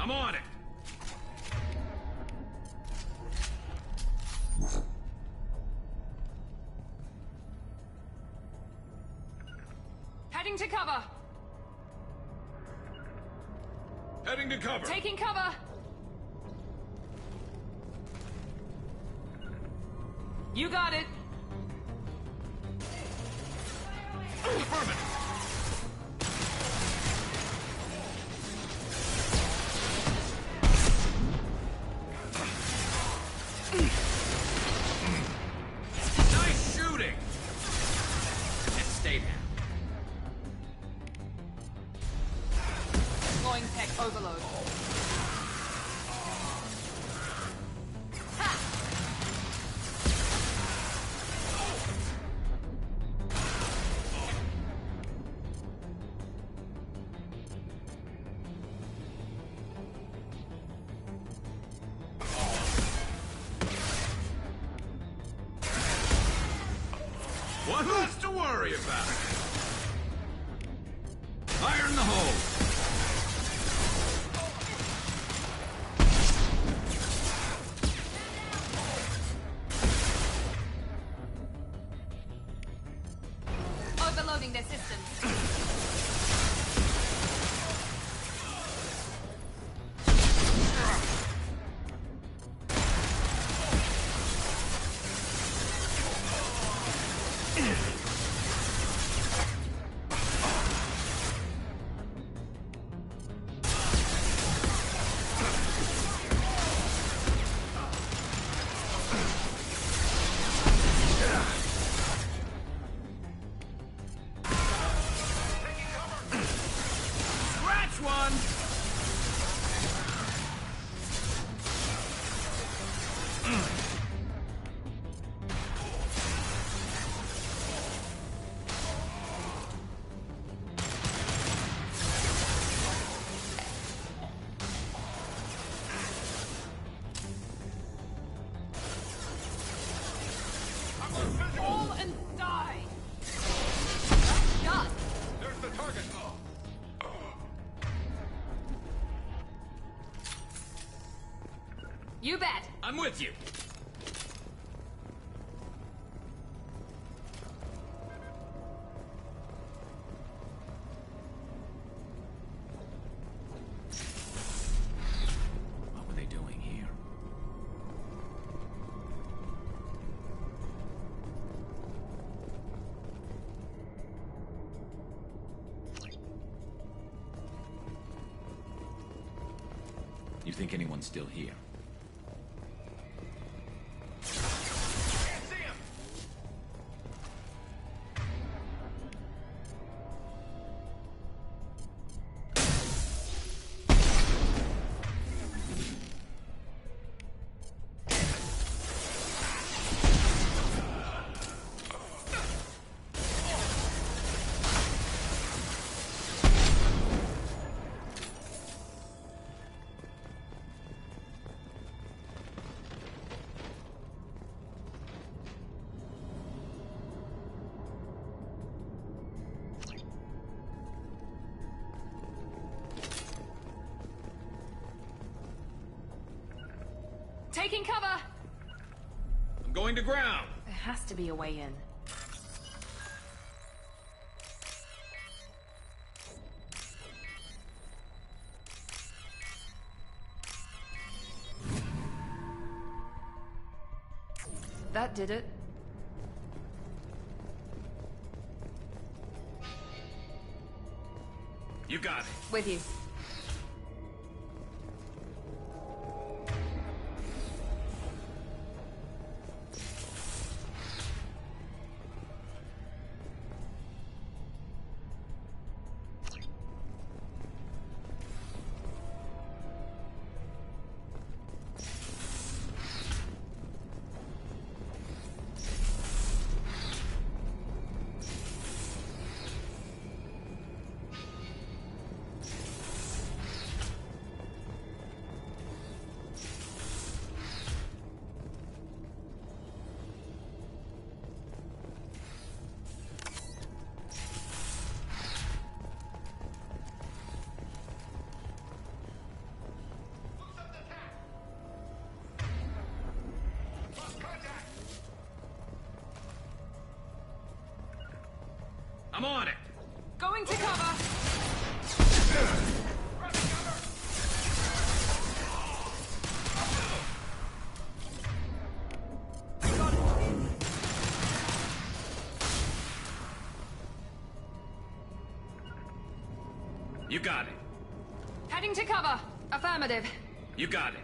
I'm on it. Heading to cover. Heading to cover. Taking cover. You got it. Affirmative. Nice shooting. And stay down. Deploying tech overload. Ha! What's to worry about? Fire in the hole. Overloading their systems. Scratch one. Fall and die. Shot. There's the target. You bet. I'm with you. What were they doing here? You think anyone's still here? Taking cover. I'm going to ground. There has to be a way in. That did it. You got it. With you. I'm on it. Going to cover. You got it. Heading to cover. Affirmative. You got it.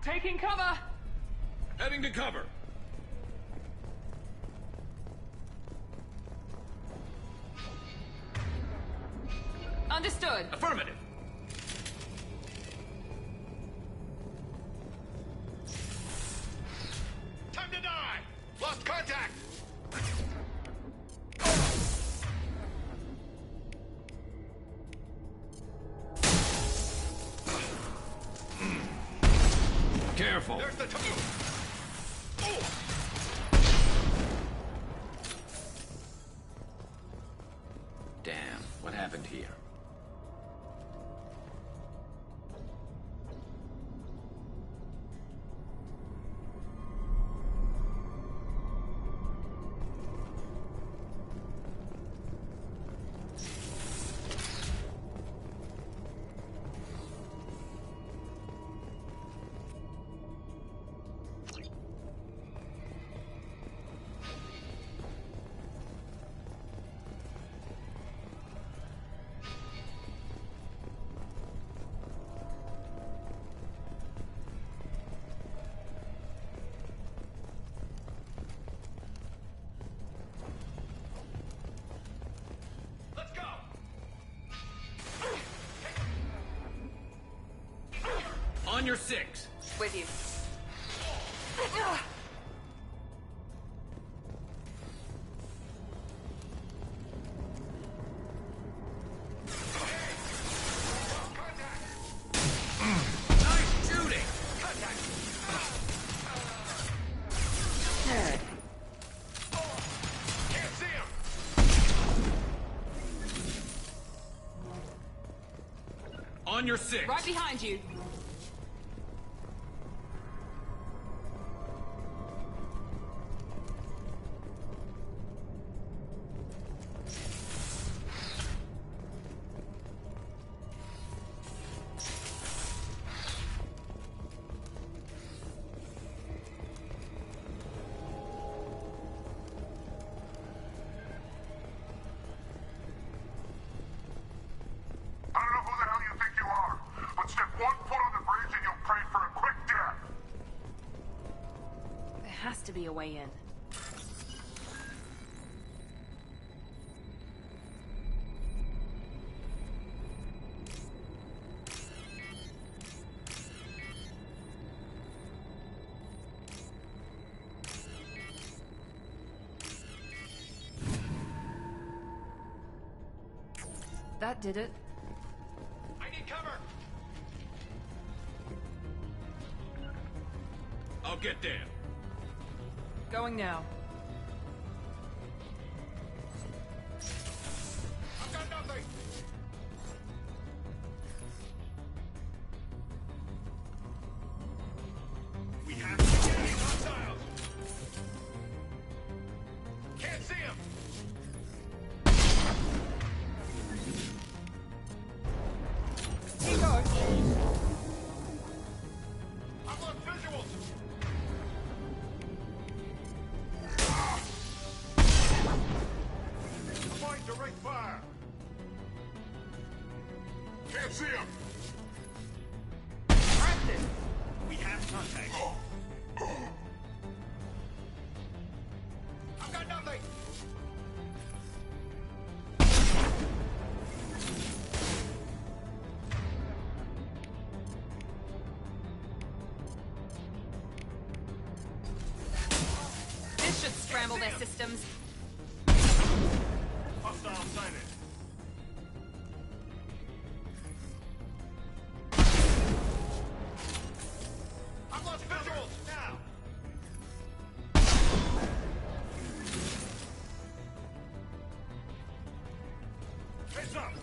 Taking cover. Heading to cover. Understood. Affirmative. Time to die! Lost contact! Careful. There's the token! Oh! Damn, what happened here? Let's go! On your six. With you. Nice shooting. Can't see him! On your six. Right behind you. I don't know who the hell you think you are, but step one foot on the bridge and you'll pray for a quick death. There has to be a way in. That did it. I need cover! I'll get there. Going now. I've got nothing! We have to get these hostiles! Can't see him! Here goes. I've lost visuals! Applying direct fire! Can't see him. Practice. We have contact. I've got nothing! This should scramble their systems. Hostile sighted. I've lost visuals! Now! Heads up!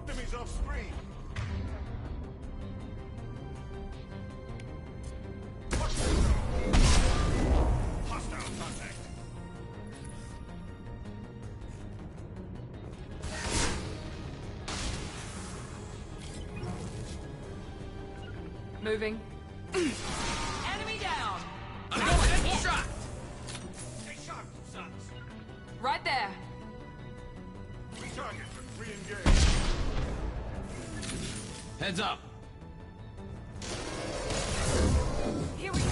Enemies off screen. Push them. Hostile contact. Moving. Enemy down! Shot! Take shot, sons. Right there. Retarget. Re-engage. Heads up. Here we go.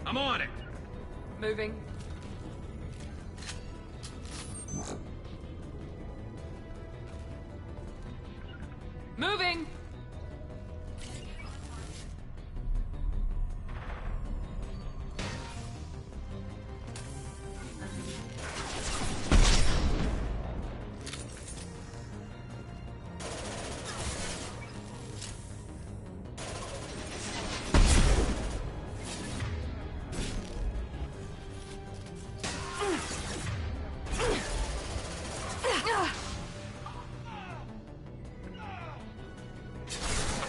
I'm on it. Moving. Moving!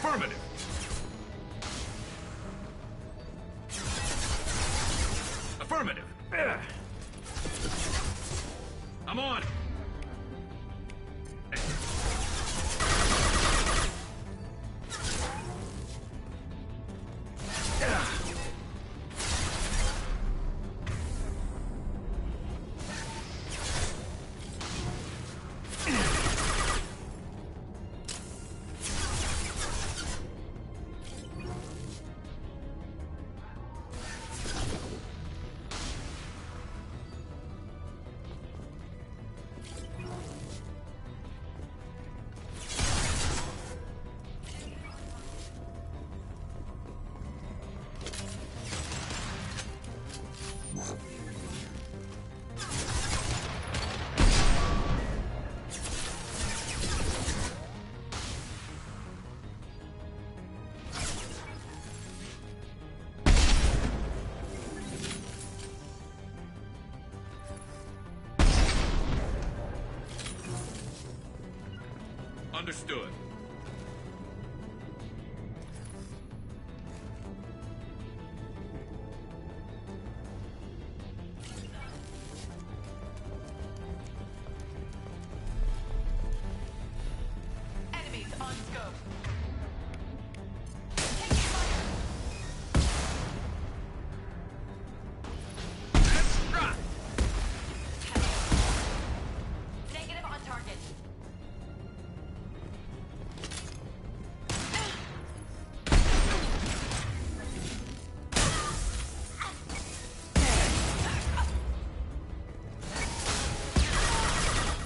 Affirmative. Affirmative. I'm on it. Understood. Enemies on scope. Shot! Negative on target.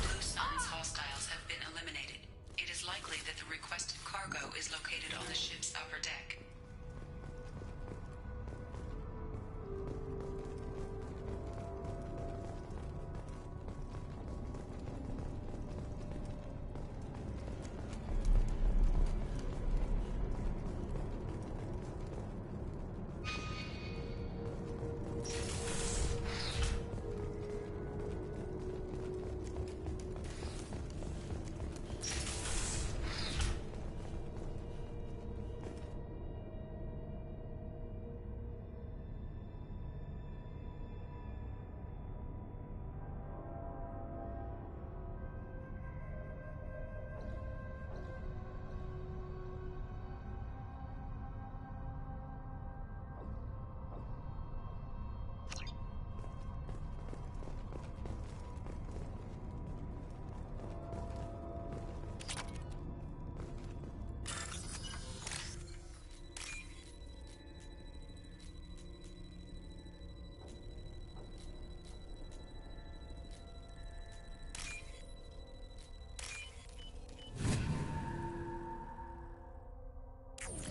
Blue Sun's hostiles have been eliminated. It is likely that the requested cargo is located on the ship's upper deck.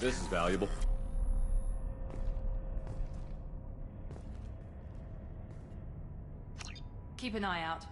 This is valuable. Keep an eye out.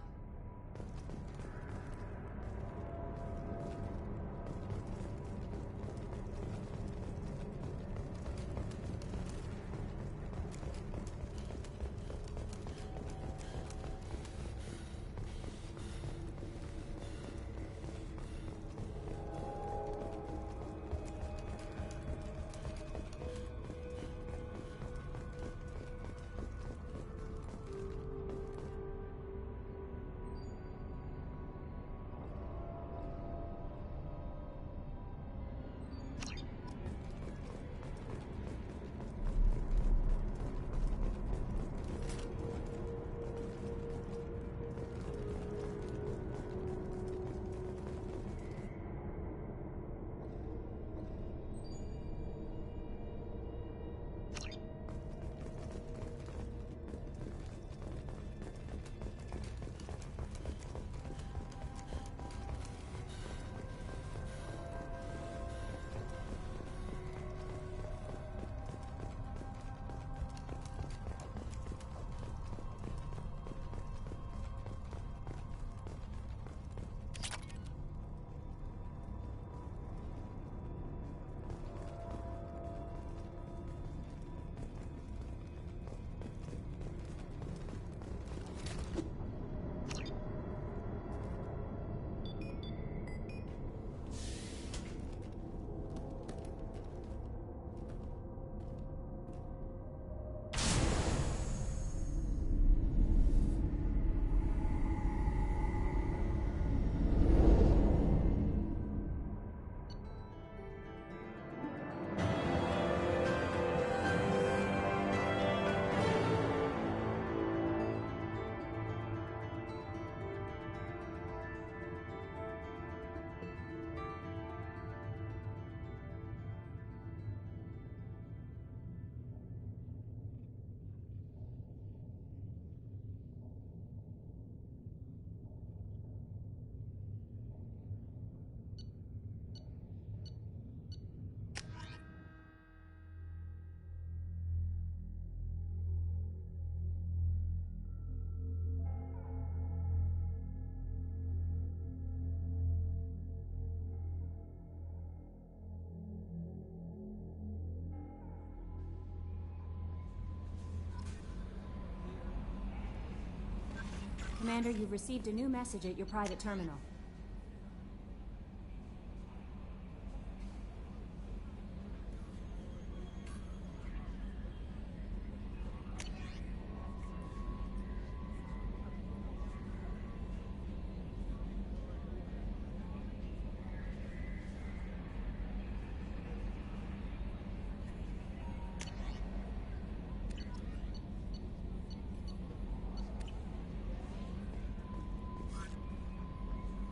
Commander, you've received a new message at your private terminal.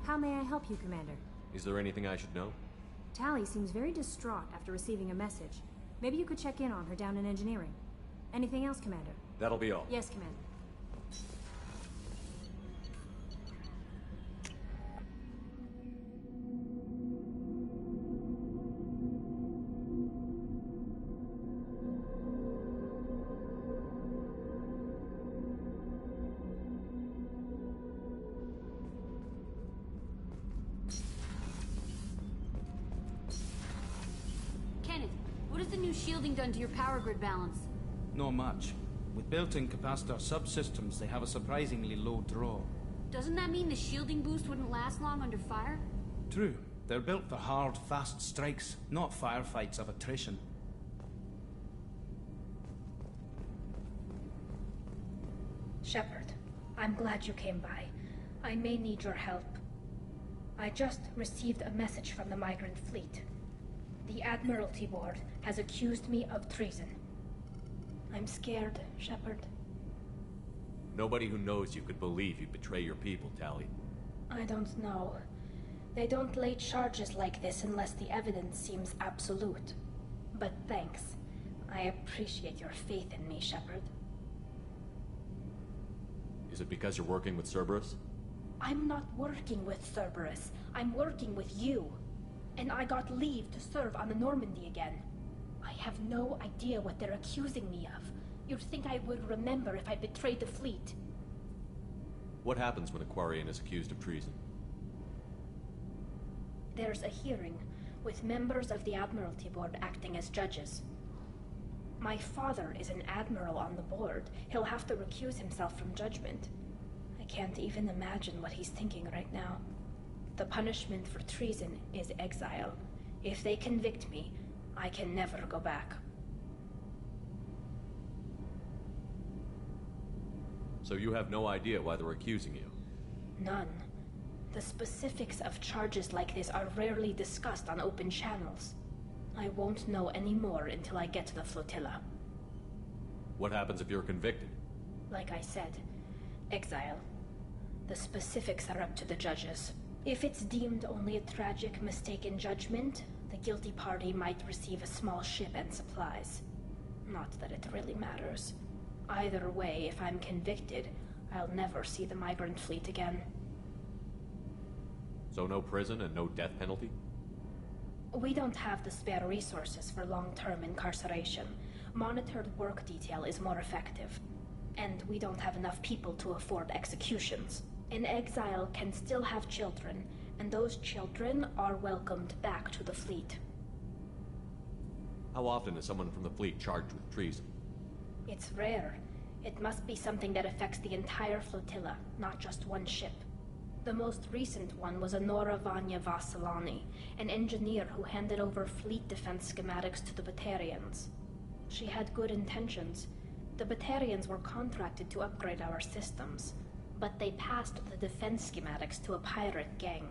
How may I help you, Commander? Is there anything I should know? Tally seems very distraught after receiving a message. Maybe you could check in on her down in engineering. Anything else, Commander? That'll be all. Yes, Commander. What has the new shielding done to your power grid balance? Not much. With built-in capacitor subsystems, they have a surprisingly low draw. Doesn't that mean the shielding boost wouldn't last long under fire? True. They're built for hard, fast strikes, not firefights of attrition. Shepard, I'm glad you came by. I may need your help. I just received a message from the migrant fleet. The Admiralty Board has accused me of treason. I'm scared, Shepard. Nobody who knows you could believe you betray your people, Tally. I don't know. They don't lay charges like this unless the evidence seems absolute. But thanks. I appreciate your faith in me, Shepard. Is it because you're working with Cerberus? I'm not working with Cerberus. I'm working with you. And I got leave to serve on the Normandy again. I have no idea what they're accusing me of. You'd think I would remember if I betrayed the fleet. What happens when a Quarian is accused of treason? There's a hearing, with members of the Admiralty Board acting as judges. My father is an admiral on the board. He'll have to recuse himself from judgment. I can't even imagine what he's thinking right now. The punishment for treason is exile. If they convict me, I can never go back. So you have no idea why they're accusing you? None. The specifics of charges like this are rarely discussed on open channels. I won't know any more until I get to the flotilla. What happens if you're convicted? Like I said, exile. The specifics are up to the judges. If it's deemed only a tragic mistake in judgment, the guilty party might receive a small ship and supplies. Not that it really matters. Either way, if I'm convicted, I'll never see the migrant fleet again. So no prison and no death penalty? We don't have the spare resources for long-term incarceration. Monitored work detail is more effective. And we don't have enough people to afford executions. An exile can still have children, and those children are welcomed back to the fleet. How often is someone from the fleet charged with treason? It's rare. It must be something that affects the entire flotilla, not just one ship. The most recent one was Anora Vanya Vasilani, an engineer who handed over fleet defense schematics to the Batarians. She had good intentions. The Batarians were contracted to upgrade our systems, but they passed the defense schematics to a pirate gang.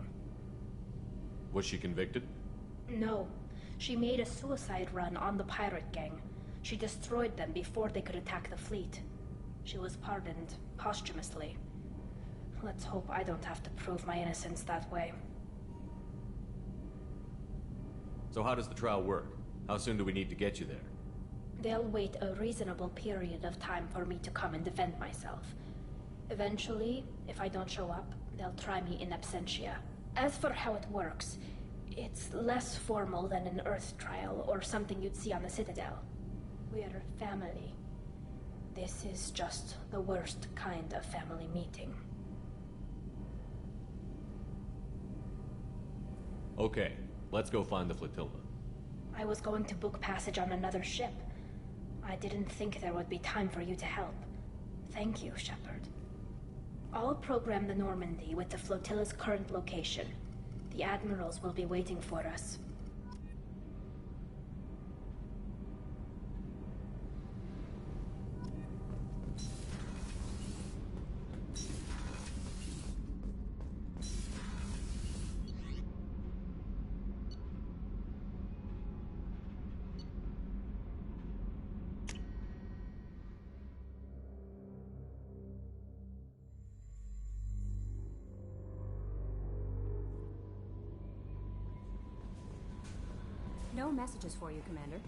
Was she convicted? No. She made a suicide run on the pirate gang. She destroyed them before they could attack the fleet. She was pardoned posthumously. Let's hope I don't have to prove my innocence that way. So how does the trial work? How soon do we need to get you there? They'll wait a reasonable period of time for me to come and defend myself. Eventually, if I don't show up, they'll try me in absentia. As for how it works, it's less formal than an Earth trial or something you'd see on the Citadel. We're family. This is just the worst kind of family meeting. Okay, let's go find the flotilla. I was going to book passage on another ship. I didn't think there would be time for you to help. Thank you, Shepard. I'll program the Normandy with the flotilla's current location. The admirals will be waiting for us. No messages for you, Commander.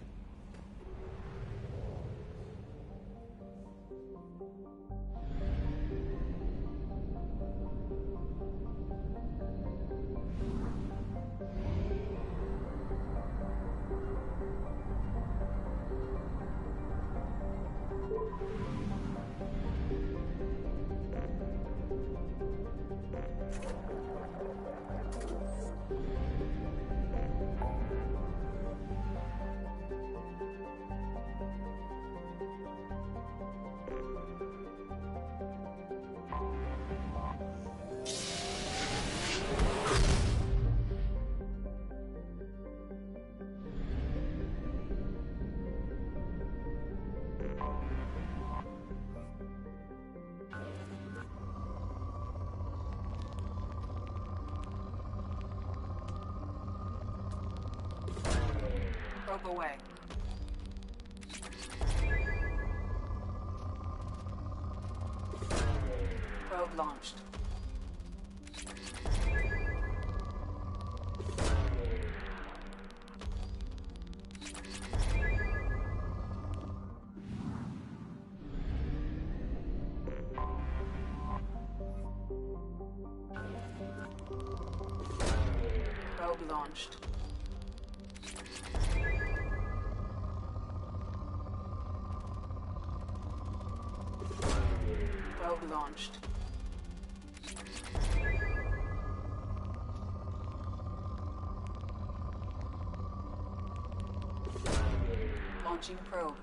Probe away. Probe launched. Probe launched. Probe launched. Launching probe.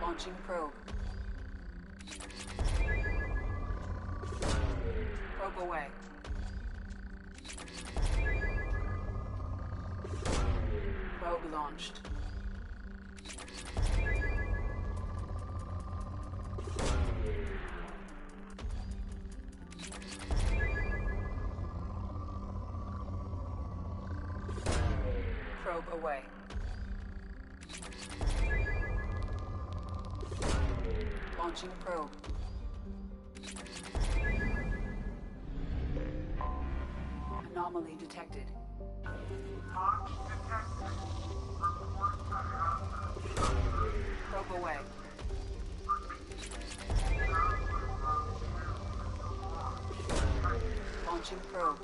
Launching probe. Probe away. Probe launched. Probe away. Launching probe. Anomaly detected. Probe away. Launching probe.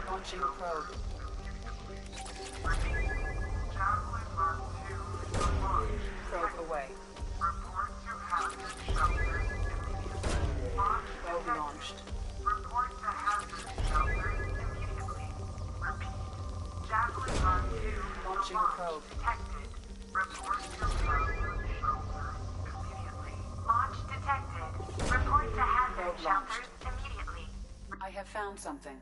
Launching probe. Probe away. Probe launched. Report to hazard shelter immediately. Repeat. Javelin Mark 2 Launching probe. detected. Report to hazard shelter immediately. Launch detected. Report to hazard Probe shelters launched. immediately. I have found something.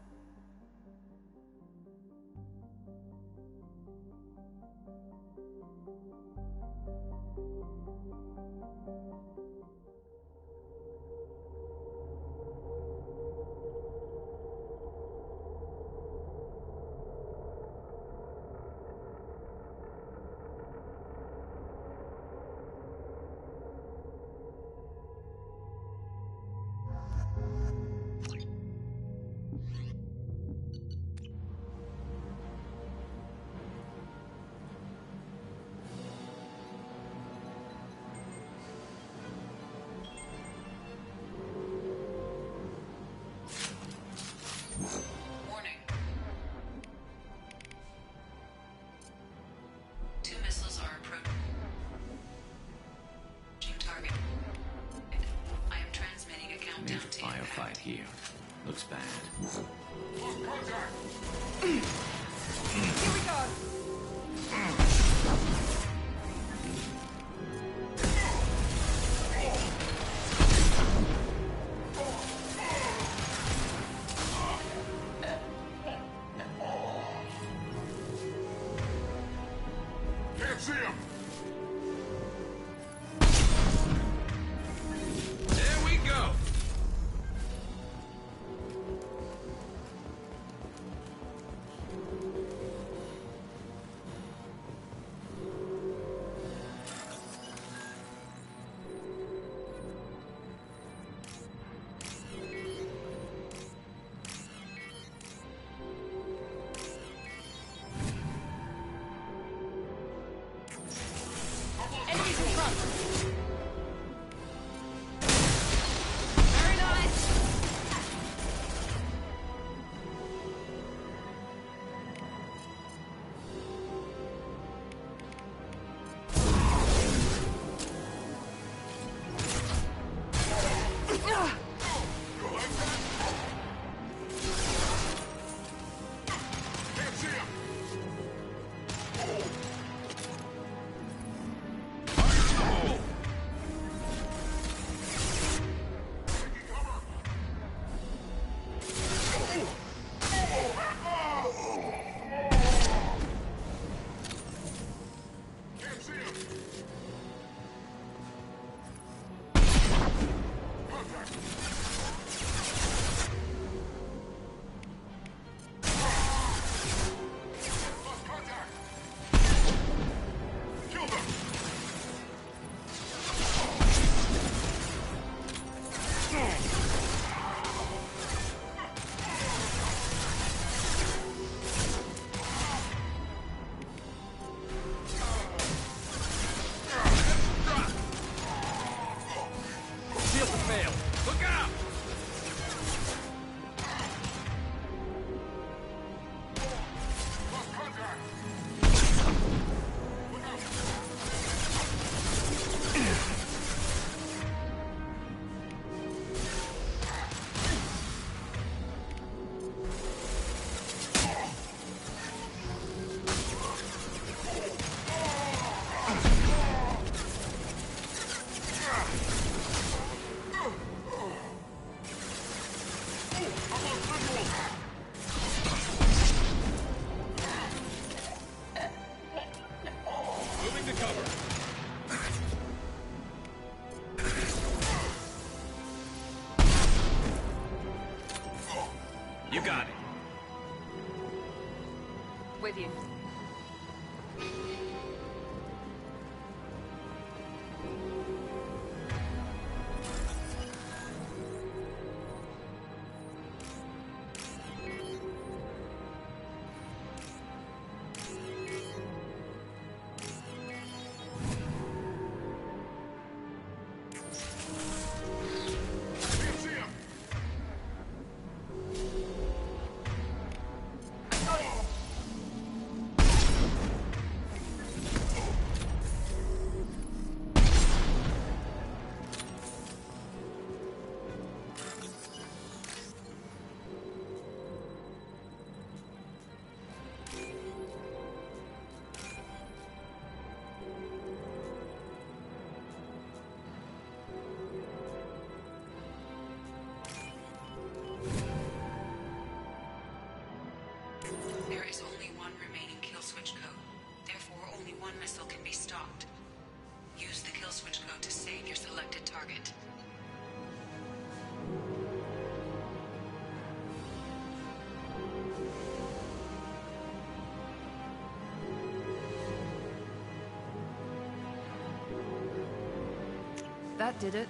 Warning. 2 missiles are approaching target. I am transmitting a countdown to impact. Firefight here. Looks bad. Here we go! Can't see him! There we go. Enemies in front. Very nice. Can't see him! Can't see him! Contact! Lost contact! Kill them! Shield to fail. Look out! You got it. With you. There is only one remaining kill switch code. Therefore, only one missile can be stopped. Use the kill switch code to save your selected target. That did it.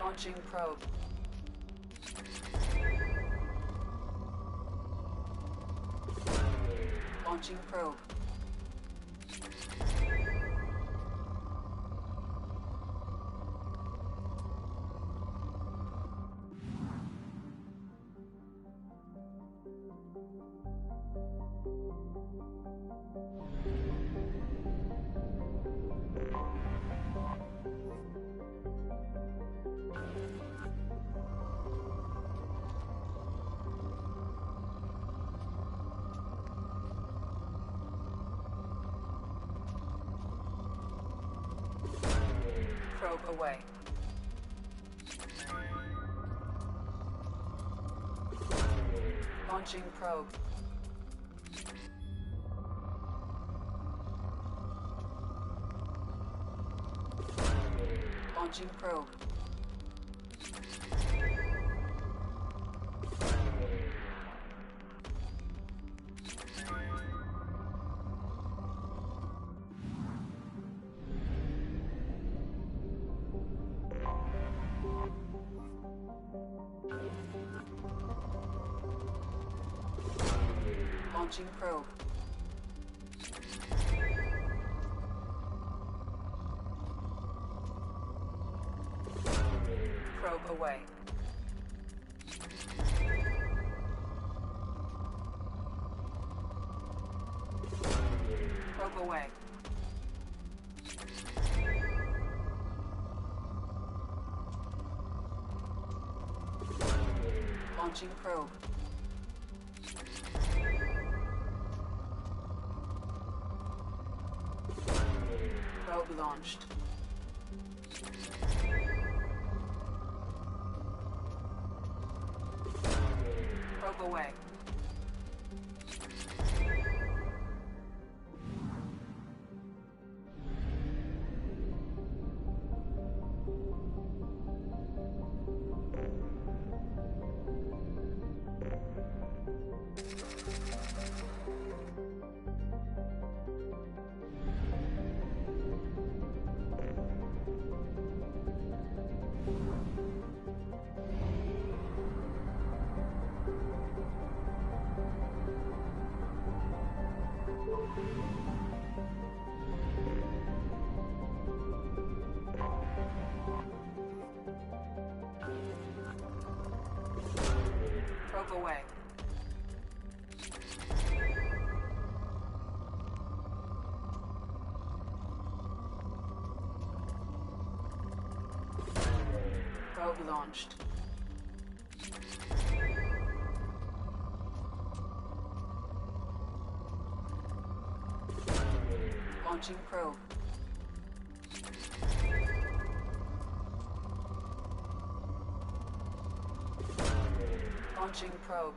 Launching probe. Launching probe. Probe away. Launching probe. Launching probe. Launching probe. Probe away. Probe away. Launching probe. Probe launched. Probe away. Probe away. Probe launched. Launching probe. Launching probe.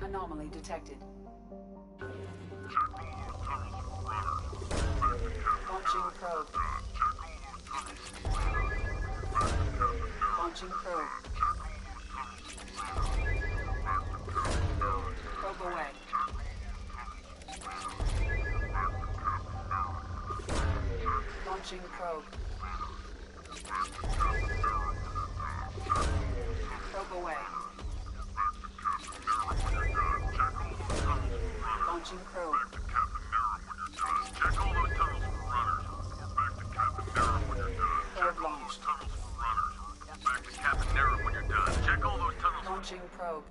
Anomaly detected. Launching probe. Launching probe. Probe away. Launching probe. Probe away. Launching probe. Check all those tunnels for runners. Report back to Captain Nero when you're done. Probe launched. Tunnels for runners. Report back to Captain Nero when you're done. Check all those tunnels. Launching probe.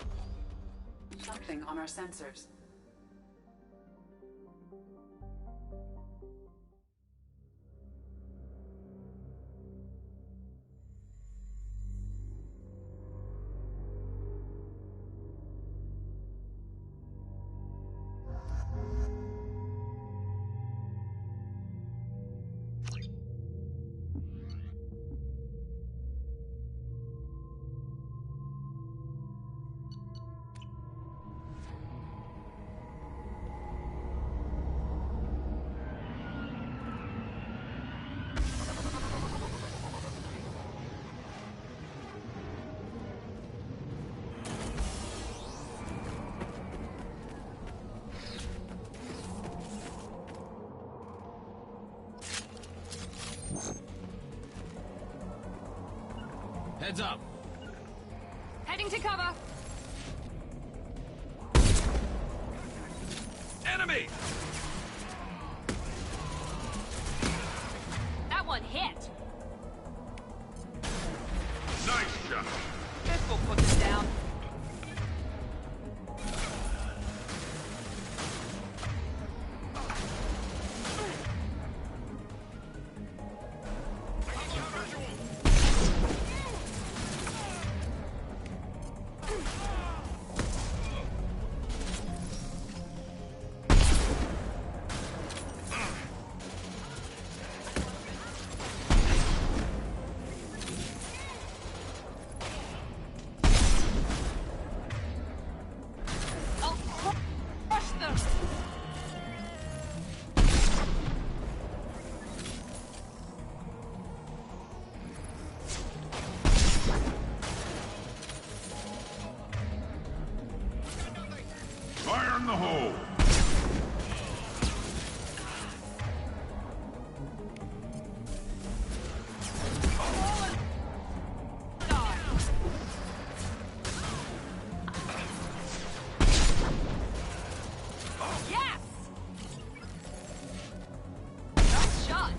Something on our sensors. Heads up. Heading to cover. Enemy! That one hit. Nice shot. This will put them down. Fire in the hole! Yes! Nice shot.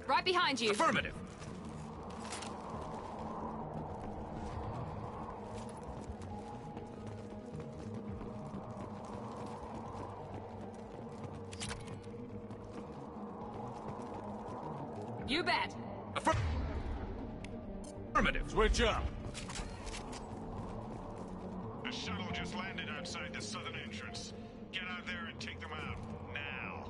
Right behind you. Affirmative. You bet. Affirmative. Switch up. The shuttle just landed outside the southern entrance. Get out there and take them out. Now.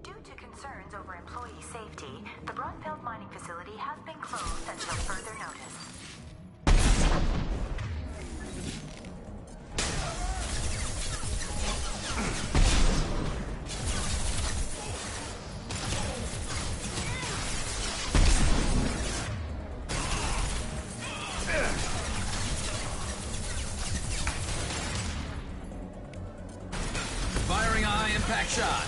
Due to concerns over employee safety, the Brunfeld mining facility has been closed until further notice. Firing a high impact shot.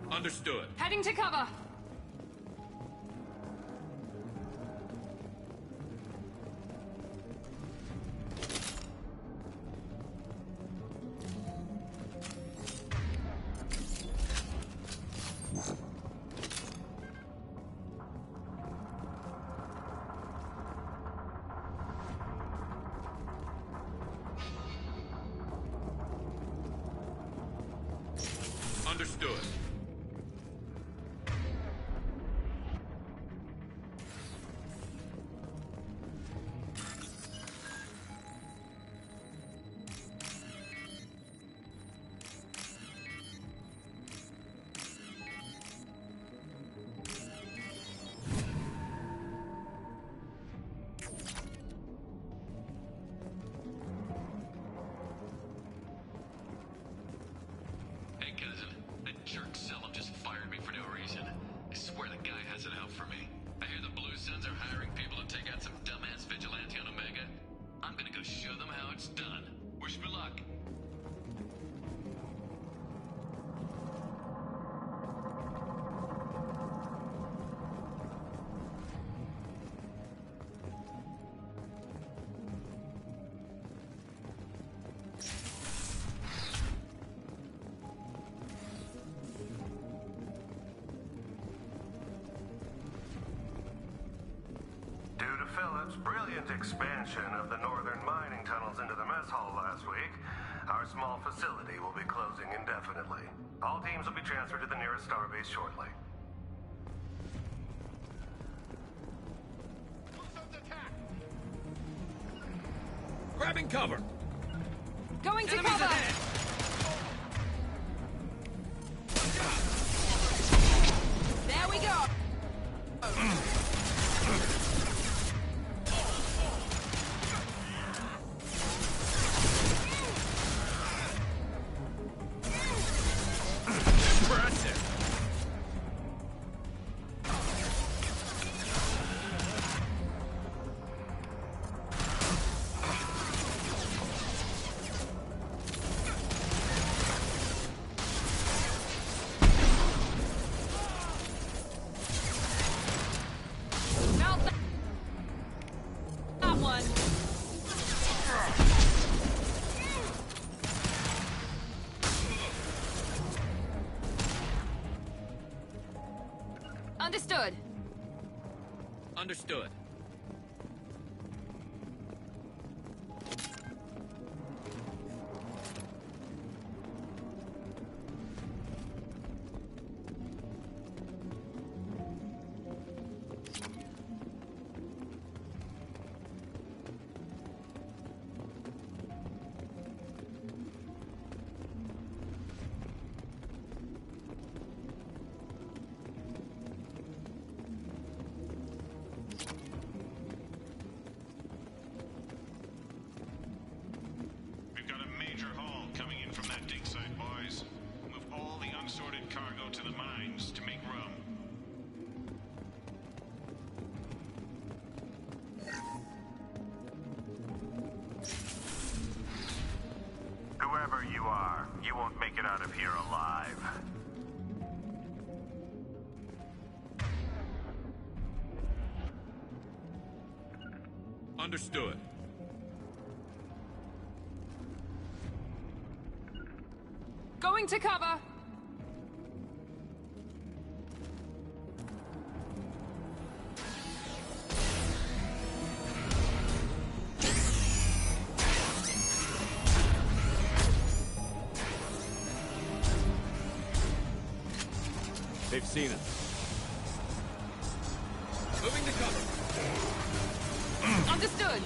Understood. Heading to cover. Understood. Hey, cousin. That jerk Selim just fired me for no reason. I swear the guy has it out for me. I hear the Blue Suns are hiring people to take out some dumbass vigilante on Omega. I'm gonna go show them how it's done. Wish me luck. Due to Phillips' brilliant expansion of the northern mining tunnels into the mess hall last week, our small facility will be closing indefinitely. All teams will be transferred to the nearest starbase shortly. Grabbing cover. Going to Enemies cover. ahead. There we go. Understood. Understood. We've got a major haul coming in from that dig site, boys. Move all the unsorted cargo to the mines to make room. Whoever you are, you won't make it out of here alive. Understood. Going to cover. They've seen us. Moving to cover. Understood.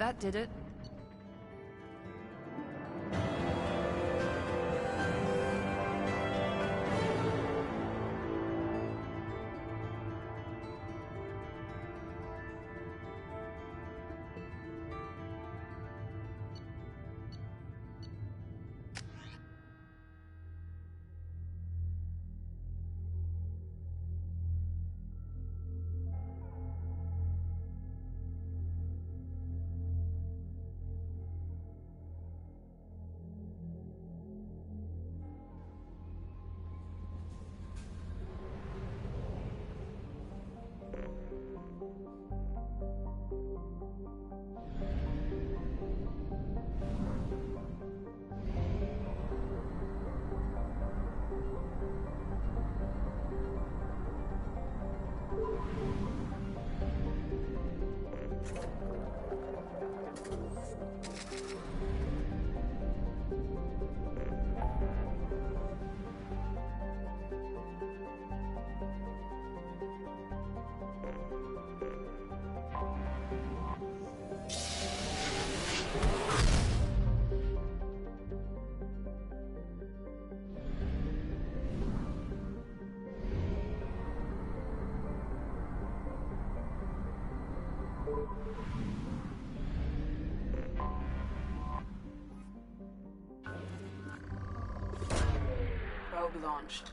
That did it. Probe launched.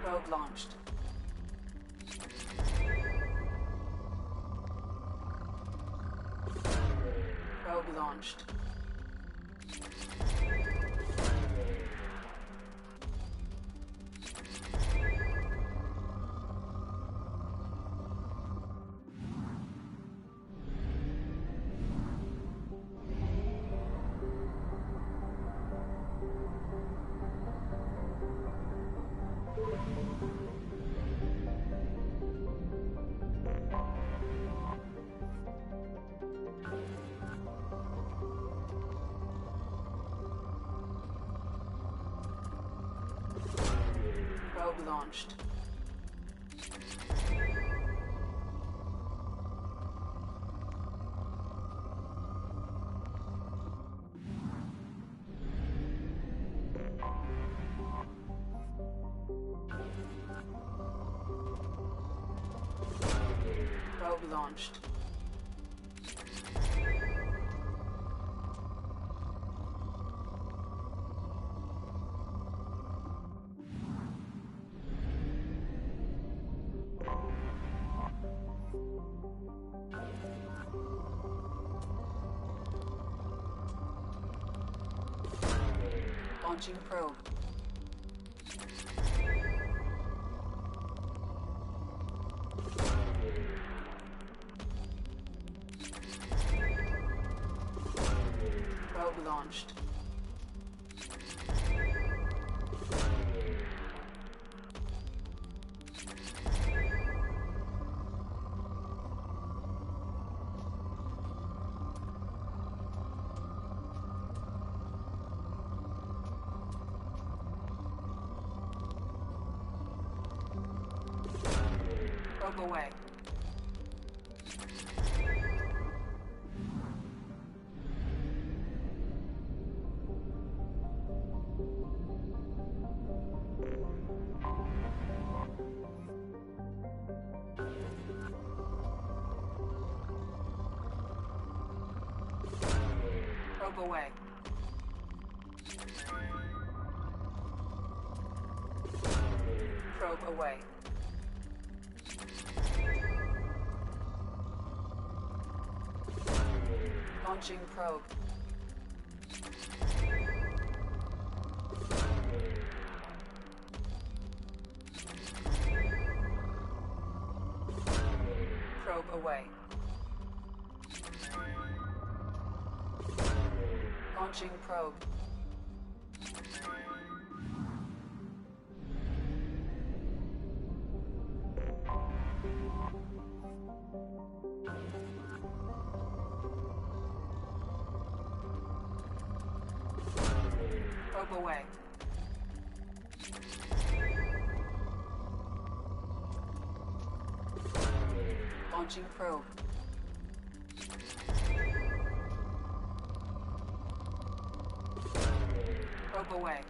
Probe launched. Probe launched. Probe launched. Probe launched. Launching probe. Probe launched. Probe away. Probe away. Probe away. Launching probe. Probe away. Launching probe. Probe away. Launching probe. Probe away.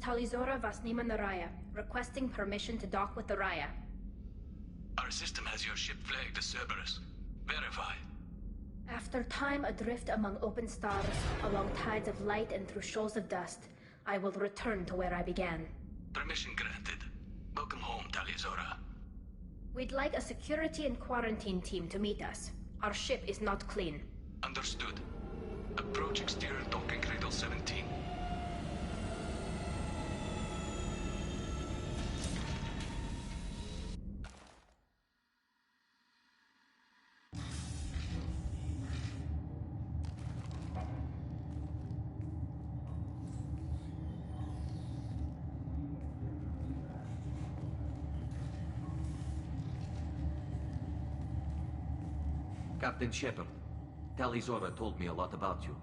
Talizora Vasnima Naraya, requesting permission to dock with the Raya. Our system has your ship flagged as Cerberus. Verify. After time adrift among open stars, along tides of light and through shoals of dust, I will return to where I began. Permission granted. Welcome home, Talizora. We'd like a security and quarantine team to meet us. Our ship is not clean. Understood. Approach exterior docking cradle 17. Captain Shepard, Tali Zora told me a lot about you.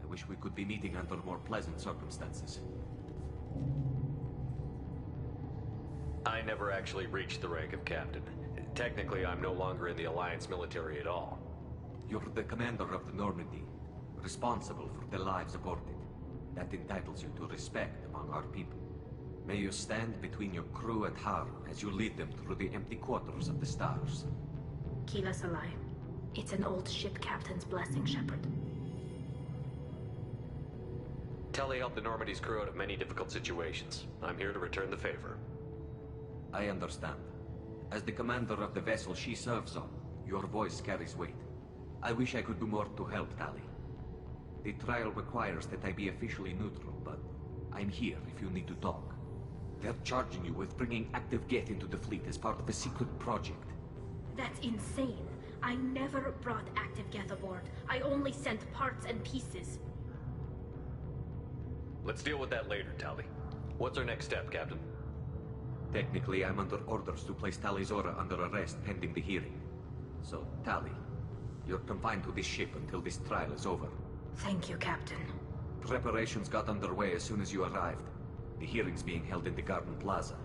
I wish we could be meeting under more pleasant circumstances. I never actually reached the rank of captain. Technically, I'm no longer in the Alliance military at all. You're the commander of the Normandy, responsible for the lives aboard it. That entitles you to respect among our people. May you stand between your crew and harm as you lead them through the empty quarters of the stars. Keela Salai. It's an old ship captain's blessing, Shepard. Tali helped the Normandy's crew out of many difficult situations. I'm here to return the favor. I understand. As the commander of the vessel she serves on, your voice carries weight. I wish I could do more to help, Tali. The trial requires that I be officially neutral, but I'm here if you need to talk. They're charging you with bringing active Geth into the fleet as part of a secret project. That's insane. I never brought active Geth aboard. I only sent parts and pieces. Let's deal with that later, Tali. What's our next step, Captain? Technically, I'm under orders to place Tali Zora under arrest pending the hearing. So, Tali, you're confined to this ship until this trial is over. Thank you, Captain. Preparations got underway as soon as you arrived. The hearing's being held in the Garden Plaza.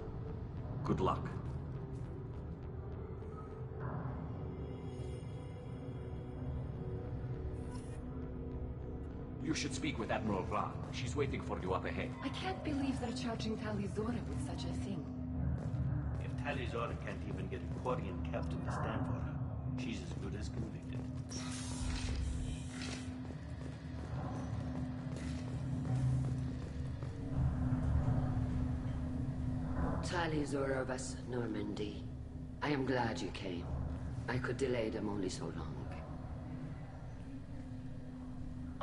Good luck. You should speak with Admiral Ra. She's waiting for you up ahead. I can't believe they're charging Tali Zora with such a thing. If Tali Zora can't even get a Quarian captain to stand for her, she's as good as convicted. Tali Zora vas Normandy. I am glad you came. I could delay them only so long.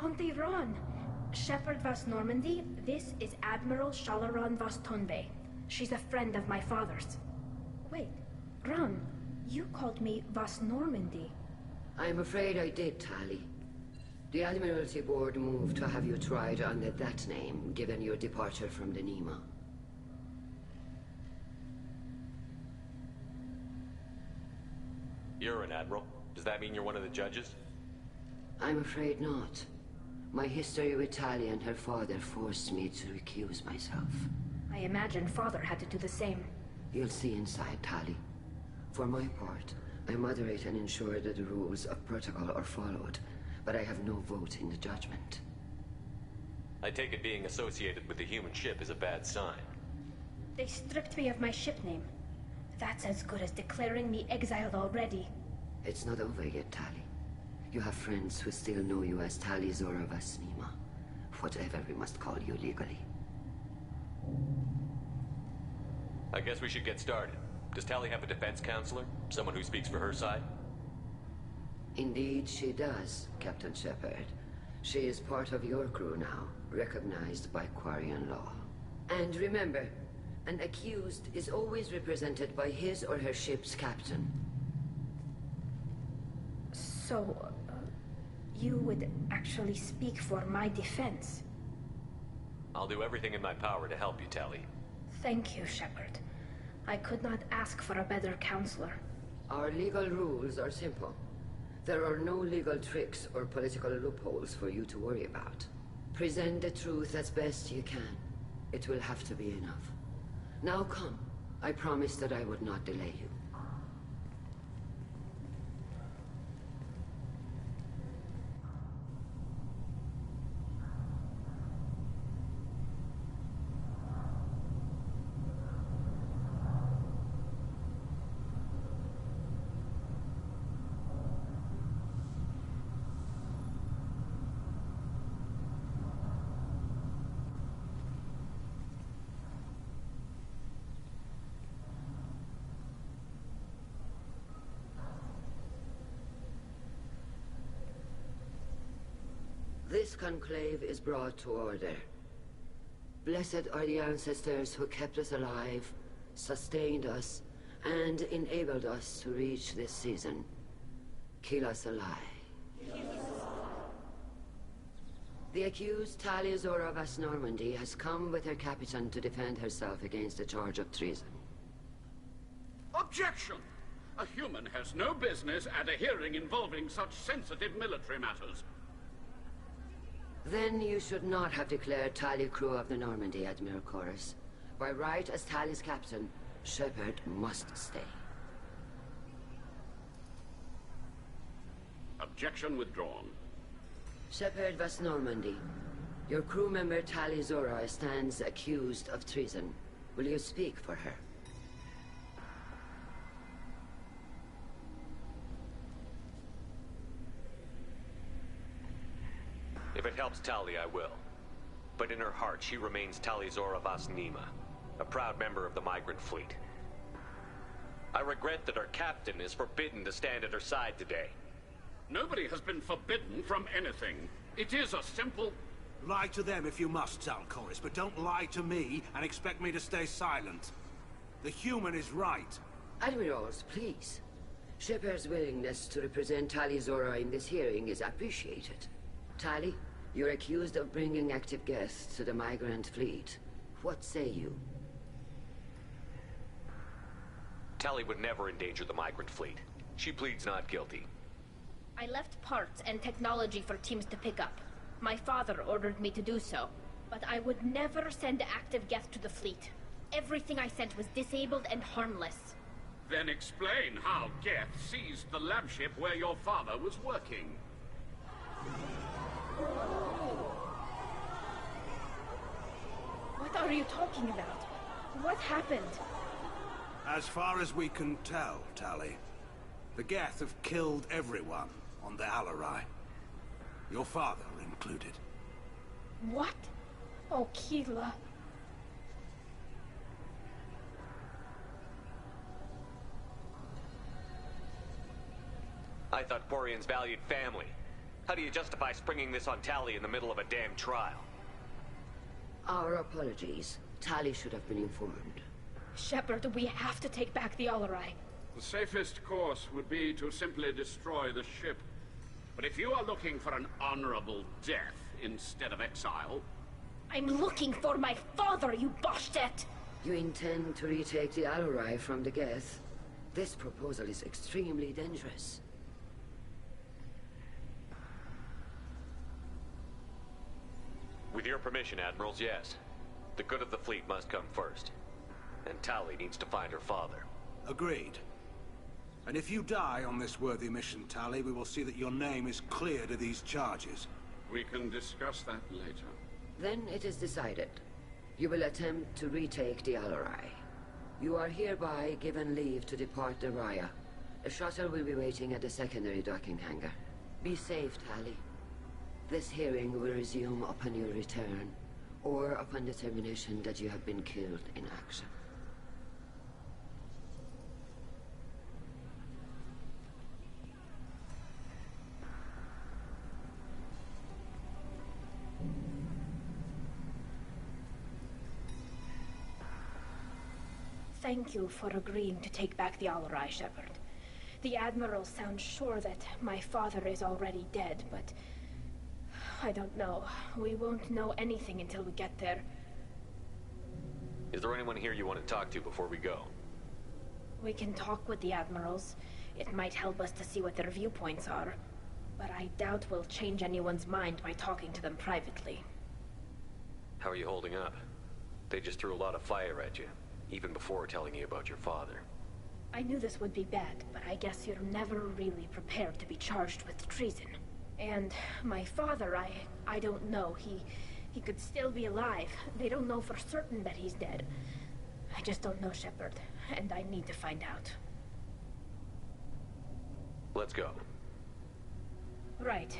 Auntie Ron! Shepard vas Normandy, this is Admiral Shalaran vas Tonbe. She's a friend of my father's. Wait, Ron, you called me vas Normandy. I'm afraid I did, Tali. The Admiralty Board moved to have you tried under that name, given your departure from the Nema. You're an admiral. Does that mean you're one of the judges? I'm afraid not. My history with Tali and her father forced me to recuse myself. I imagine father had to do the same. You'll see inside, Tali. For my part, I moderate and ensure that the rules of protocol are followed, but I have no vote in the judgment. I take it being associated with the human ship is a bad sign. They stripped me of my ship name. That's as good as declaring me exiled already. It's not over yet, Tali. You have friends who still know you as Tali Zora vas Nema. Whatever we must call you legally. I guess we should get started. Does Tali have a defense counselor? Someone who speaks for her side? Indeed, she does, Captain Shepard. She is part of your crew now, recognized by Quarian law. And remember, an accused is always represented by his or her ship's captain. So, you would actually speak for my defense? I'll do everything in my power to help you, Tali. Thank you, Shepard. I could not ask for a better counselor. Our legal rules are simple. There are no legal tricks or political loopholes for you to worry about. Present the truth as best you can. It will have to be enough. Now come. I promised that I would not delay you. This conclave is brought to order. Blessed are the ancestors who kept us alive, sustained us, and enabled us to reach this season. Kill us alive. The accused Tali Zora vas Normandy has come with her captain to defend herself against a charge of treason. Objection! A human has no business at a hearing involving such sensitive military matters. Then you should not have declared Tally crew of the Normandy, Admiral Chorus. By right as Tally's captain, Shepard must stay. Objection withdrawn. Shepard was Normandy. Your crew member Tally Zora stands accused of treason. Will you speak for her? If it helps Tali, I will. But in her heart, she remains Tali Zora Vas Nima, a proud member of the migrant fleet. I regret that our captain is forbidden to stand at her side today. Nobody has been forbidden from anything. It is a simple... Lie to them if you must, Talcoris, but don't lie to me and expect me to stay silent. The human is right. Admirals, please. Shepard's willingness to represent Tali Zora in this hearing is appreciated. Tali, you're accused of bringing active guests to the migrant fleet. What say you? Tali would never endanger the migrant fleet. She pleads not guilty. I left parts and technology for teams to pick up. My father ordered me to do so, but I would never send active guests to the fleet. Everything I sent was disabled and harmless. Then explain how Geth seized the lab ship where your father was working. What are you talking about? What happened? As far as we can tell, Tali, the Geth have killed everyone on the Alarai. Your father included. What? Oh, Keela. I thought Quarians valued family. How do you justify springing this on Tali in the middle of a damn trial? Our apologies. Tali should have been informed. Shepard, we have to take back the Alarai. The safest course would be to simply destroy the ship. But if you are looking for an honorable death instead of exile... I'm looking for my father, you Boshtet! You intend to retake the Alarai from the Geth? This proposal is extremely dangerous. With your permission, Admirals, yes. The good of the fleet must come first. And Tali needs to find her father. Agreed. And if you die on this worthy mission, Tali, we will see that your name is cleared of these charges. We can discuss that later. Then it is decided. You will attempt to retake the Alarai. You are hereby given leave to depart the Raya. A shuttle will be waiting at the secondary docking hangar. Be safe, Tali. This hearing will resume upon your return, or upon determination that you have been killed in action. Thank you for agreeing to take back the Alarai, Shepard. The Admiral sounds sure that my father is already dead, but... I don't know. We won't know anything until we get there. Is there anyone here you want to talk to before we go? We can talk with the Admirals. It might help us to see what their viewpoints are. But I doubt we'll change anyone's mind by talking to them privately. How are you holding up? They just threw a lot of fire at you, even before telling you about your father. I knew this would be bad, but I guess you're never really prepared to be charged with treason. And my father, I don't know. He could still be alive. They don't know for certain that he's dead. I just don't know, Shepard, and I need to find out. Let's go. Right.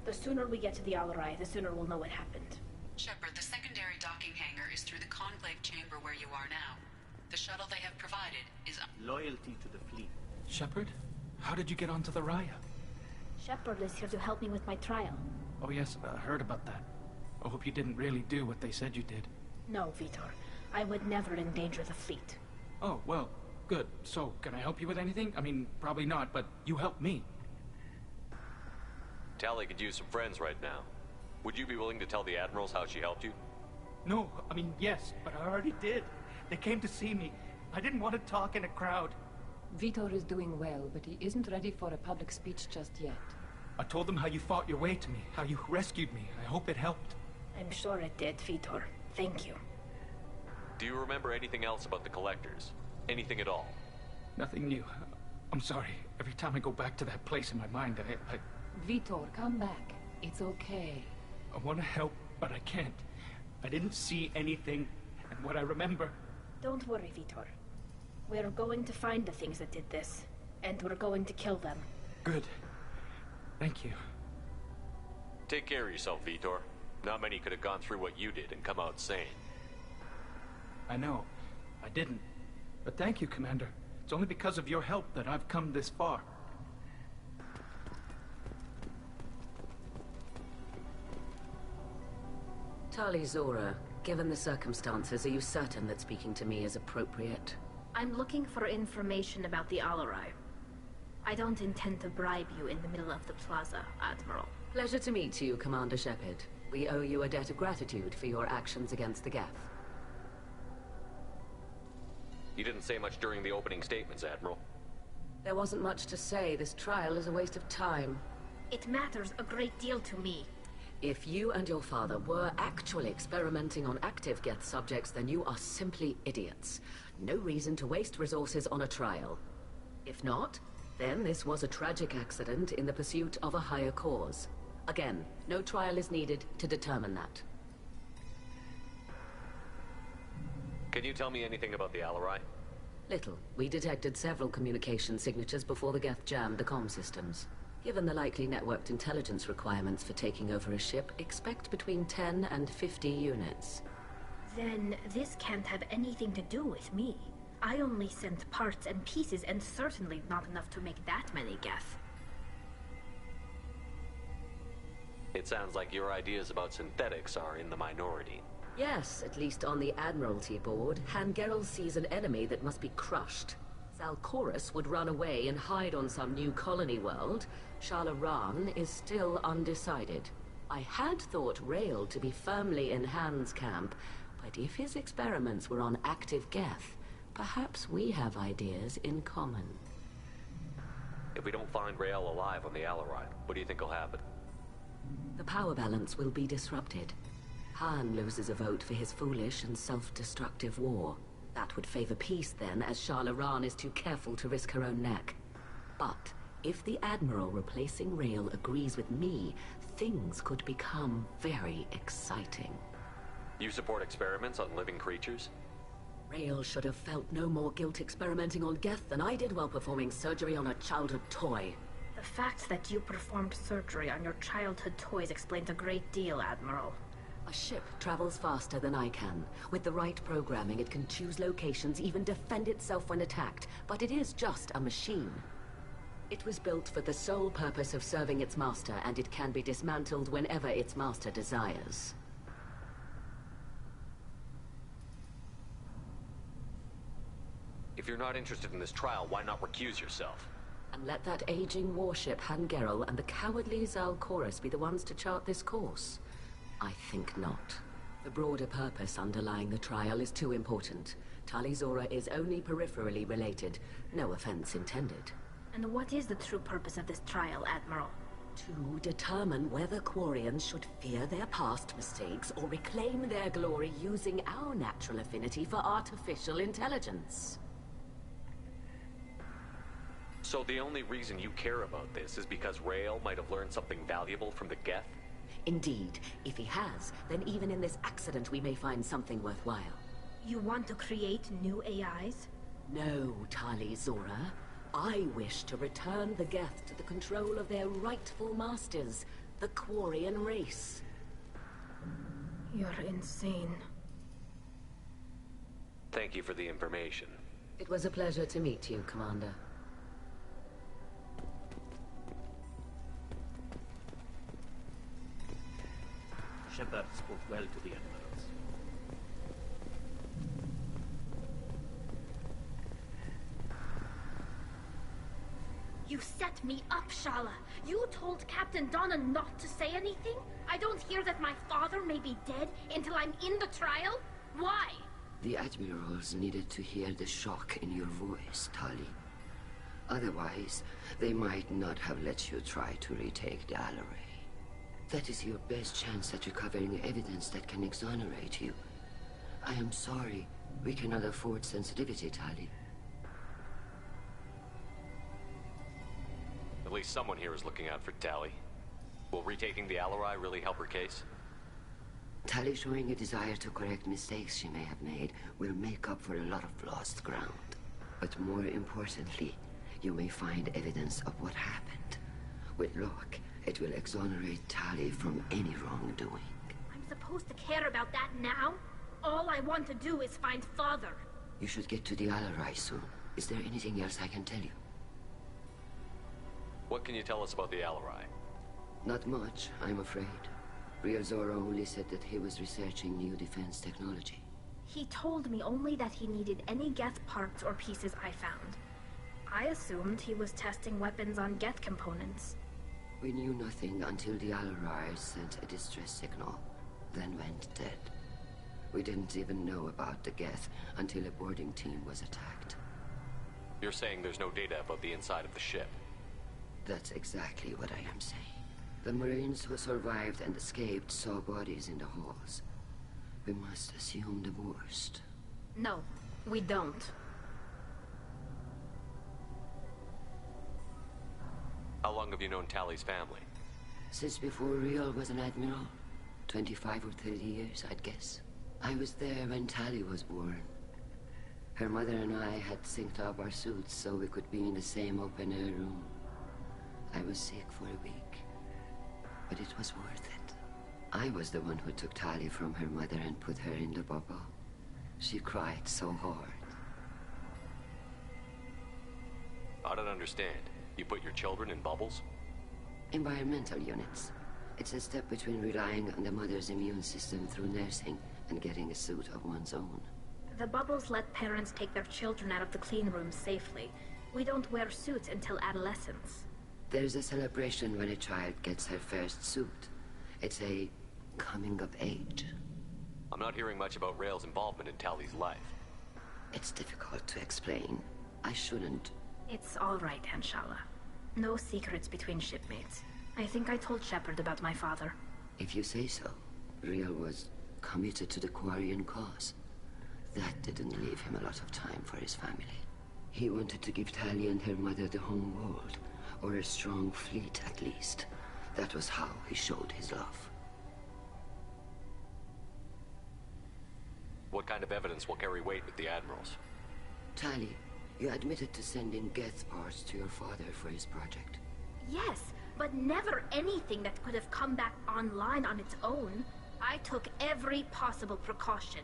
The sooner we get to the Alarai, the sooner we'll know what happened. Shepard, the secondary docking hangar is through the conclave chamber where you are now. The shuttle they have provided is... Loyalty to the fleet. Shepard? How did you get onto the Raya? Shepard is here to help me with my trial. Oh yes, I heard about that. I hope you didn't really do what they said you did. No, Vitor. I would never endanger the fleet. Oh, well, good. So, can I help you with anything? I mean, probably not, but you helped me. Tali could use some friends right now. Would you be willing to tell the Admirals how she helped you? No, I mean, yes, but I already did. They came to see me. I didn't want to talk in a crowd. Vitor is doing well, but he isn't ready for a public speech just yet. I told them how you fought your way to me, how you rescued me. I hope it helped. I'm sure it did, Vitor. Thank you. Do you remember anything else about the Collectors? Anything at all? Nothing new. I'm sorry. Every time I go back to that place in my mind, I Vitor, come back. It's okay. I want to help, but I can't. I didn't see anything, and what I remember... Don't worry, Vitor. We're going to find the things that did this, and we're going to kill them. Good. Thank you. Take care of yourself, Vitor. Not many could have gone through what you did and come out sane. I know. I didn't. But thank you, Commander. It's only because of your help that I've come this far. Tali Zora, given the circumstances, are you certain that speaking to me is appropriate? I'm looking for information about the Alarai. I don't intend to bribe you in the middle of the plaza, Admiral. Pleasure to meet you, Commander Shepard. We owe you a debt of gratitude for your actions against the Geth. You didn't say much during the opening statements, Admiral. There wasn't much to say. This trial is a waste of time. It matters a great deal to me. If you and your father were actually experimenting on active Geth subjects, then you are simply idiots. No reason to waste resources on a trial. If not, then this was a tragic accident in the pursuit of a higher cause. Again, no trial is needed to determine that. Can you tell me anything about the Alarai? Little. We detected several communication signatures before the Geth jammed the comm systems. Given the likely networked intelligence requirements for taking over a ship, expect between 10 and 50 units. Then this can't have anything to do with me. I only sent parts and pieces, and certainly not enough to make that many Geth. It sounds like your ideas about synthetics are in the minority. Yes, at least on the Admiralty board, Hangerel sees an enemy that must be crushed. Zalcorus would run away and hide on some new colony world. Shalaran is still undecided. I had thought Rael to be firmly in Han's camp, but if his experiments were on active Geth, perhaps we have ideas in common. If we don't find Rael alive on the Alarai, what do you think will happen? The power balance will be disrupted. Han loses a vote for his foolish and self-destructive war. That would favor peace then, as Shalaran is too careful to risk her own neck. But if the Admiral replacing Rael agrees with me, things could become very exciting. You support experiments on living creatures? Rael should have felt no more guilt experimenting on Geth than I did while performing surgery on a childhood toy. The fact that you performed surgery on your childhood toys explains a great deal, Admiral. A ship travels faster than I can. With the right programming, it can choose locations, even defend itself when attacked. But it is just a machine. It was built for the sole purpose of serving its master, and it can be dismantled whenever its master desires. If you're not interested in this trial, why not recuse yourself? And let that aging warship Hangerel and the cowardly Zalcorus be the ones to chart this course? I think not. The broader purpose underlying the trial is too important. Tali Zora is only peripherally related. No offense intended. And what is the true purpose of this trial, Admiral? To determine whether Quarians should fear their past mistakes or reclaim their glory using our natural affinity for artificial intelligence. So the only reason you care about this is because Rael might have learned something valuable from the Geth? Indeed. If he has, then even in this accident we may find something worthwhile. You want to create new AIs? No, Tali Zora. I wish to return the Geth to the control of their rightful masters, the Quarian race. You're insane. Thank you for the information. It was a pleasure to meet you, Commander. Shepard spoke well to the admirals. You set me up, Shala. You told Captain Donna not to say anything? I don't hear that my father may be dead until I'm in the trial? Why? The admirals needed to hear the shock in your voice, Tali. Otherwise, they might not have let you try to retake the Alleray. That is your best chance at recovering evidence that can exonerate you. I am sorry. We cannot afford sensitivity, Tali. At least someone here is looking out for Tali. Will retaking the Alleray really help her case? Tali showing a desire to correct mistakes she may have made will make up for a lot of lost ground. But more importantly, you may find evidence of what happened. With luck, it will exonerate Tali from any wrongdoing. I'm supposed to care about that now? All I want to do is find Father. You should get to the Alleray soon. Is there anything else I can tell you? What can you tell us about the Alleray? Not much, I'm afraid. Real Zora only said that he was researching new defense technology. He told me only that he needed any Geth parts or pieces I found. I assumed he was testing weapons on Geth components. We knew nothing until the Alleray sent a distress signal, then went dead. We didn't even know about the Geth until a boarding team was attacked. You're saying there's no data about the inside of the ship? That's exactly what I am saying. The Marines who survived and escaped saw bodies in the halls. We must assume the worst. No, we don't. How long have you known Tali's family? Since before Real was an admiral. 25 or 30 years, I'd guess. I was there when Tali was born. Her mother and I had synced up our suits so we could be in the same open-air room. I was sick for a week. But it was worth it. I was the one who took Tali from her mother and put her in the bubble. She cried so hard. I don't understand. You put your children in bubbles? Environmental units. It's a step between relying on the mother's immune system through nursing and getting a suit of one's own. The bubbles let parents take their children out of the clean rooms safely. We don't wear suits until adolescence. There's a celebration when a child gets her first suit. It's a coming of age. I'm not hearing much about Rail's involvement in Tali's life. It's difficult to explain. I shouldn't. It's all right, Anshala. No secrets between shipmates. I think I told Shepard about my father. If you say so. Real was committed to the Quarian cause. That didn't leave him a lot of time for his family. He wanted to give Tali and her mother the home world, or a strong fleet at least. That was how he showed his love. What kind of evidence will carry weight with the admirals? Tali, you admitted to sending Geth parts to your father for his project. Yes, but never anything that could have come back online on its own. I took every possible precaution.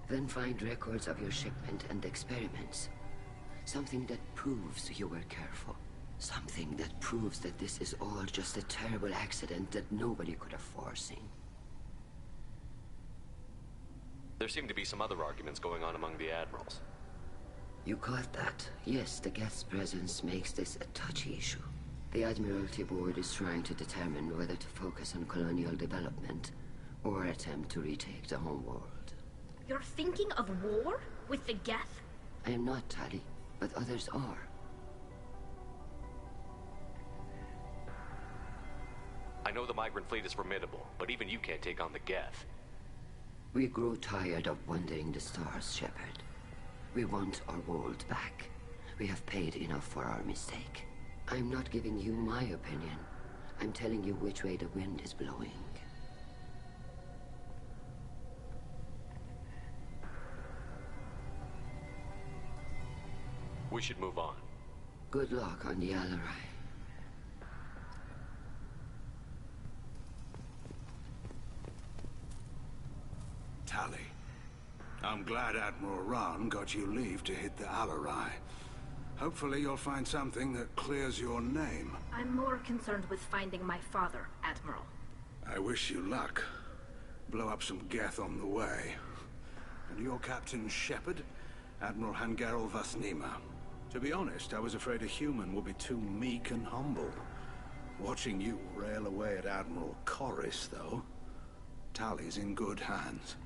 Then find records of your shipment and experiments. Something that proves you were careful. Something that proves that this is all just a terrible accident that nobody could have foreseen. There seem to be some other arguments going on among the admirals. You caught that? Yes, the Geth's presence makes this a touchy issue. The Admiralty Board is trying to determine whether to focus on colonial development or attempt to retake the home world. You're thinking of war? With the Geth? I am not, Tali, but others are. I know the migrant fleet is formidable, but even you can't take on the Geth. We grow tired of wandering the stars, Shepard. We want our world back. We have paid enough for our mistake. I'm not giving you my opinion. I'm telling you which way the wind is blowing. We should move on. Good luck on the Alleray. Tali, I'm glad Admiral Rahn got you leave to hit the Alleray. Hopefully you'll find something that clears your name. I'm more concerned with finding my father, Admiral. I wish you luck. Blow up some Geth on the way. And your Captain Shepard, Admiral Hangerel Vasnima. To be honest, I was afraid a human would be too meek and humble. Watching you rail away at Admiral Corris, though, Tali's in good hands.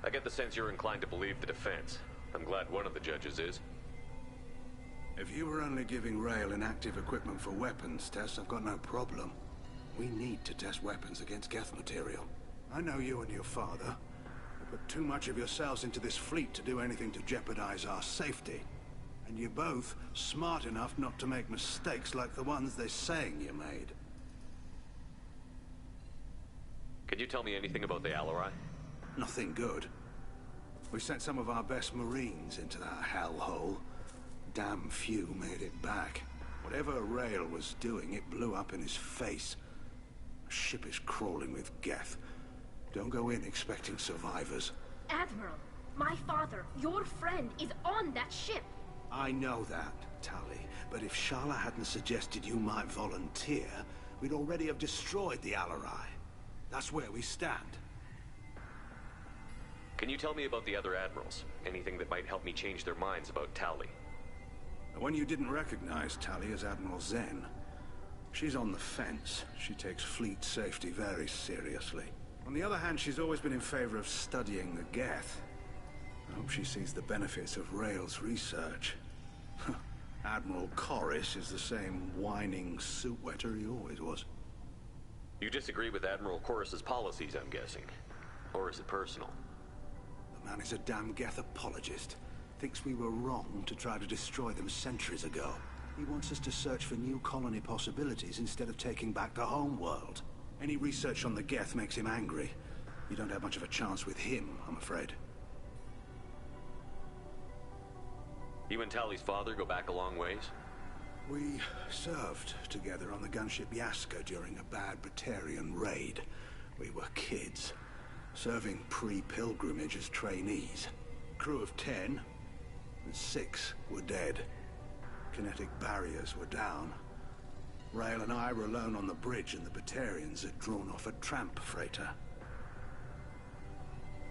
I get the sense you're inclined to believe the defense. I'm glad one of the judges is. If you were only giving Rail inactive equipment for weapons tests, I've got no problem. We need to test weapons against Geth material. I know you and your father have put too much of yourselves into this fleet to do anything to jeopardize our safety. And you're both smart enough not to make mistakes like the ones they're saying you made. Can you tell me anything about the Alarai? Nothing good. We sent some of our best Marines into that hellhole. Damn few made it back. Whatever Rail was doing, it blew up in his face. A ship is crawling with Geth. Don't go in expecting survivors. Admiral, my father, your friend, is on that ship. I know that, Tali, but if Shala hadn't suggested you might volunteer, we'd already have destroyed the Alarai. That's where we stand. Can you tell me about the other admirals? Anything that might help me change their minds about Tali? The one you didn't recognize, Tali, is Admiral Zen. She's on the fence. She takes fleet safety very seriously. On the other hand, she's always been in favor of studying the Geth. I hope she sees the benefits of Rail's research. Admiral Corris is the same whining suit wetter he always was. You disagree with Admiral Corris's policies, I'm guessing. Or is it personal? The man is a damn Geth apologist. Thinks we were wrong to try to destroy them centuries ago. He wants us to search for new colony possibilities instead of taking back the home world. Any research on the Geth makes him angry. You don't have much of a chance with him, I'm afraid. You and Tali's father go back a long ways? We served together on the gunship Yaska during a bad Batarian raid. We were kids, serving pre-pilgrimage as trainees. Crew of 10, and 6 were dead. Kinetic barriers were down. Rail and I were alone on the bridge, and the Batarians had drawn off a tramp freighter.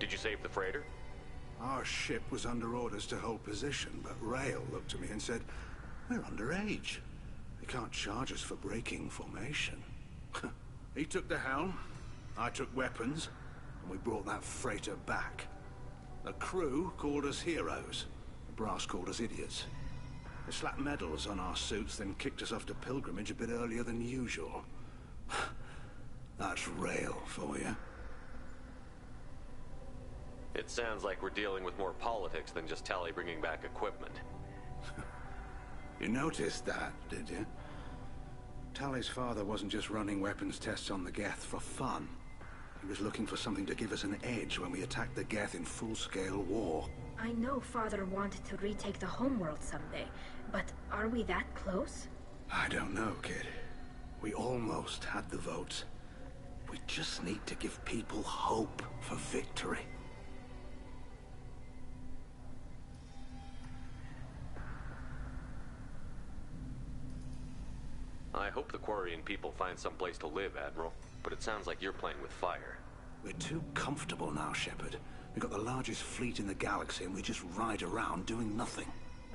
Did you save the freighter? Our ship was under orders to hold position, but Rail looked at me and said, "We're underage. They can't charge us for breaking formation." He took the helm, I took weapons, and we brought that freighter back. The crew called us heroes. The brass called us idiots. They slapped medals on our suits, then kicked us off to pilgrimage a bit earlier than usual. That's Rail for you. It sounds like we're dealing with more politics than just Tali bringing back equipment. You noticed that, did you? Tali's father wasn't just running weapons tests on the Geth for fun. He was looking for something to give us an edge when we attacked the Geth in full-scale war. I know Father wanted to retake the homeworld someday, but are we that close? I don't know, kid. We almost had the votes. We just need to give people hope for victory. I hope the Quarian people find some place to live, Admiral. But it sounds like you're playing with fire. We're too comfortable now, Shepard. We've got the largest fleet in the galaxy and we just ride around doing nothing.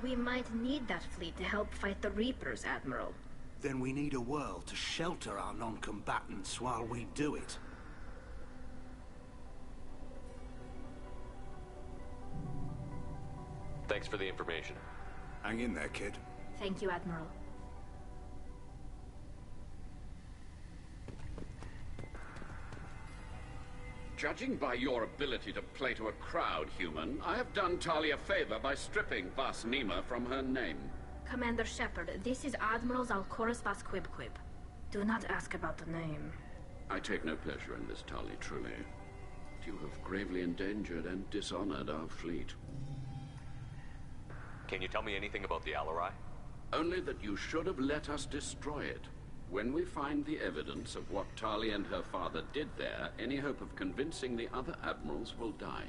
We might need that fleet to help fight the Reapers, Admiral. Then we need a world to shelter our non-combatants while we do it. Thanks for the information. Hang in there, kid. Thank you, Admiral. Judging by your ability to play to a crowd, human, I have done Tali a favor by stripping Vas Nima from her name. Commander Shepard, this is Admiral Zalkoris Vas Quibquib. Do not ask about the name. I take no pleasure in this, Tali, truly. You have gravely endangered and dishonored our fleet. Can you tell me anything about the Alarai? Only that you should have let us destroy it. When we find the evidence of what Tali and her father did there, any hope of convincing the other admirals will die.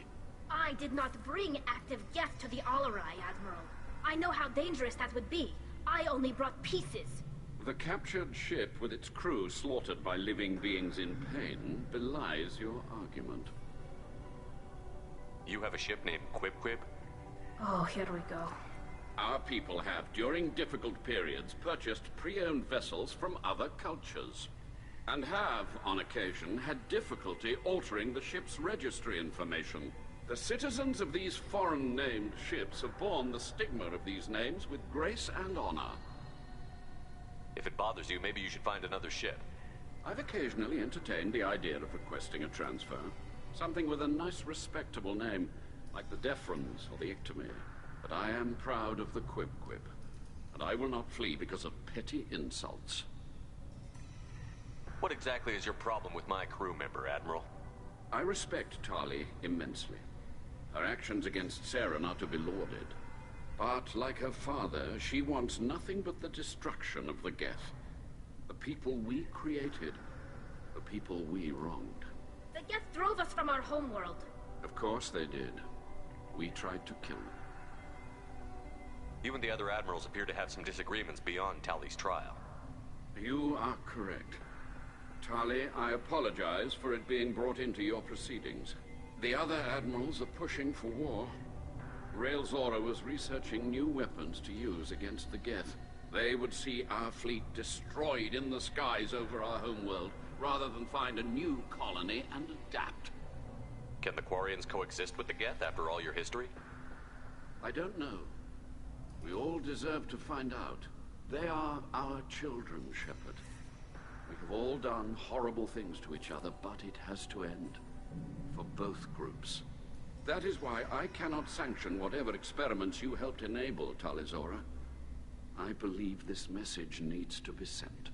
I did not bring active Geth to the Alarai, Admiral. I know how dangerous that would be. I only brought pieces. The captured ship with its crew slaughtered by living beings in pain belies your argument. You have a ship named Quibquib? Oh, here we go. Our people have, during difficult periods, purchased pre-owned vessels from other cultures, and have, on occasion, had difficulty altering the ship's registry information. The citizens of these foreign-named ships have borne the stigma of these names with grace and honor. If it bothers you, maybe you should find another ship. I've occasionally entertained the idea of requesting a transfer. Something with a nice, respectable name, like the Defrons or the Ictomy. But I am proud of the Quib-Quib, and I will not flee because of petty insults. What exactly is your problem with my crew member, Admiral? I respect Tali immensely. Her actions against Saren are to be lauded. But, like her father, she wants nothing but the destruction of the Geth. The people we created. The people we wronged. The Geth drove us from our homeworld. Of course they did. We tried to kill them. You and the other admirals appear to have some disagreements beyond Tali's trial. You are correct. Tali, I apologize for it being brought into your proceedings. The other admirals are pushing for war. Rael Zora was researching new weapons to use against the Geth. They would see our fleet destroyed in the skies over our homeworld, rather than find a new colony and adapt. Can the Quarians coexist with the Geth after all your history? I don't know. We all deserve to find out. They are our children, Shepard. We have all done horrible things to each other, but it has to end. For both groups. That is why I cannot sanction whatever experiments you helped enable, Talizora. I believe this message needs to be sent.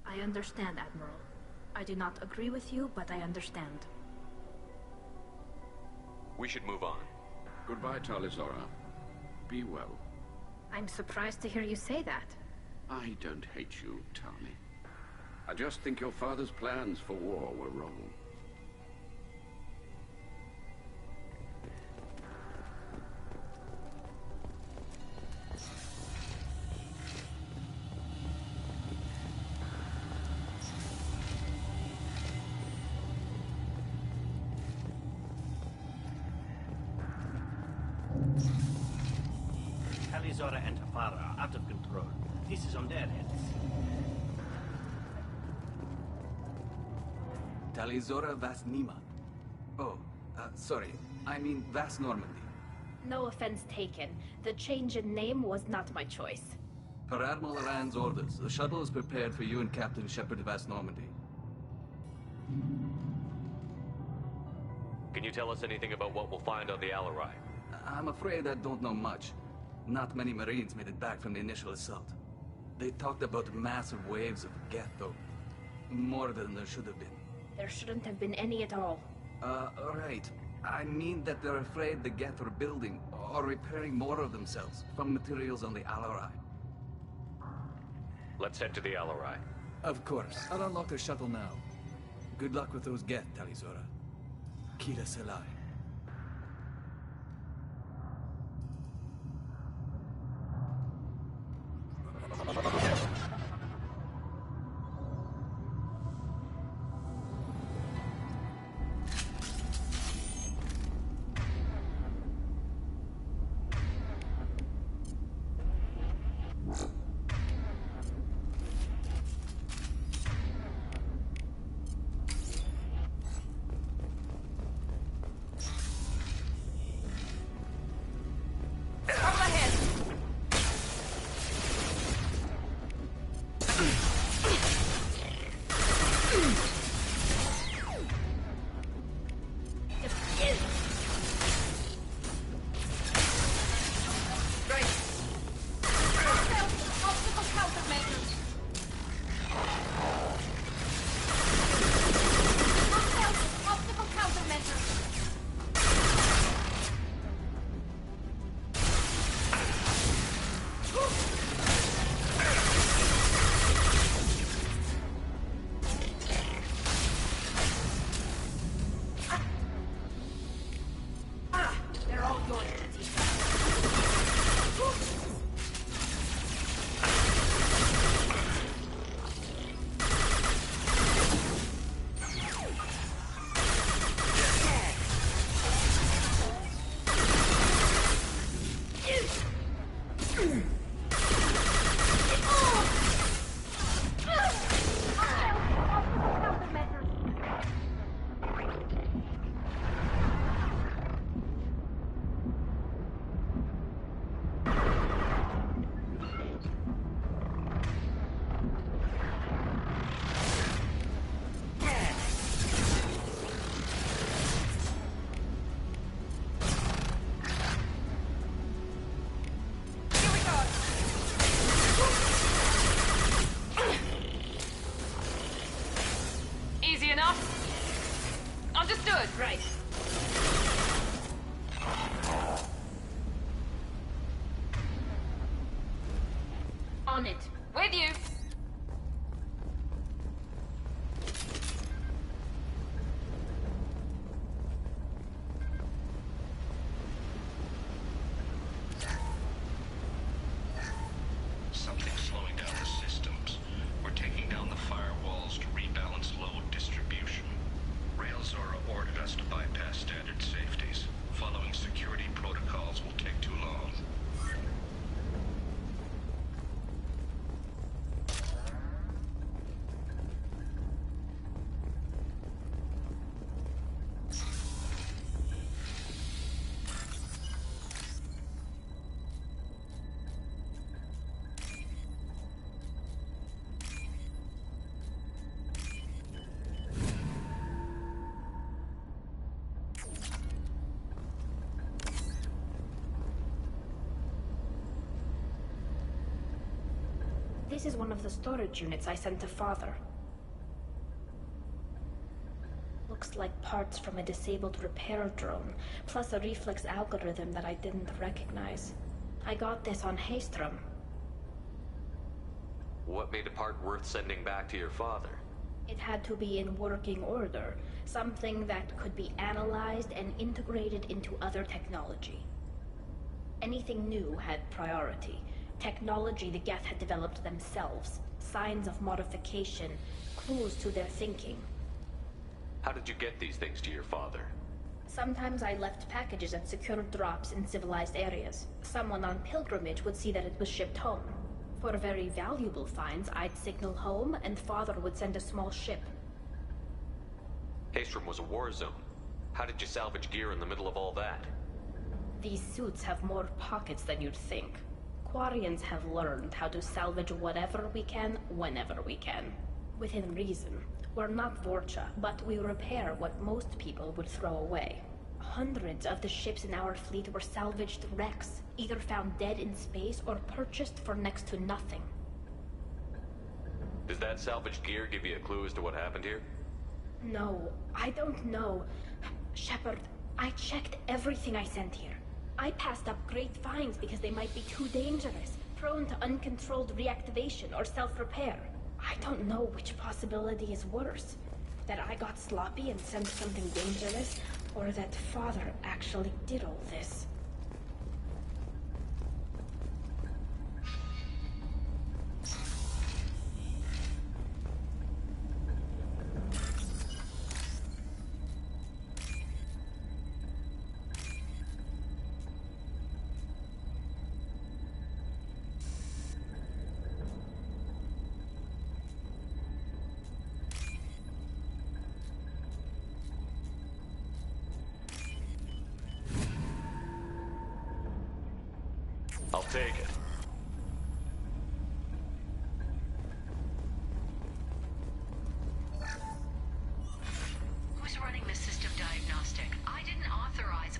I understand, Admiral. I do not agree with you, but I understand. We should move on. Goodbye, Talizora. Be well. I'm surprised to hear you say that. I don't hate you, Tali. I just think your father's plans for war were wrong. Talizora and her father are out of control. This is on their heads. Talizora Vas Nima. Oh, sorry. I mean Vas Normandy. No offense taken. The change in name was not my choice. Per Admiral Rand's orders, the shuttle is prepared for you and Captain Shepard Vas Normandy. Can you tell us anything about what we'll find on the Alarai? I'm afraid I don't know much. Not many Marines made it back from the initial assault. They talked about massive waves of Geth, though. More than there should have been. There shouldn't have been any at all. Right. I mean that they're afraid the Geth are building or repairing more of themselves from materials on the Alarai. Let's head to the Alarai. Of course. I'll unlock the shuttle now. Good luck with those Geth, Talizora. Kira Selai. Understood. Right. On it. With you. Something's slowing down the systems. We're taking down the firewalls to rebalance load distribution. Railzora ordered us to bypass standard safeties. Following security protocols will take too long. This is one of the storage units I sent to Father. Looks like parts from a disabled repair drone, plus a reflex algorithm that I didn't recognize. I got this on Haystrom. What made a part worth sending back to your father? It had to be in working order, something that could be analyzed and integrated into other technology. Anything new had priority. Technology the Geth had developed themselves, signs of modification, clues to their thinking. How did you get these things to your father? Sometimes I left packages at secure drops in civilized areas. Someone on pilgrimage would see that it was shipped home. For very valuable finds, I'd signal home, and Father would send a small ship. Haystrom was a war zone. How did you salvage gear in the middle of all that? These suits have more pockets than you'd think. Quarians have learned how to salvage whatever we can, whenever we can. Within reason. We're not Vorcha, but we repair what most people would throw away. Hundreds of the ships in our fleet were salvaged wrecks, either found dead in space or purchased for next to nothing. Does that salvaged gear give you a clue as to what happened here? No, I don't know. Shepard, I checked everything I sent here. I passed up great finds because they might be too dangerous, prone to uncontrolled reactivation or self-repair. I don't know which possibility is worse. That I got sloppy and sent something dangerous, or that Father actually did all this. I'll take it. Who's running the system diagnostic? I didn't authorize...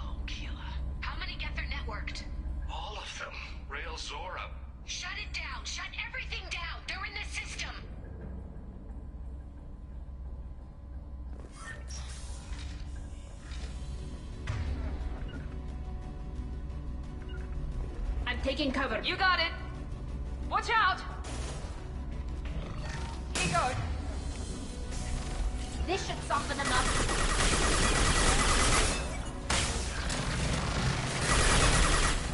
Oh, Keela. How many Geth are networked? All of them. Railzora. Shut it down! Shut everything down! They're in the system! Taking cover. You got it. Watch out. Here you go. This should soften them up.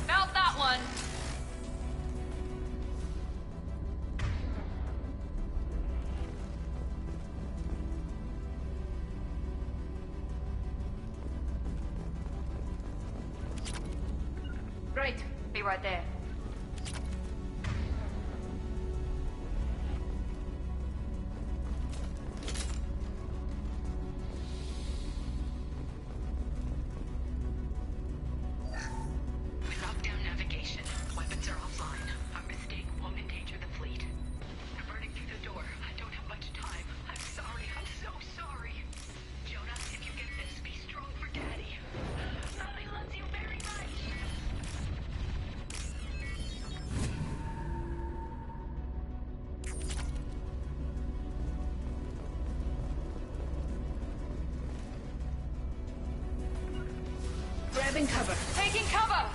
Felt that one. Right. Be right there. We locked down navigation. Weapons are offline. Our mistake won't endanger the fleet. They're burning through the door. I don't have much time. I'm sorry. I'm so sorry. Jonas, if you get this, be strong for Daddy. I love you very much. Grabbing cover. Taking cover!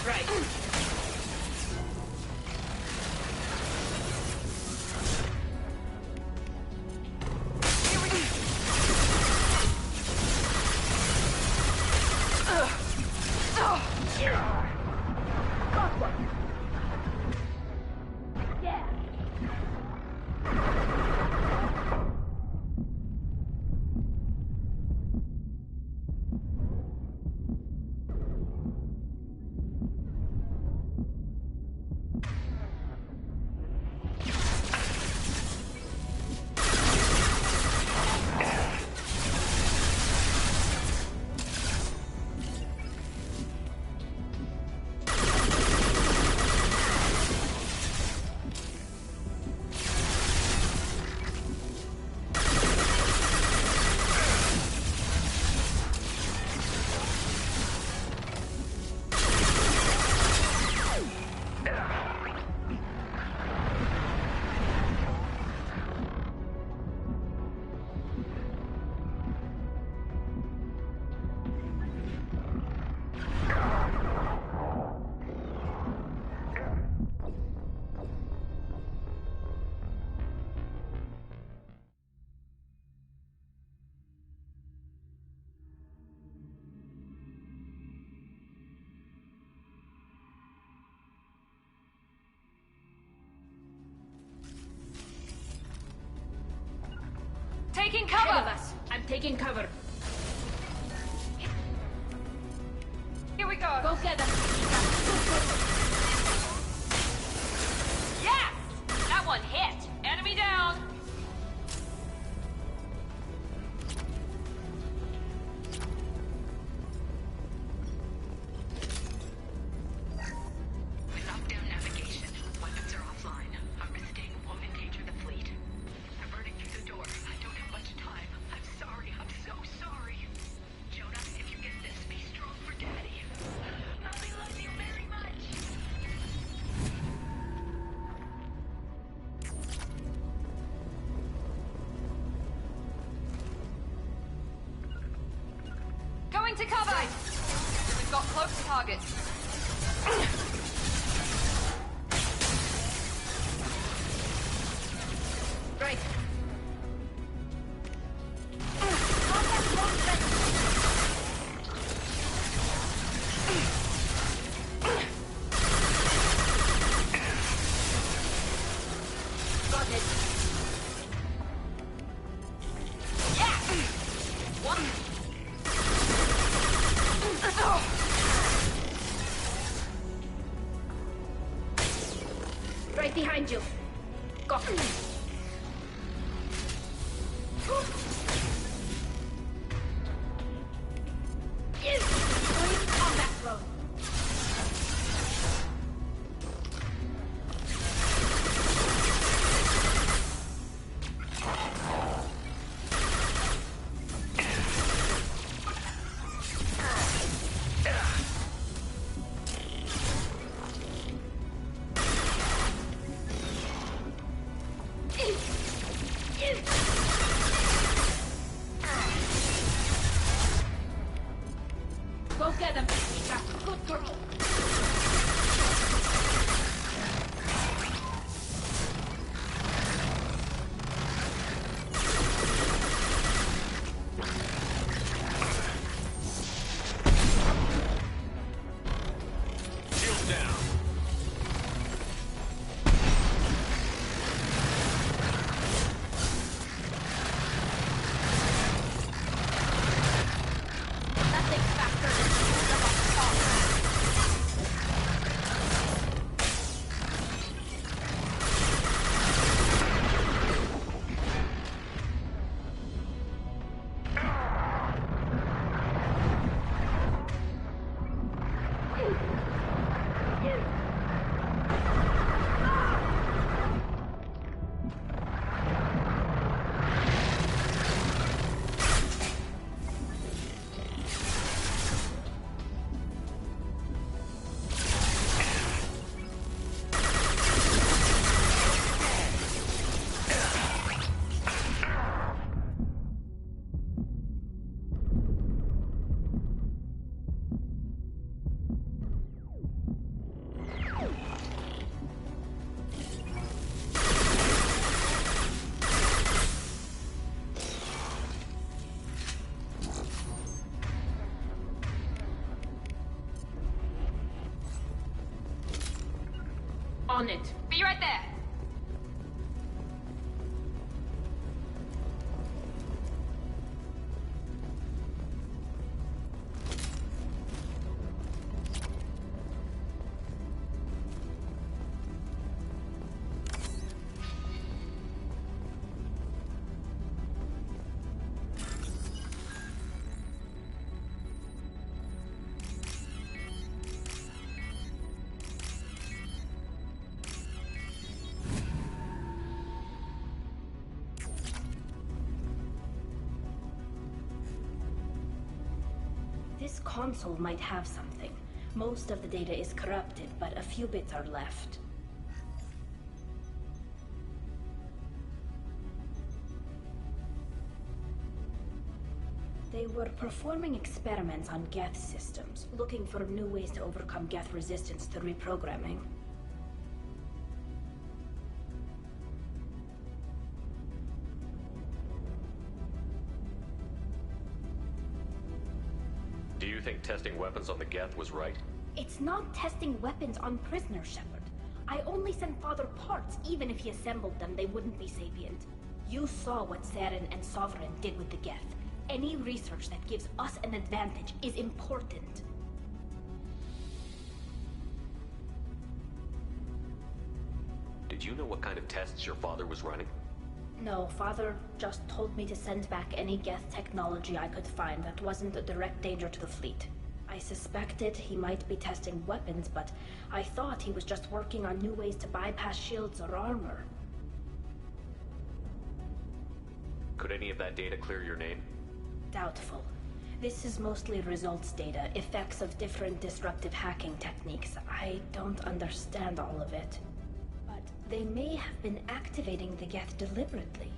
Right. Taking cover! Ahead of us. I'm taking cover. Here we go! Go get them. Yeah! That one hit! Enemy down! We locked down navigation. Weapons are offline. Our mistake won't endanger the fleet. I'm burning through the door. I don't have much time. I'm sorry. I'm so sorry. Jonah, if you get this, be strong for Daddy. Mommy loves you very much. Going to cover! We've got close targets. Right. Got it. Yeah! One. Right behind you. Go. Going combat mode. it. Be right there. This console might have something. Most of the data is corrupted, but a few bits are left. They were performing experiments on Geth systems, looking for new ways to overcome Geth resistance to reprogramming. Do you think testing weapons on the Geth was right? It's not testing weapons on prisoners, Shepard. I only sent Father parts. Even if he assembled them, they wouldn't be sapient. You saw what Saren and Sovereign did with the Geth. Any research that gives us an advantage is important. Did you know what kind of tests your father was running? No, Father just told me to send back any Geth technology I could find that wasn't a direct danger to the fleet. I suspected he might be testing weapons, but I thought he was just working on new ways to bypass shields or armor. Could any of that data clear your name? Doubtful. This is mostly results data, effects of different disruptive hacking techniques. I don't understand all of it. But they may have been activating the Geth deliberately.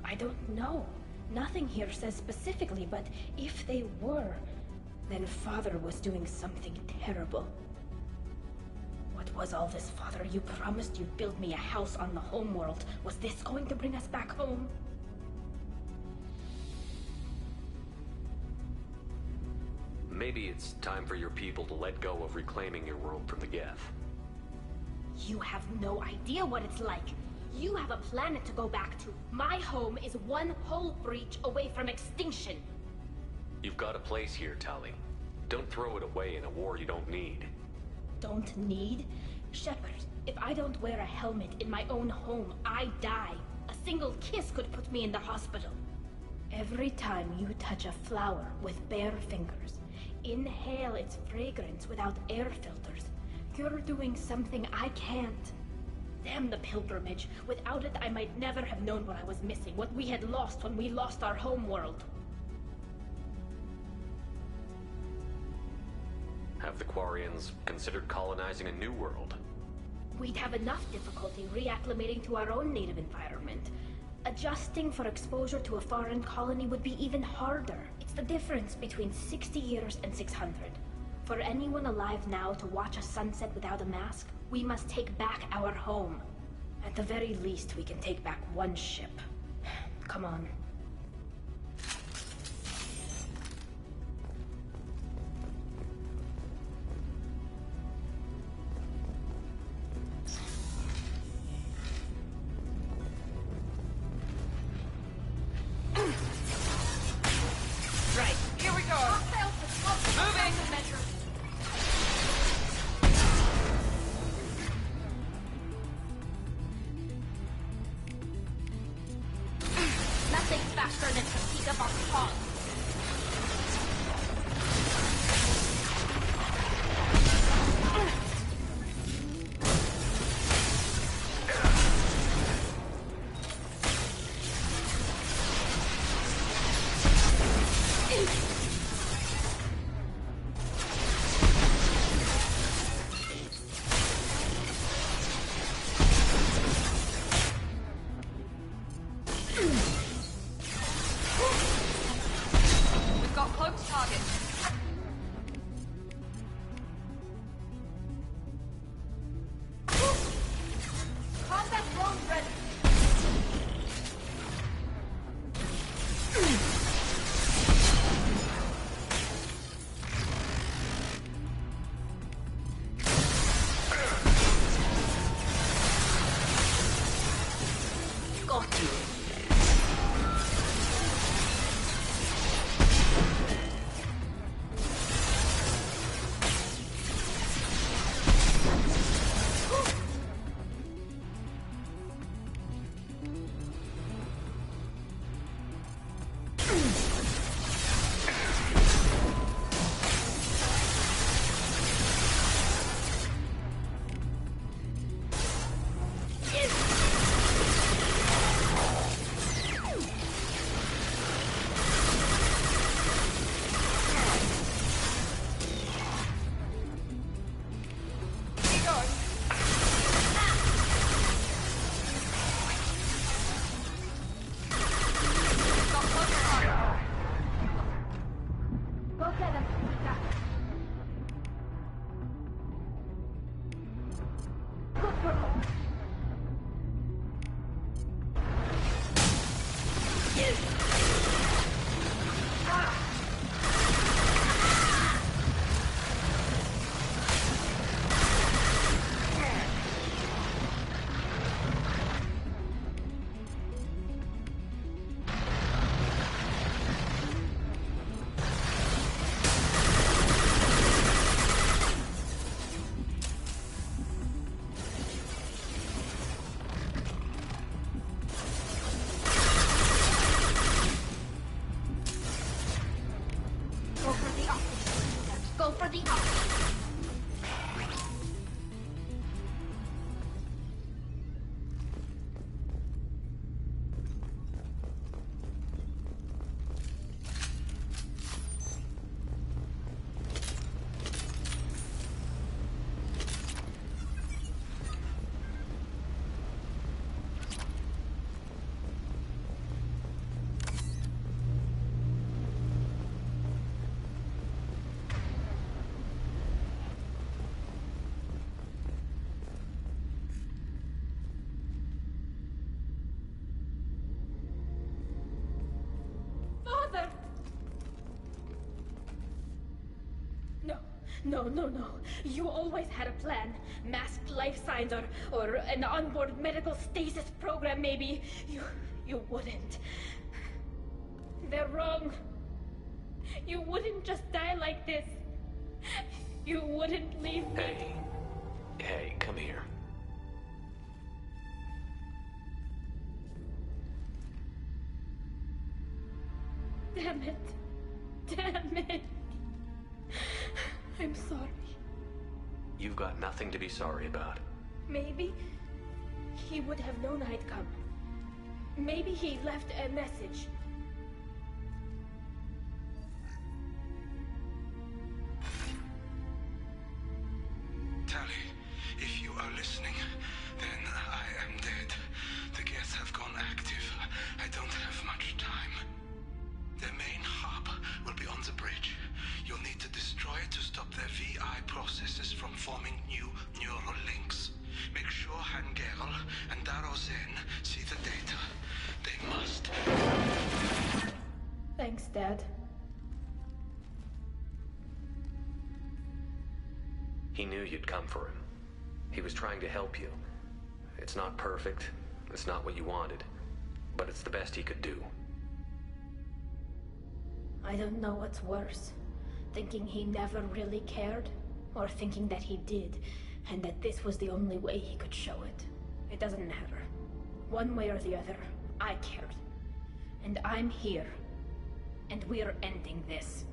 I don't know. Nothing here says specifically, but if they were, then Father was doing something terrible. What was all this, Father? You promised you'd build me a house on the homeworld. Was this going to bring us back home? Maybe it's time for your people to let go of reclaiming your world from the Geth. You have no idea what it's like. You have a planet to go back to. My home is one hull breach away from extinction. You've got a place here, Tali. Don't throw it away in a war you don't need. Don't need? Shepard, if I don't wear a helmet in my own home, I die. A single kiss could put me in the hospital. Every time you touch a flower with bare fingers, inhale its fragrance without air filters, you're doing something I can't. Damn the pilgrimage. Without it, I might never have known what I was missing, what we had lost when we lost our home world. Have the Quarians considered colonizing a new world? We'd have enough difficulty reacclimating to our own native environment. Adjusting for exposure to a foreign colony would be even harder. It's the difference between 60 years and 600. For anyone alive now to watch a sunset without a mask, we must take back our home. At the very least, we can take back one ship. Come on. Right, here we go. Moving. Nothing faster than to speed up our cause. got you. No. You always had a plan. Masked life signs or an onboard medical stasis program, maybe. You wouldn't. They're wrong. You wouldn't just die like this. You wouldn't leave me. Hey, come here. Damn it. I'm sorry. You've got nothing to be sorry about. Maybe he would have known I'd come. Maybe he left a message. Tally, if you are listening, then I am dead. The Geth have gone active. I don't have much time. Their main hub will be on the bridge. You'll need to destroy it to stop their VI processes from forming new neural links. Make sure Hangerl and Daro Zen see the data. They must. Thanks, Dad. He knew you'd come for him. He was trying to help you. It's not perfect. It's not what you wanted. But it's the best he could do. I don't know what's worse. Thinking he never really cared, or thinking that he did, and that this was the only way he could show it. It doesn't matter. One way or the other, I cared. And I'm here. And we're ending this.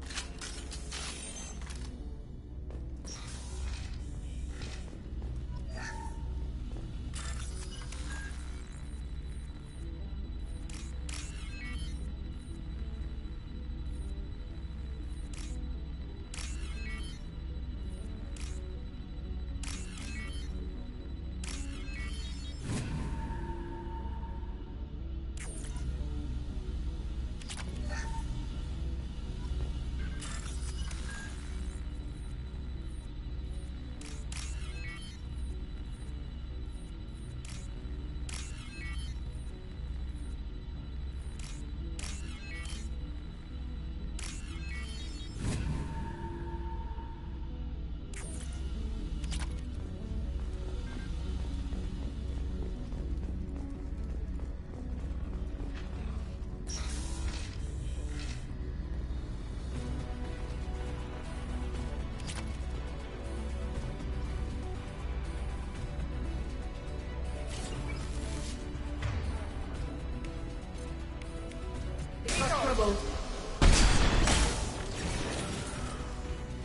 trouble.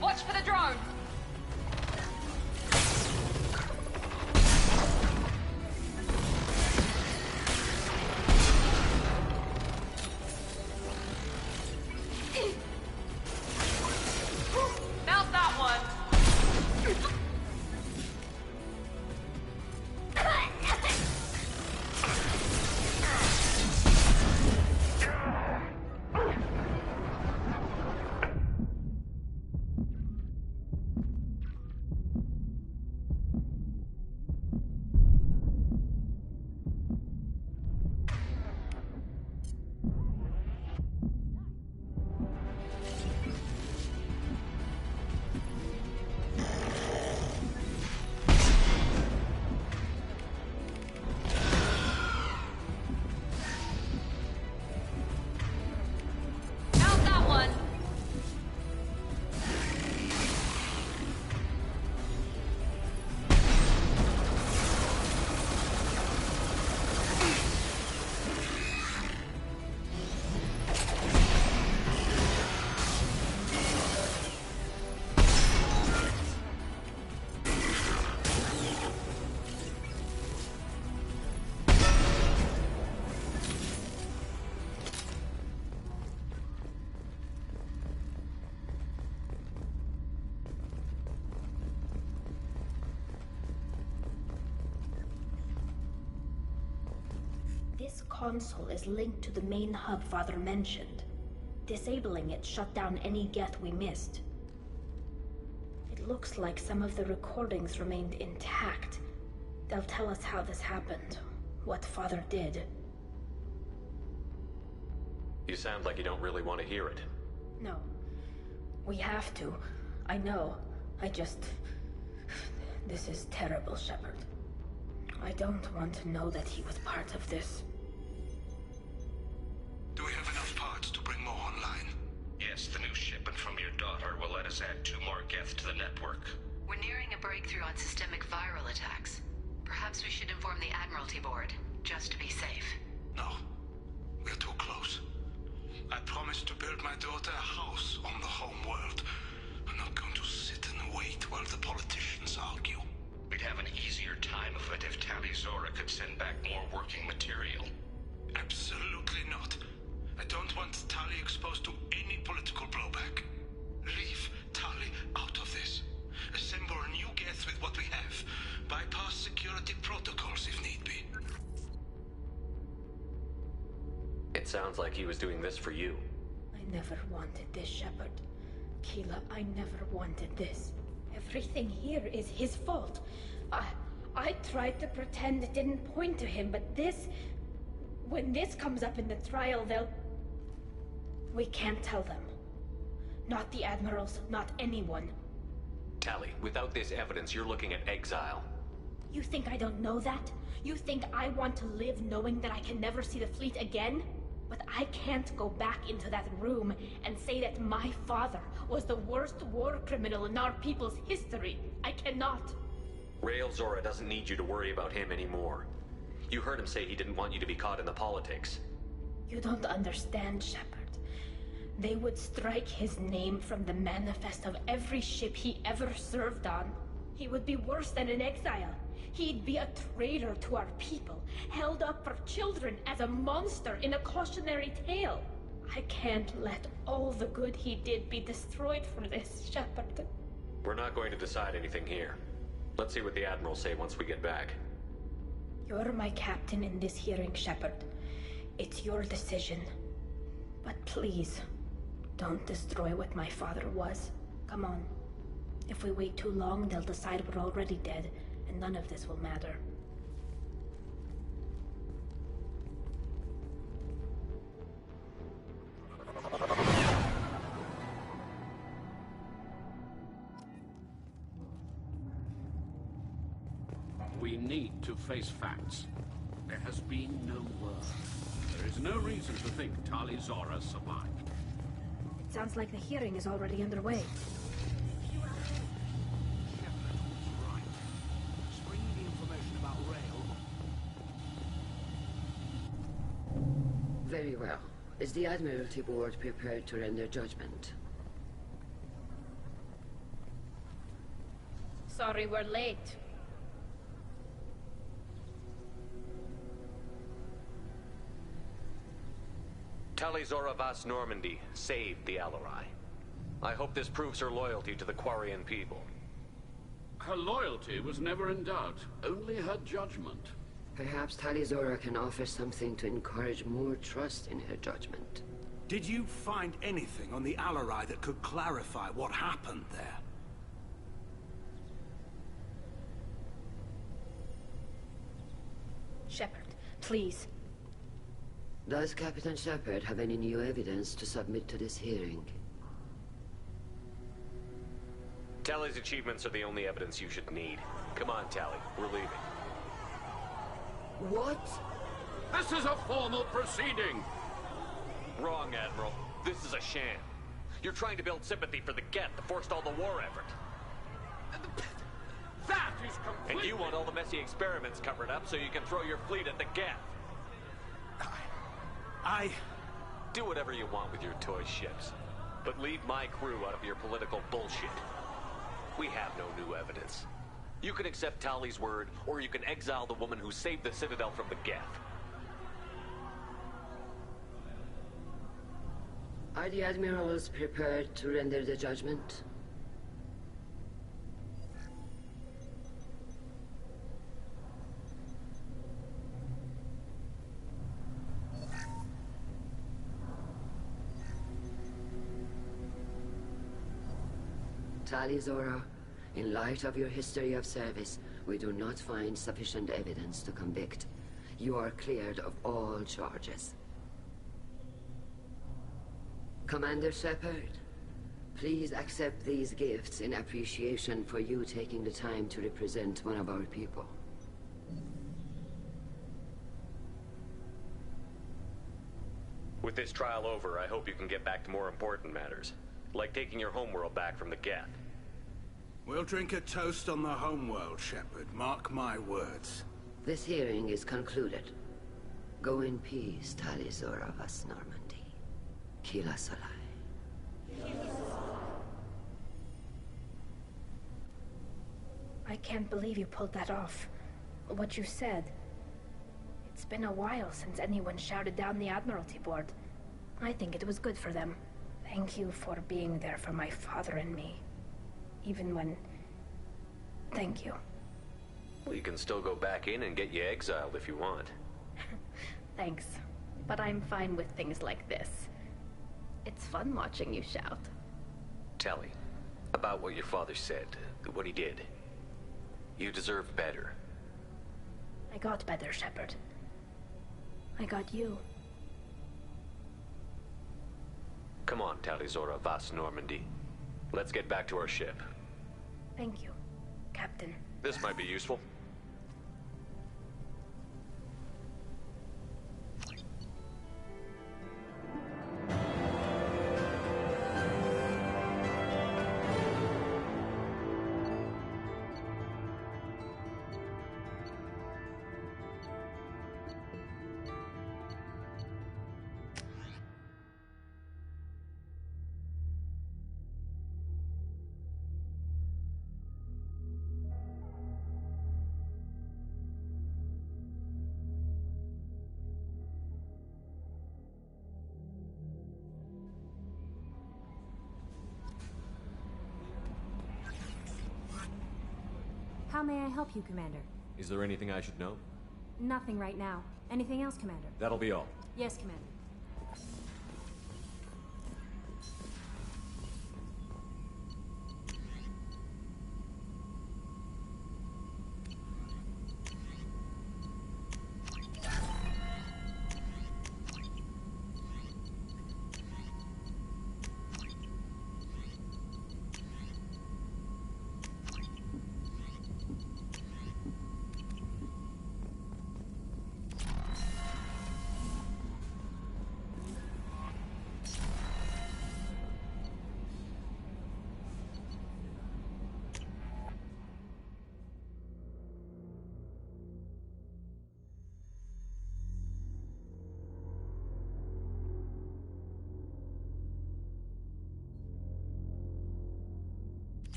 Watch for the drone. Mount that one. Mount that one. This console is linked to the main hub Father mentioned. Disabling it shut down any Geth we missed. It looks like some of the recordings remained intact. They'll tell us how this happened, what Father did. You sound like you don't really want to hear it. No. We have to. I know. This is terrible, Shepard. I don't want to know that he was part of this. Do we have enough parts to bring more online? Yes, the new shipment from your daughter will let us add 2 more Geth to the network. We're nearing a breakthrough on systemic viral attacks. Perhaps we should inform the Admiralty Board, just to be safe. No. We're too close. I promised to build my daughter a house on the home world. I'm not going to sit and wait while the politicians argue. We'd have an easier time of it if Tali Zora could send back more working material. Absolutely not. I don't want Tali exposed to any political blowback. Leave Tali out of this. Assemble a new Geth with what we have. Bypass security protocols if need be. It sounds like he was doing this for you. I never wanted this, Shepard. Keela, I never wanted this. Everything here is his fault. I tried to pretend it didn't point to him, but this... When this comes up in the trial, they'll... We can't tell them. Not the Admirals, not anyone. Tali, without this evidence, you're looking at exile. You think I don't know that? You think I want to live knowing that I can never see the fleet again? But I can't go back into that room and say that my father was the worst war criminal in our people's history. I cannot. Rael Zora doesn't need you to worry about him anymore. You heard him say he didn't want you to be caught in the politics. You don't understand, Shepard. They would strike his name from the manifest of every ship he ever served on. He would be worse than an exile. He'd be a traitor to our people, held up for children as a monster in a cautionary tale. I can't let all the good he did be destroyed for this, Shepard. We're not going to decide anything here. Let's see what the Admirals say once we get back. You're my captain in this hearing, Shepard. It's your decision. But please, don't destroy what my father was. Come on. If we wait too long, they'll decide we're already dead, and none of this will matter. We need to face facts. There has been no word. There is no reason to think Tali Zora survived. It sounds like the hearing is already underway. Very well. is the Admiralty Board prepared to render judgment? Sorry we're late. Tali Zora Vas Normandy saved the Alarai. I hope this proves her loyalty to the Quarian people. Her loyalty was never in doubt, only her judgment. Perhaps Tali Zora can offer something to encourage more trust in her judgment. Did you find anything on the Alarai that could clarify what happened there? Shepard, please. Does Captain Shepard have any new evidence to submit to this hearing? Tali's achievements are the only evidence you should need. Come on, Tali. We're leaving. What? This is a formal proceeding! Wrong, Admiral. This is a sham. You're trying to build sympathy for the Geth to forestall the war effort. That is completely... And you want all the messy experiments covered up so you can throw your fleet at the Geth. Do whatever you want with your toy ships. But leave my crew out of your political bullshit. We have no new evidence. You can accept Tali's word, or you can exile the woman who saved the Citadel from the Geth. Are the admirals prepared to render the judgment? Tali Zora, in light of your history of service, we do not find sufficient evidence to convict. You are cleared of all charges. Commander Shepard, please accept these gifts in appreciation for you taking the time to represent one of our people. With this trial over, I hope you can get back to more important matters, like taking your homeworld back from the Geth. We'll drink a toast on the homeworld, Shepard. Mark my words. This hearing is concluded. Go in peace, Tali Zora Vas Normandy. Kila Solai. I can't believe you pulled that off. What you said. It's been a while since anyone shouted down the Admiralty Board. I think it was good for them. Thank you for being there for my father and me. Even when... Thank you. Well, you can still go back in and get you exiled if you want. Thanks. But I'm fine with things like this. It's fun watching you shout. Tali, about what your father said, what he did. You deserve better. I got better, Shepard. I got you. Come on, Tali Zora Vas Normandy. Let's get back to our ship. Thank you, Captain. This might be useful. How may I help you, Commander? Is there anything I should know? Nothing right now. Anything else, Commander? That'll be all. Yes, Commander.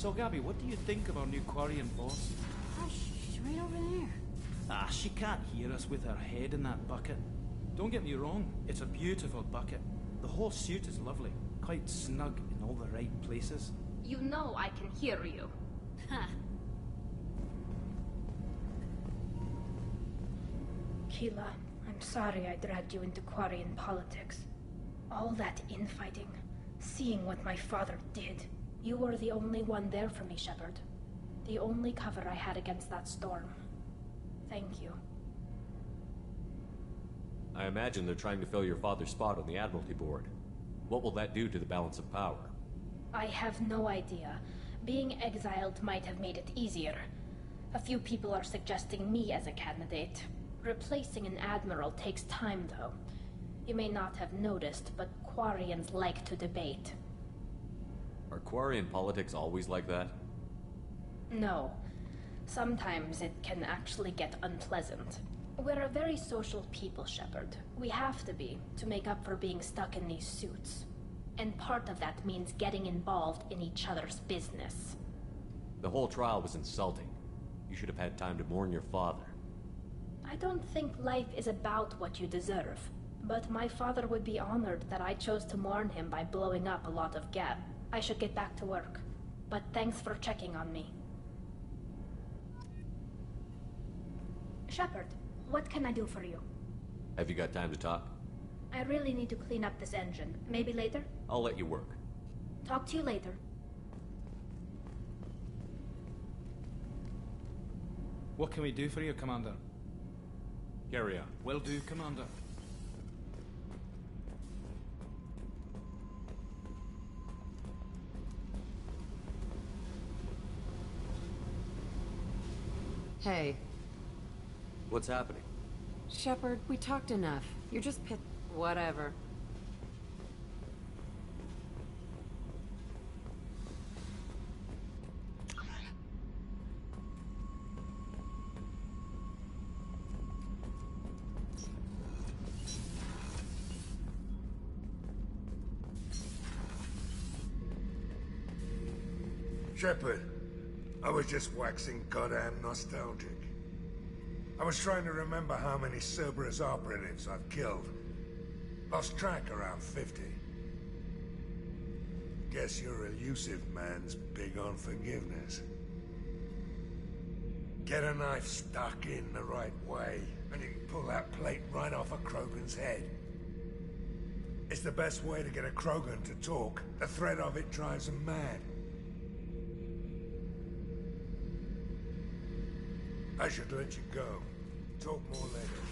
So, Gabby, what do you think of our new Quarian boss? She's right over there. Ah, she can't hear us with her head in that bucket. Don't get me wrong, it's a beautiful bucket. The whole suit is lovely, quite snug in all the right places. You know I can hear you. Huh. Keela, I'm sorry I dragged you into Quarian politics. All that infighting, seeing what my father did. You were the only one there for me, Shepard. The only cover I had against that storm. Thank you. I imagine they're trying to fill your father's spot on the Admiralty Board. What will that do to the balance of power? I have no idea. Being exiled might have made it easier. A few people are suggesting me as a candidate. Replacing an admiral takes time, though. You may not have noticed, but Quarians like to debate. Are Quarian politics always like that? No. Sometimes it can actually get unpleasant. We're a very social people, Shepard. We have to be, to make up for being stuck in these suits. And part of that means getting involved in each other's business. The whole trial was insulting. You should have had time to mourn your father. I don't think life is about what you deserve. But my father would be honored that I chose to mourn him by blowing up a lot of gab. I should get back to work. But thanks for checking on me. Shepard, what can I do for you? Have you got time to talk? I really need to clean up this engine. Maybe later? I'll let you work. Talk to you later. What can we do for you, Commander? Carry on. Will do, Commander. Hey. What's happening? Shepard, we talked enough. You're just whatever. Shepard, I was just waxing goddamn nostalgic. I was trying to remember how many Cerberus operatives I've killed. Lost track around 50. Guess your elusive man's big on forgiveness. Get a knife stuck in the right way, and you can pull that plate right off a Krogan's head. It's the best way to get a Krogan to talk. The threat of it drives them mad. I should let you go. Talk more later.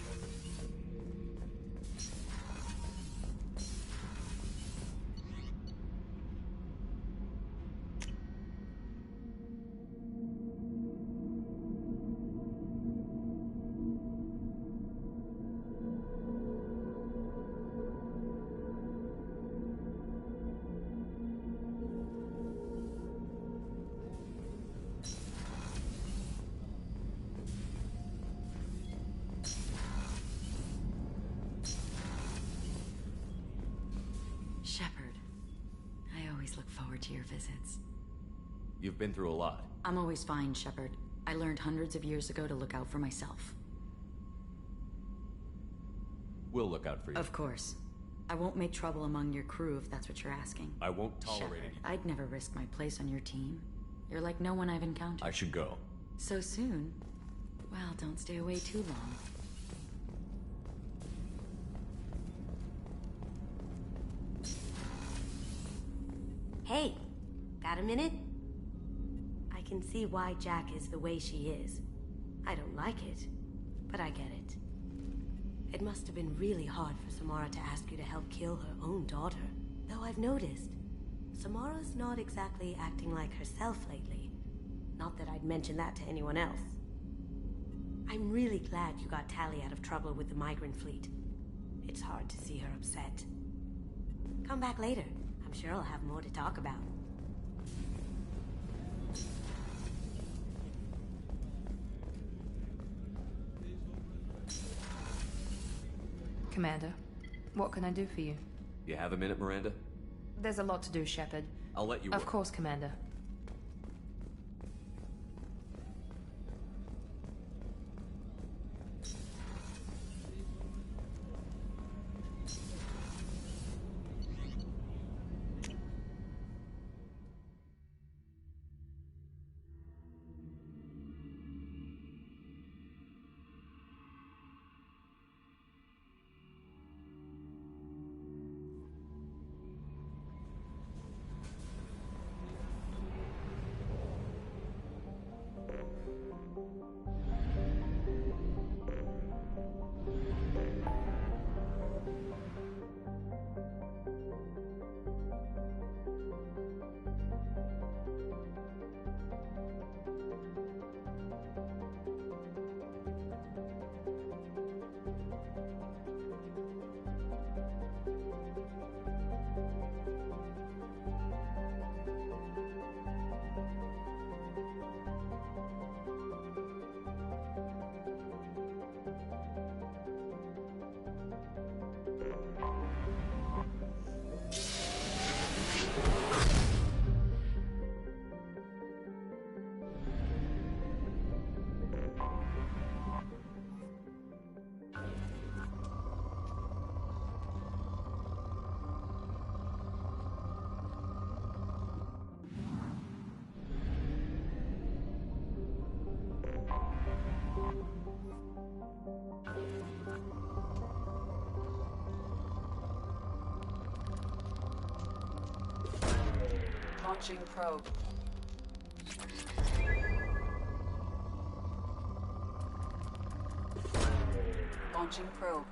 Shepard, I always look forward to your visits. You've been through a lot. I'm always fine, Shepard. I learned hundreds of years ago to look out for myself. We'll look out for you. Of course. I won't make trouble among your crew if that's what you're asking. I won't tolerate Shepard, it. I'd never risk my place on your team. You're like no one I've encountered. I should go. So soon? Well, don't stay away too long. Hey, got a minute? I can see why Jack is the way she is. I don't like it, but I get it. It must have been really hard for Samara to ask you to help kill her own daughter. Though I've noticed, Samara's not exactly acting like herself lately. Not that I'd mention that to anyone else. I'm really glad you got Tali out of trouble with the migrant fleet. It's hard to see her upset. Come back later. I'm sure I'll have more to talk about. Commander, what can I do for you? You have a minute, Miranda? There's a lot to do, Shepard. I'll let you Of work. course, Commander. Launching probe. Launching probe.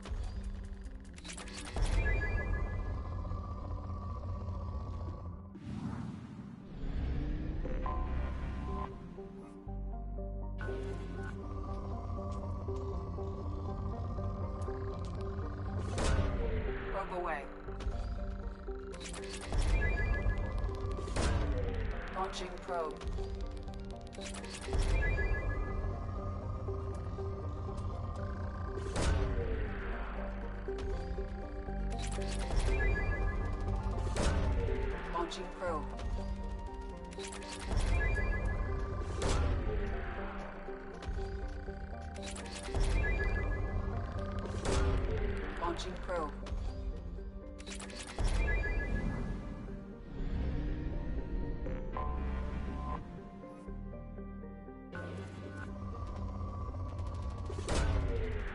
Probe away. Launching probe. Launching probe. Launching probe.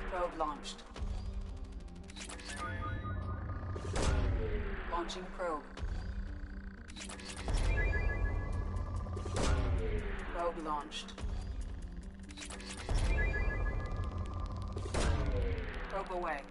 Probe launched. Launching probe. Probe launched. Probe away.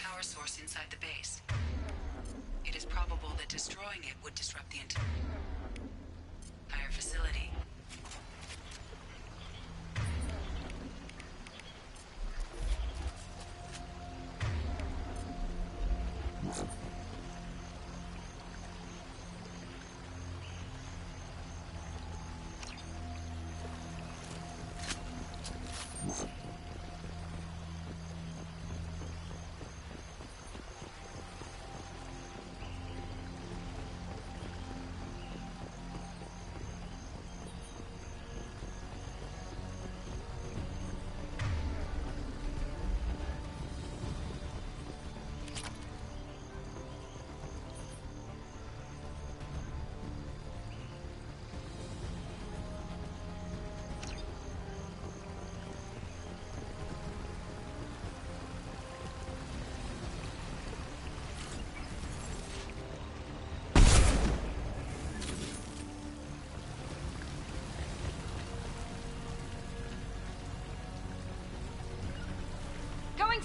Power source inside the base. It is probable that destroying it would disrupt the entire facility.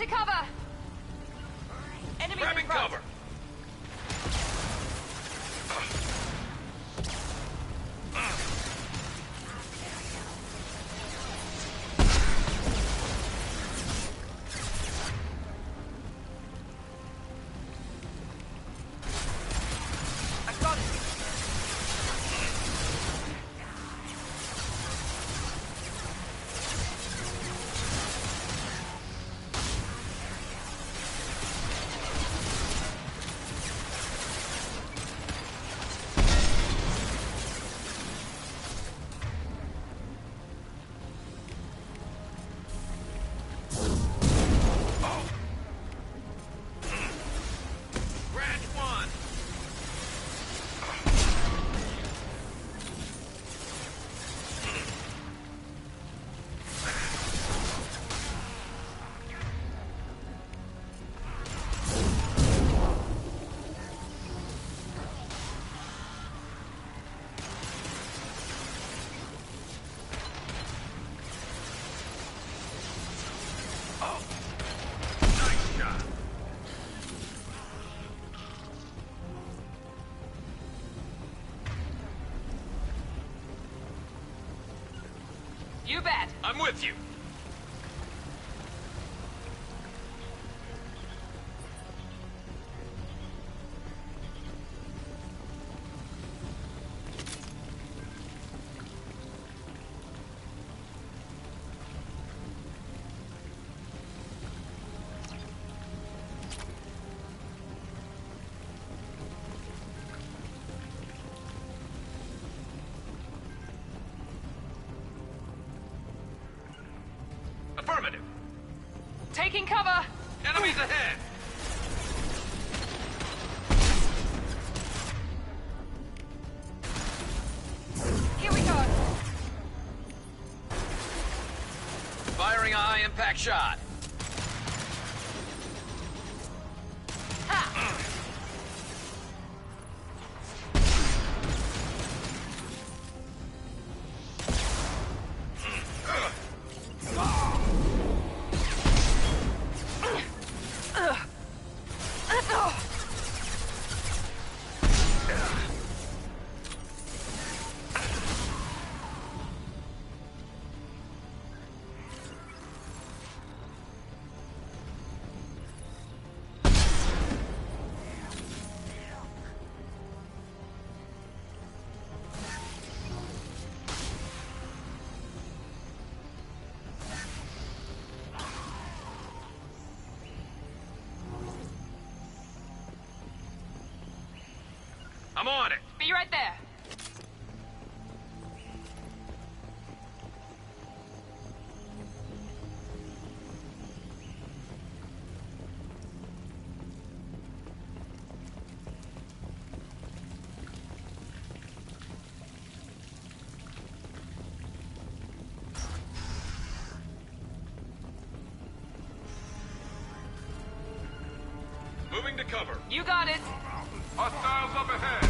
to cover! Enemy Grabbing cover! You bet. I'm with you. Affirmative. Taking cover! Enemies ahead! Here we go! Firing a high-impact shot. I'm on it. Be right there. Moving to cover. You got it. Hostiles up ahead.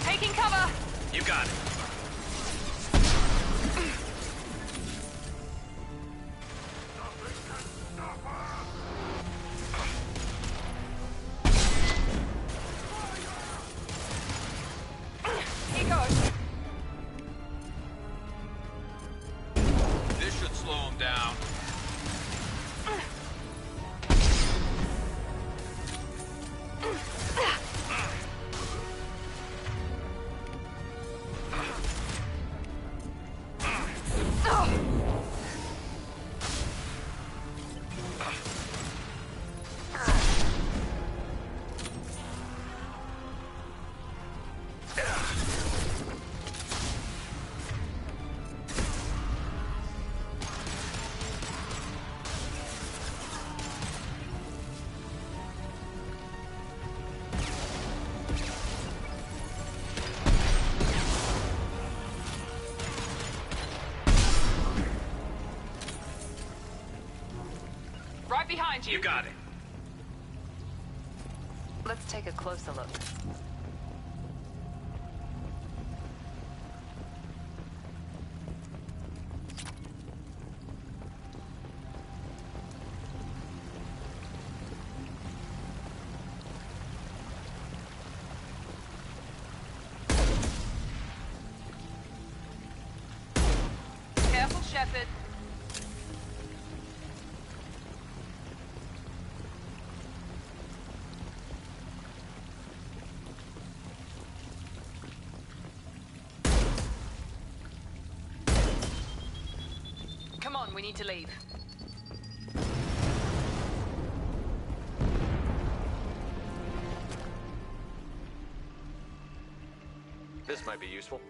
Taking cover. You got it. Here goes. This should slow him down. Right behind you. You got it. Let's take a closer look. Shepard. Come on, we need to leave. This might be useful.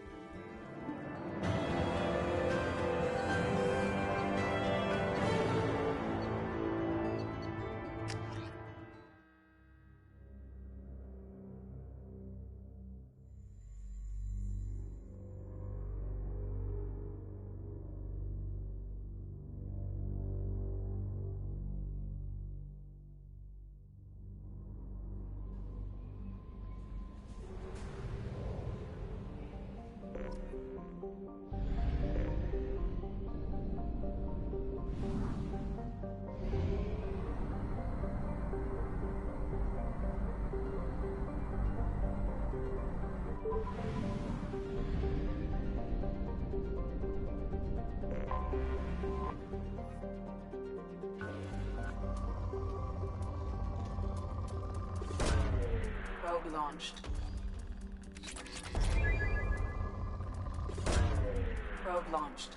Probe launched. Probe launched.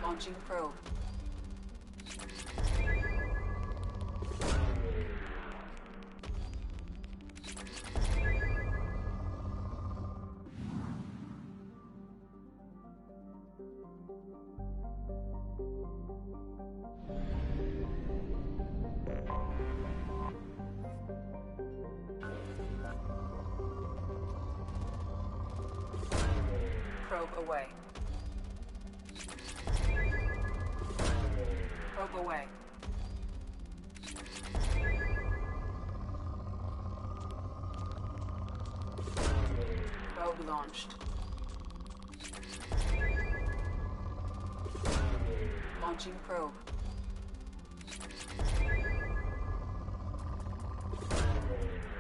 Launching probe. Probe away. Probe away. Probe launched. Launching probe.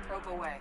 Probe away.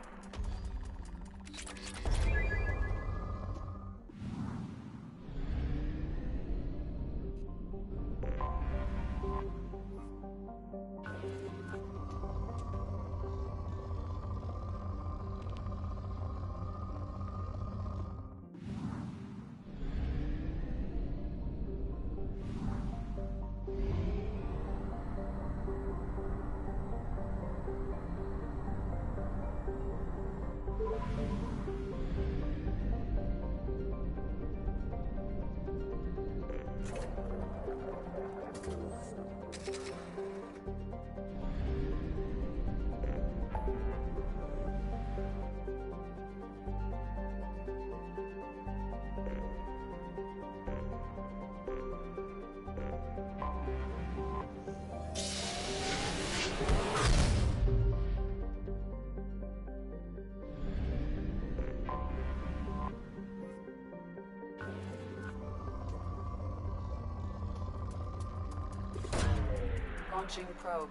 Launching probe.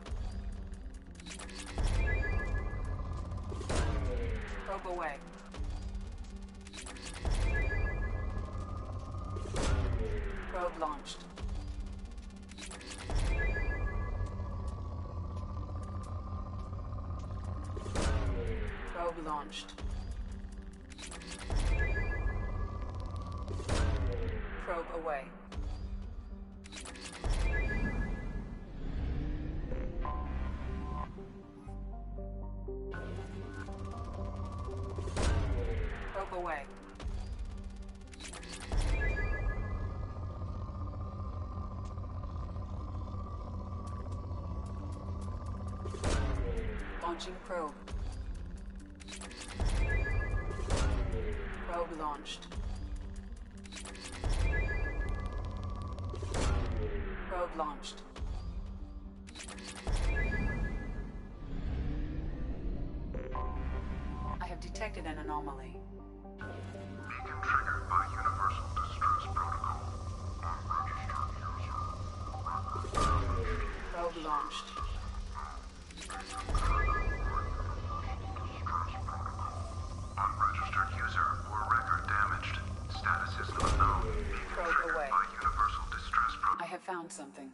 Probe away. Probe launched. Probe launched. Probe away. Probe away. Launching probe. Probe launched. Probe launched. I have detected an anomaly. Beacon triggered by Universal Distress Protocol. Probe launched. Unregistered Registered user or record damaged. Status is unknown. Being Probe triggered away. by universal distress I have found something.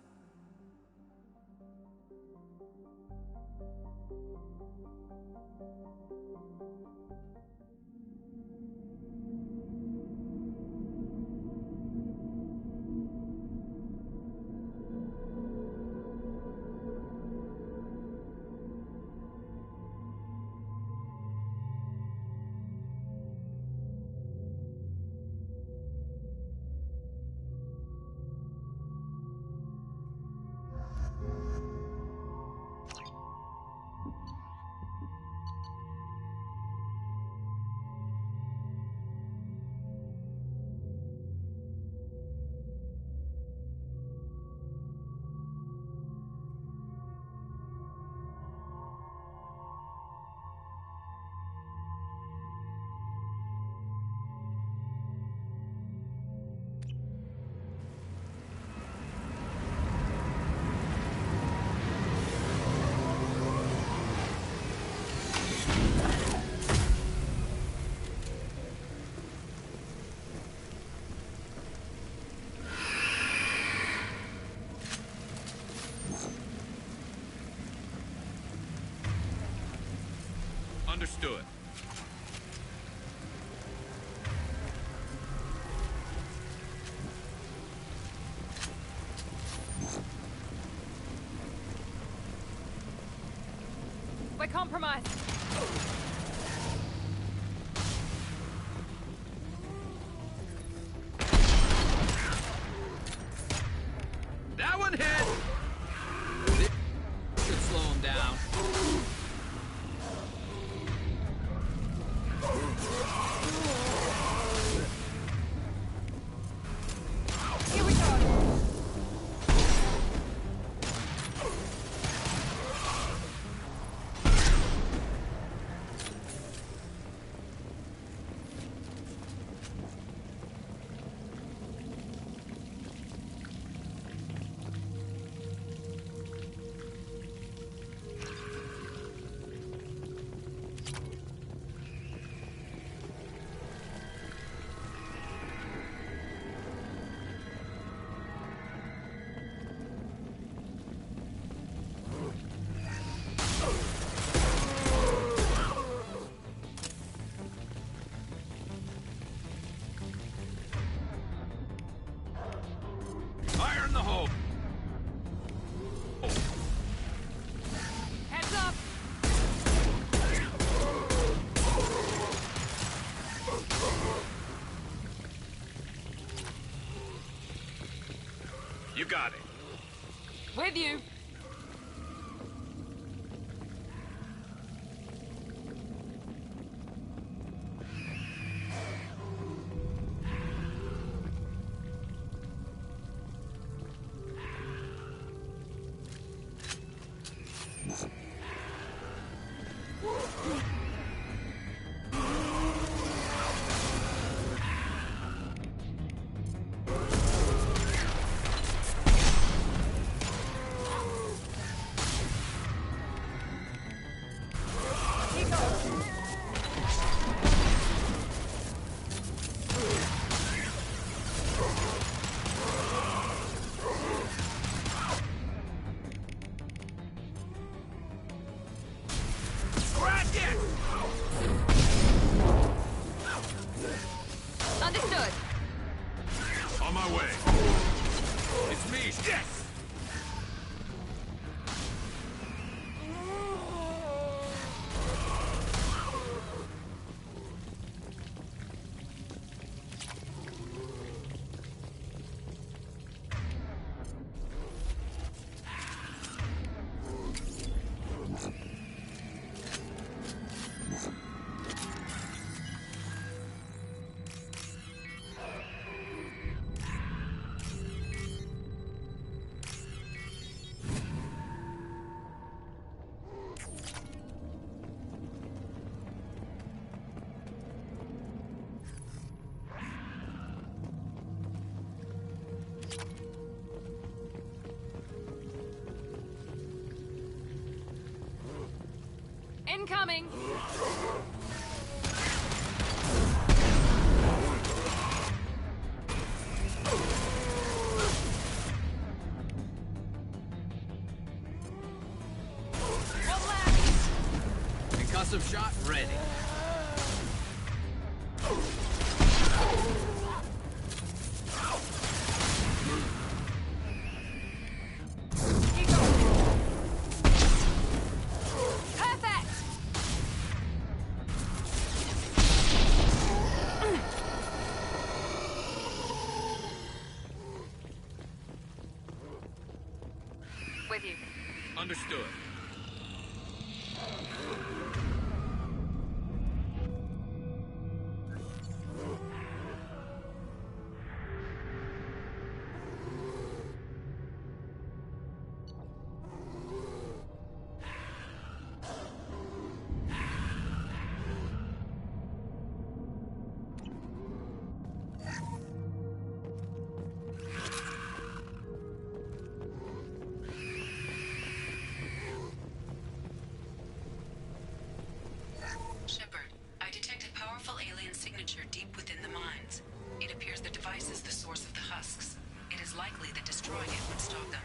Understood. We're compromised. That one hit! This should slow him down. Here we go. Fire in the hole! Heads up. You got it. With you. Understood. On my way. It's me. Yes! Incoming. Awesome shot ready. With you. Understood. Shepard, I detect a powerful alien signature deep within the mines. It appears the device is the source of the husks. It is likely that destroying it would stop them.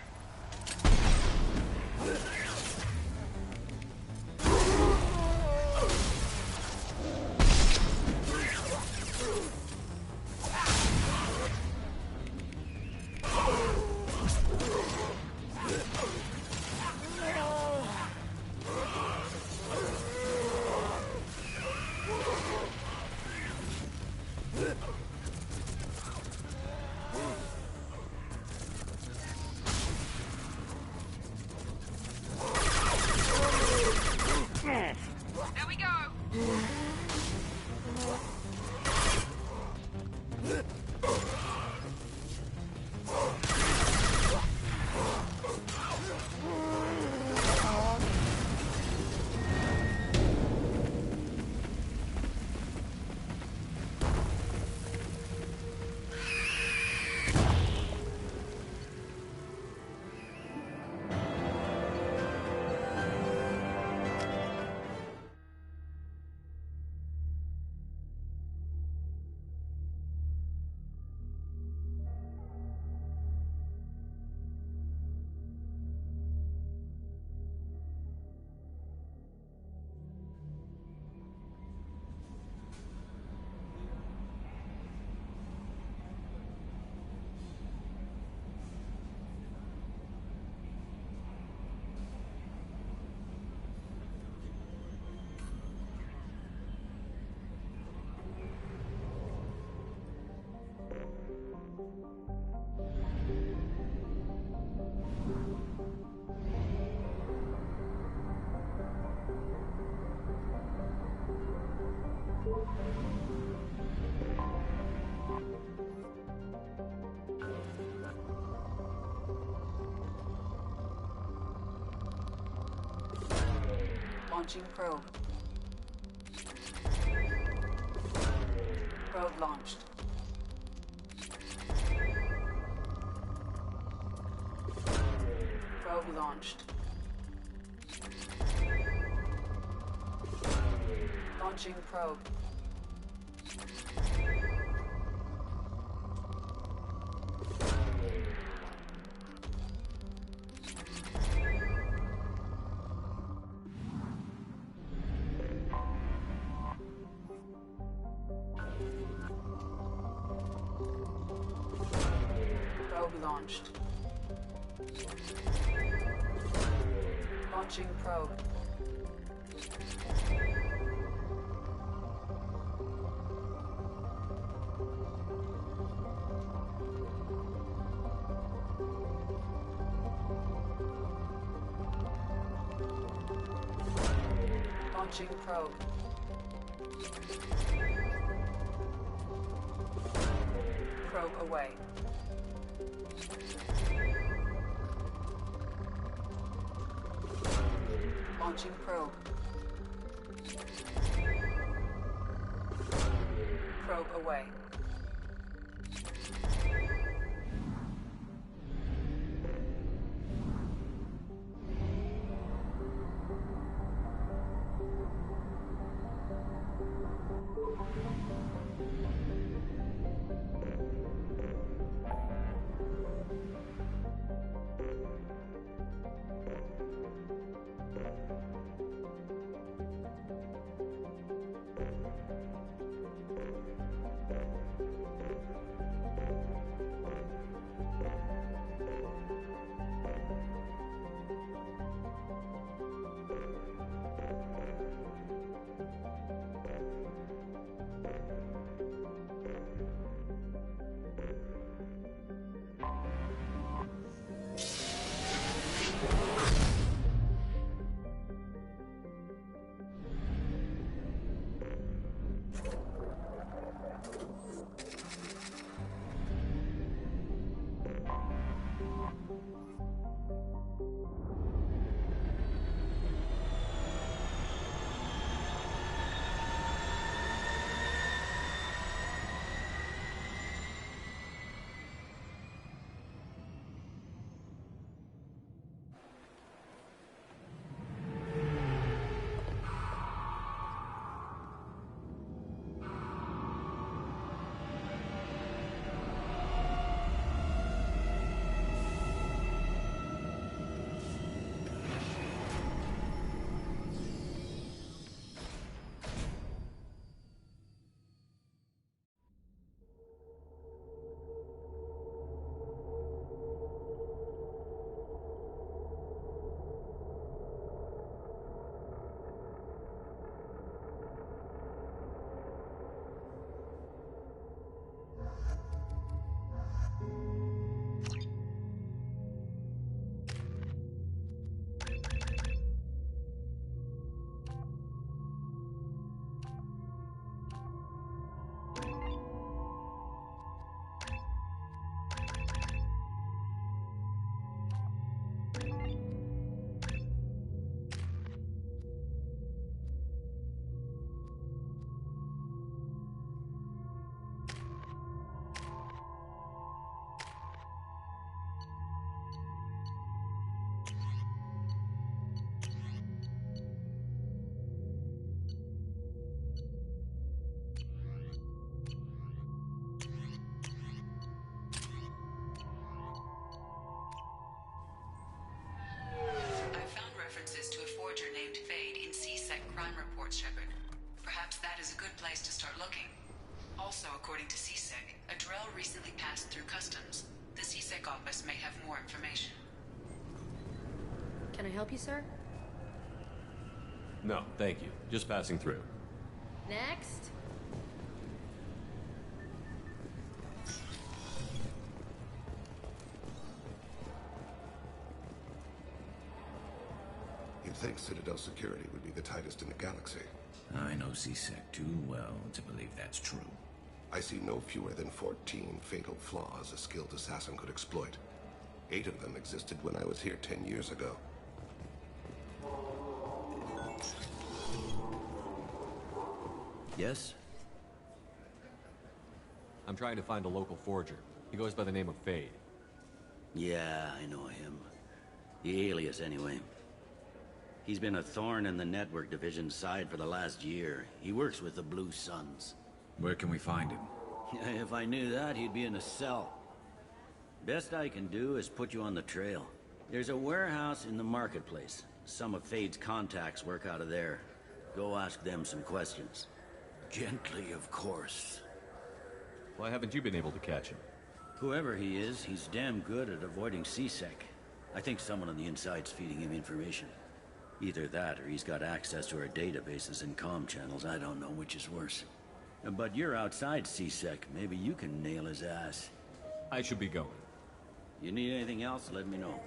There we go! Launching probe. Probe launched. Probe launched. Launching probe. Probe launched. Launching probe. Launching probe. Probe away. Launching probe. Probe away. I found references to a forger named Fade in CSEC crime reports, Shepard. Perhaps that is a good place to start looking. Also, according to CSEC, a Drell recently passed through customs. The CSEC office may have more information. Can I help you, sir? No, thank you. Just passing through. Next. You'd think Citadel security would be the tightest in the galaxy. I know CSEC too well to believe that's true. I see no fewer than 14 fatal flaws a skilled assassin could exploit. 8 of them existed when I was here 10 years ago. Yes? I'm trying to find a local forger. He goes by the name of Fade. Yeah, I know him. The alias, anyway. He's been a thorn in the network division's side for the last year. He works with the Blue Suns. Where can we find him? If I knew that, he'd be in a cell. Best I can do is put you on the trail. There's a warehouse in the marketplace. Some of Fade's contacts work out of there. Go ask them some questions. Gently, of course. Why haven't you been able to catch him? Whoever he is, he's damn good at avoiding CSEC. I think someone on the inside's feeding him information. Either that, or he's got access to our databases and comm channels. I don't know which is worse. But you're outside CSEC. Maybe you can nail his ass. I should be going. You need anything else, let me know.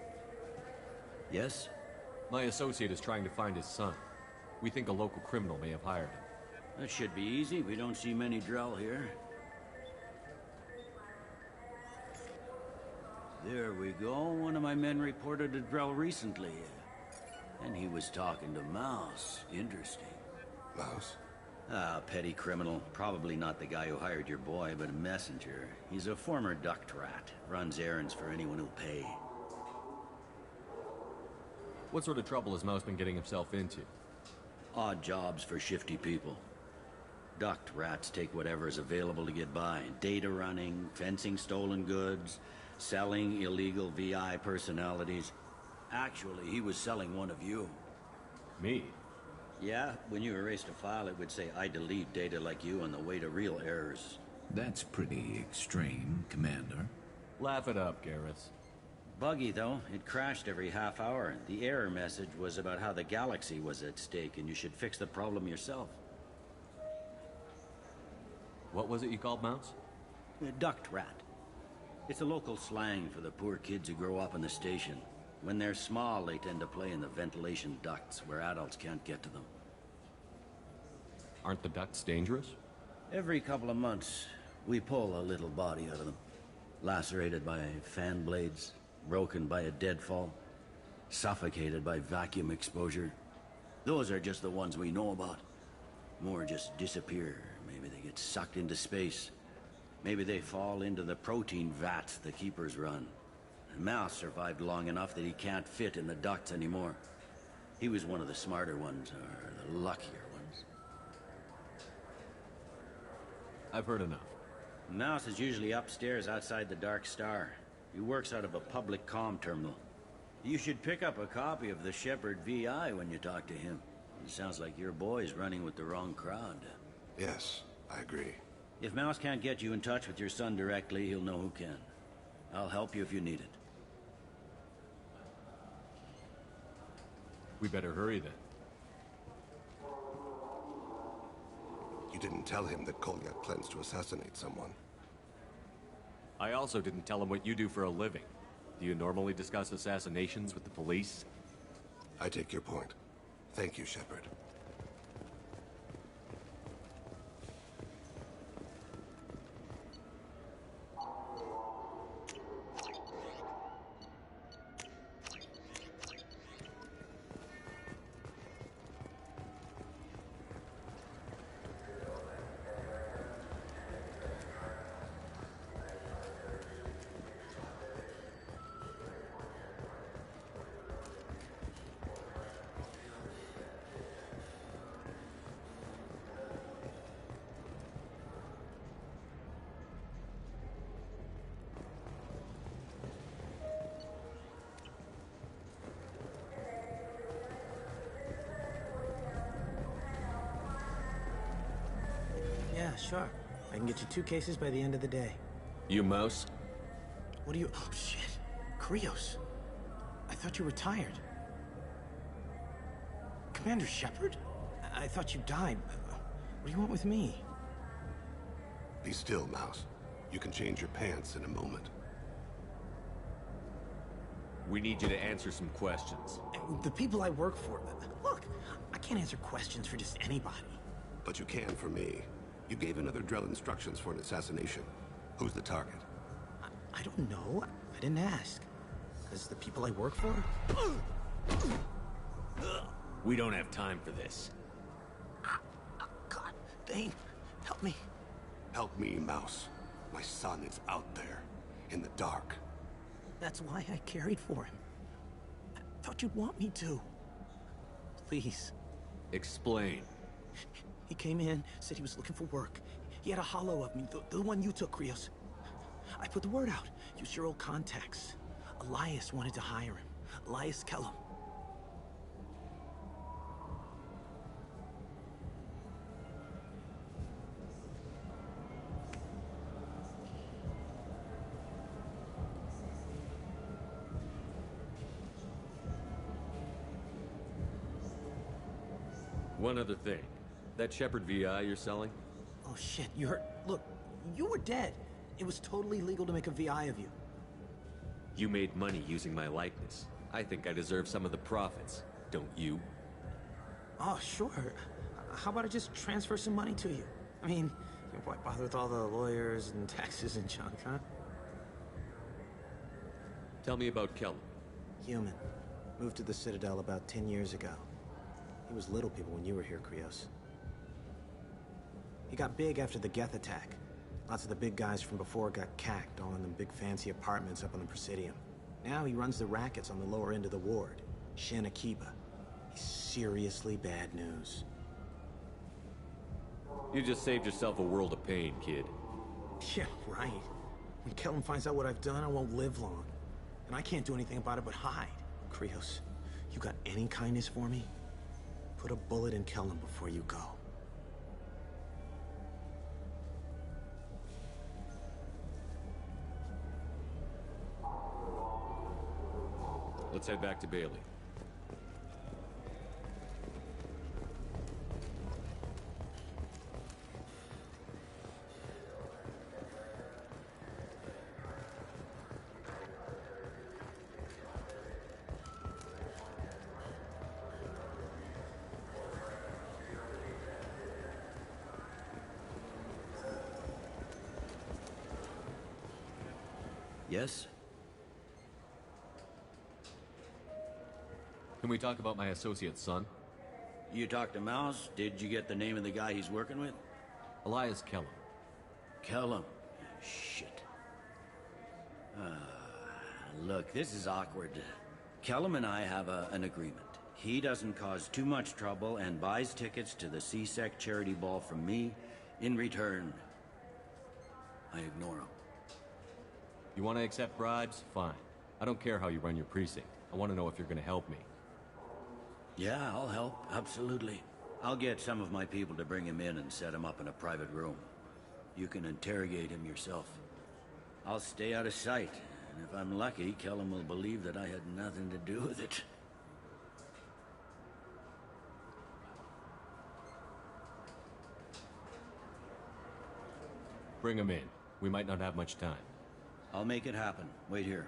Yes? My associate is trying to find his son. We think a local criminal may have hired him. That should be easy. We don't see many Drell here. There we go. One of my men reported a Drell recently. And he was talking to Mouse. Interesting. Mouse? Ah, petty criminal. Probably not the guy who hired your boy, but a messenger. He's a former duct rat. Runs errands for anyone who'll pay. What sort of trouble has Mouse been getting himself into? Odd jobs for shifty people. Duct rats take whatever is available to get by. Data running, fencing stolen goods, selling illegal VI personalities. Actually, he was selling one of you. Me? Yeah, when you erased a file, it would say, I delete data like you on the way to real errors. That's pretty extreme, Commander. Laugh it up, Gareth. Buggy, though. It crashed every half hour. The error message was about how the galaxy was at stake, and you should fix the problem yourself. What was it you called Mouse? A duct rat. It's a local slang for the poor kids who grow up in the station. When they're small, they tend to play in the ventilation ducts, where adults can't get to them. Aren't the ducts dangerous? Every couple of months, we pull a little body out of them. Lacerated by fan blades. broken by a deadfall, suffocated by vacuum exposure. Those are just the ones we know about. More just disappear. Maybe they get sucked into space. Maybe they fall into the protein vats the Keepers run. And Mouse survived long enough that he can't fit in the ducts anymore. He was one of the smarter ones, or the luckier ones. I've heard enough. Mouse is usually upstairs outside the Dark Star. He works out of a public comm terminal. You should pick up a copy of the Shepherd VI when you talk to him. It sounds like your boy's running with the wrong crowd. Yes, I agree. If Mouse can't get you in touch with your son directly, he'll know who can. I'll help you if you need it. We better hurry then. You didn't tell him that Kolyak plans to assassinate someone. I also didn't tell him what you do for a living. Do you normally discuss assassinations with the police? I take your point. Thank you, Shepard. Yeah, sure. I can get you 2 cases by the end of the day. You Mouse? What are you... Oh, shit. Krios. I thought you were retired. Commander Shepard? I thought you died. What do you want with me? Be still, Mouse. You can change your pants in a moment. We need you to answer some questions. The people I work for... Look, I can't answer questions for just anybody. But you can for me. You gave another Drell instructions for an assassination. Who's the target? I don't know. I didn't ask. Because the people I work for? We don't have time for this. God, Dane, help me. Help me, Mouse. My son is out there, in the dark. That's why I carried for him. I thought you'd want me to. Please. Explain. He came in, said he was looking for work. He had a hollow of me, the one you took, Krios. I put the word out. Use your old contacts. Elias wanted to hire him. Elias Kellum. One other thing. That Shepherd VI you're selling? Oh shit, you heard... Look, you were dead. It was totally legal to make a VI of you. You made money using my likeness. I think I deserve some of the profits, don't you? Oh, sure. How about I just transfer some money to you? I mean, why bother with all the lawyers and taxes and junk, huh? Tell me about Kellum. Human. Moved to the Citadel about 10 years ago. He was Little People when you were here, Krios. He got big after the Geth attack. Lots of the big guys from before got cacked, all in them big fancy apartments up on the Presidium. Now he runs the rackets on the lower end of the ward, Shin Akiba. He's seriously bad news. You just saved yourself a world of pain, kid. Yeah, right. When Kellum finds out what I've done, I won't live long. And I can't do anything about it but hide. Krios, you got any kindness for me? Put a bullet in Kellum before you go. Let's head back to Bailey. Yes? Can we talk about my associate's son? You talked to Mouse? Did you get the name of the guy he's working with? Elias Kellum. Kellum? Shit. Look, this is awkward. Kellum and I have an agreement. He doesn't cause too much trouble and buys tickets to the CSEC charity ball from me. In return, I ignore him. You want to accept bribes? Fine. I don't care how you run your precinct. I want to know if you're going to help me. Yeah, I'll help. Absolutely. I'll get some of my people to bring him in and set him up in a private room. You can interrogate him yourself. I'll stay out of sight, and if I'm lucky, Kellum will believe that I had nothing to do with it. Bring him in. We might not have much time. I'll make it happen. Wait here.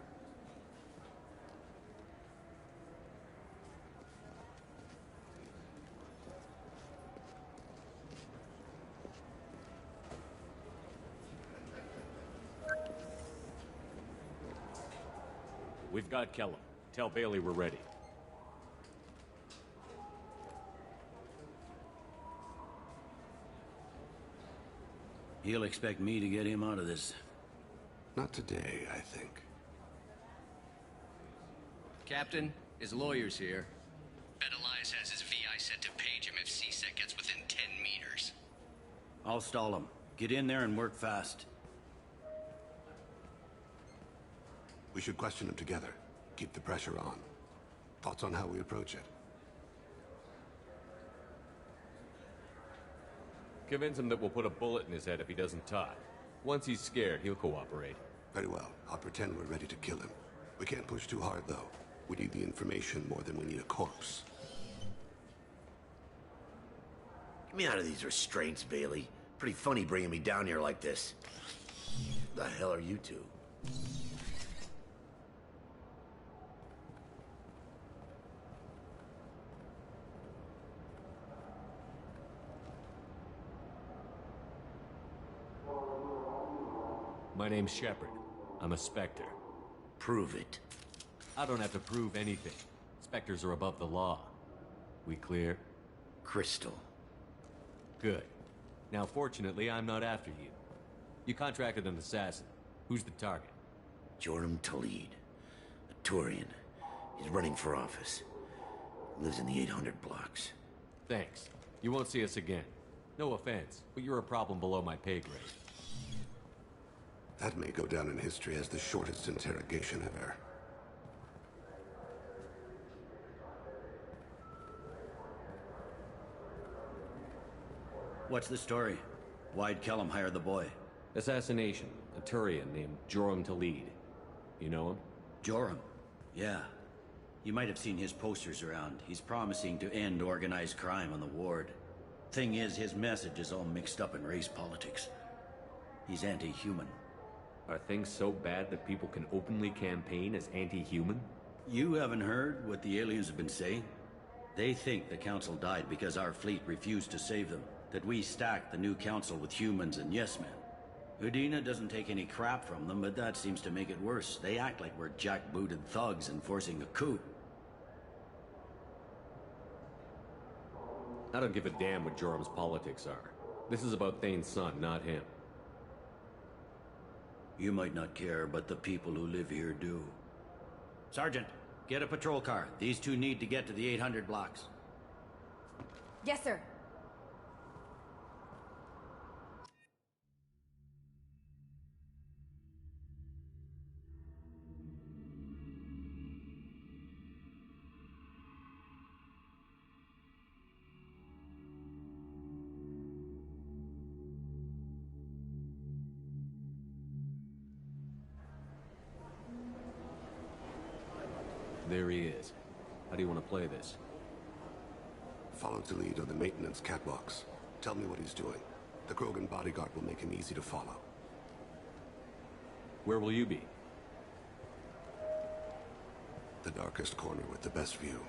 We've got Kellum. Tell Bailey we're ready. He'll expect me to get him out of this. Not today, I think. Captain, his lawyer's here. Bet Elias has his VI set to page him if CSEC gets within 10 meters. I'll stall him. Get in there and work fast. We should question him together. Keep the pressure on. Thoughts on how we approach it? Convince him that we'll put a bullet in his head if he doesn't talk. Once he's scared, he'll cooperate. Very well. I'll pretend we're ready to kill him. We can't push too hard, though. We need the information more than we need a corpse. Get me out of these restraints, Bailey. Pretty funny bringing me down here like this. The hell are you two? My name's Shepard. I'm a Spectre. Prove it. I don't have to prove anything. Spectres are above the law. We clear? Crystal. Good. Now, fortunately, I'm not after you. You contracted an assassin. Who's the target? Joram Talid. A Turian. He's running for office. Lives in the 800 blocks. Thanks. You won't see us again. No offense, but you're a problem below my pay grade. That may go down in history as the shortest interrogation ever. What's the story? Why'd Kellum hire the boy? Assassination. A Turian named Joram Talid. You know him? Joram? Yeah. You might have seen his posters around. He's promising to end organized crime on the ward. Thing is, his message is all mixed up in race politics. He's anti-human. Are things so bad that people can openly campaign as anti-human? You haven't heard what the aliens have been saying? They think the Council died because our fleet refused to save them. That we stacked the new Council with humans and yes-men. Udina doesn't take any crap from them, but that seems to make it worse. They act like we're jackbooted thugs enforcing a coup. I don't give a damn what Joram's politics are. This is about Thane's son, not him. You might not care, but the people who live here do. Sergeant, get a patrol car. These two need to get to the 800 blocks. Yes, sir. There he is. How do you want to play this? Follow to lead on the maintenance catwalks. Tell me what he's doing. The Krogan bodyguard will make him easy to follow. Where will you be? The darkest corner with the best view.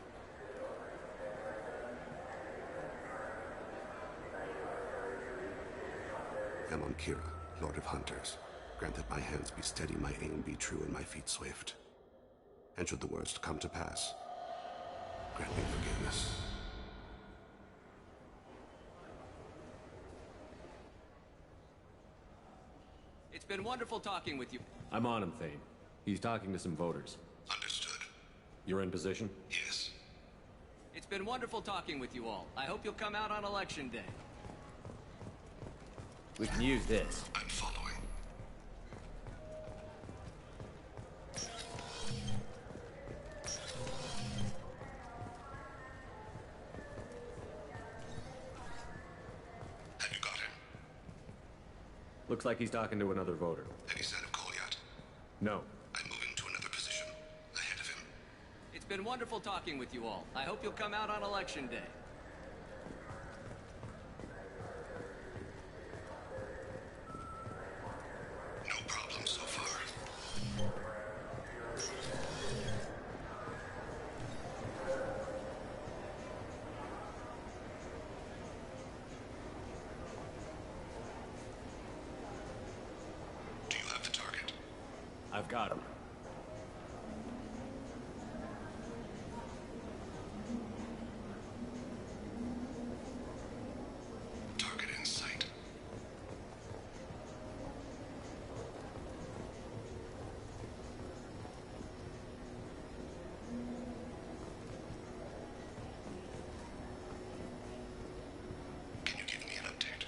Amon Kira, Lord of Hunters. Grant that my hands be steady, my aim be true, and my feet swift. And should the worst come to pass, Grant me forgiveness. It's been wonderful talking with you. I'm on him, Thane. He's talking to some voters. Understood. You're in position? Yes. It's been wonderful talking with you all. I hope you'll come out on election day. We can use this. I'm following. Have you got him? Looks like he's talking to another voter. Any sign of Kolyat? No. I'm moving to another position. Ahead of him. It's been wonderful talking with you all. I hope you'll come out on election day. No problem so far. Do you have the target? I've got him. Target in sight. Can you give me an update?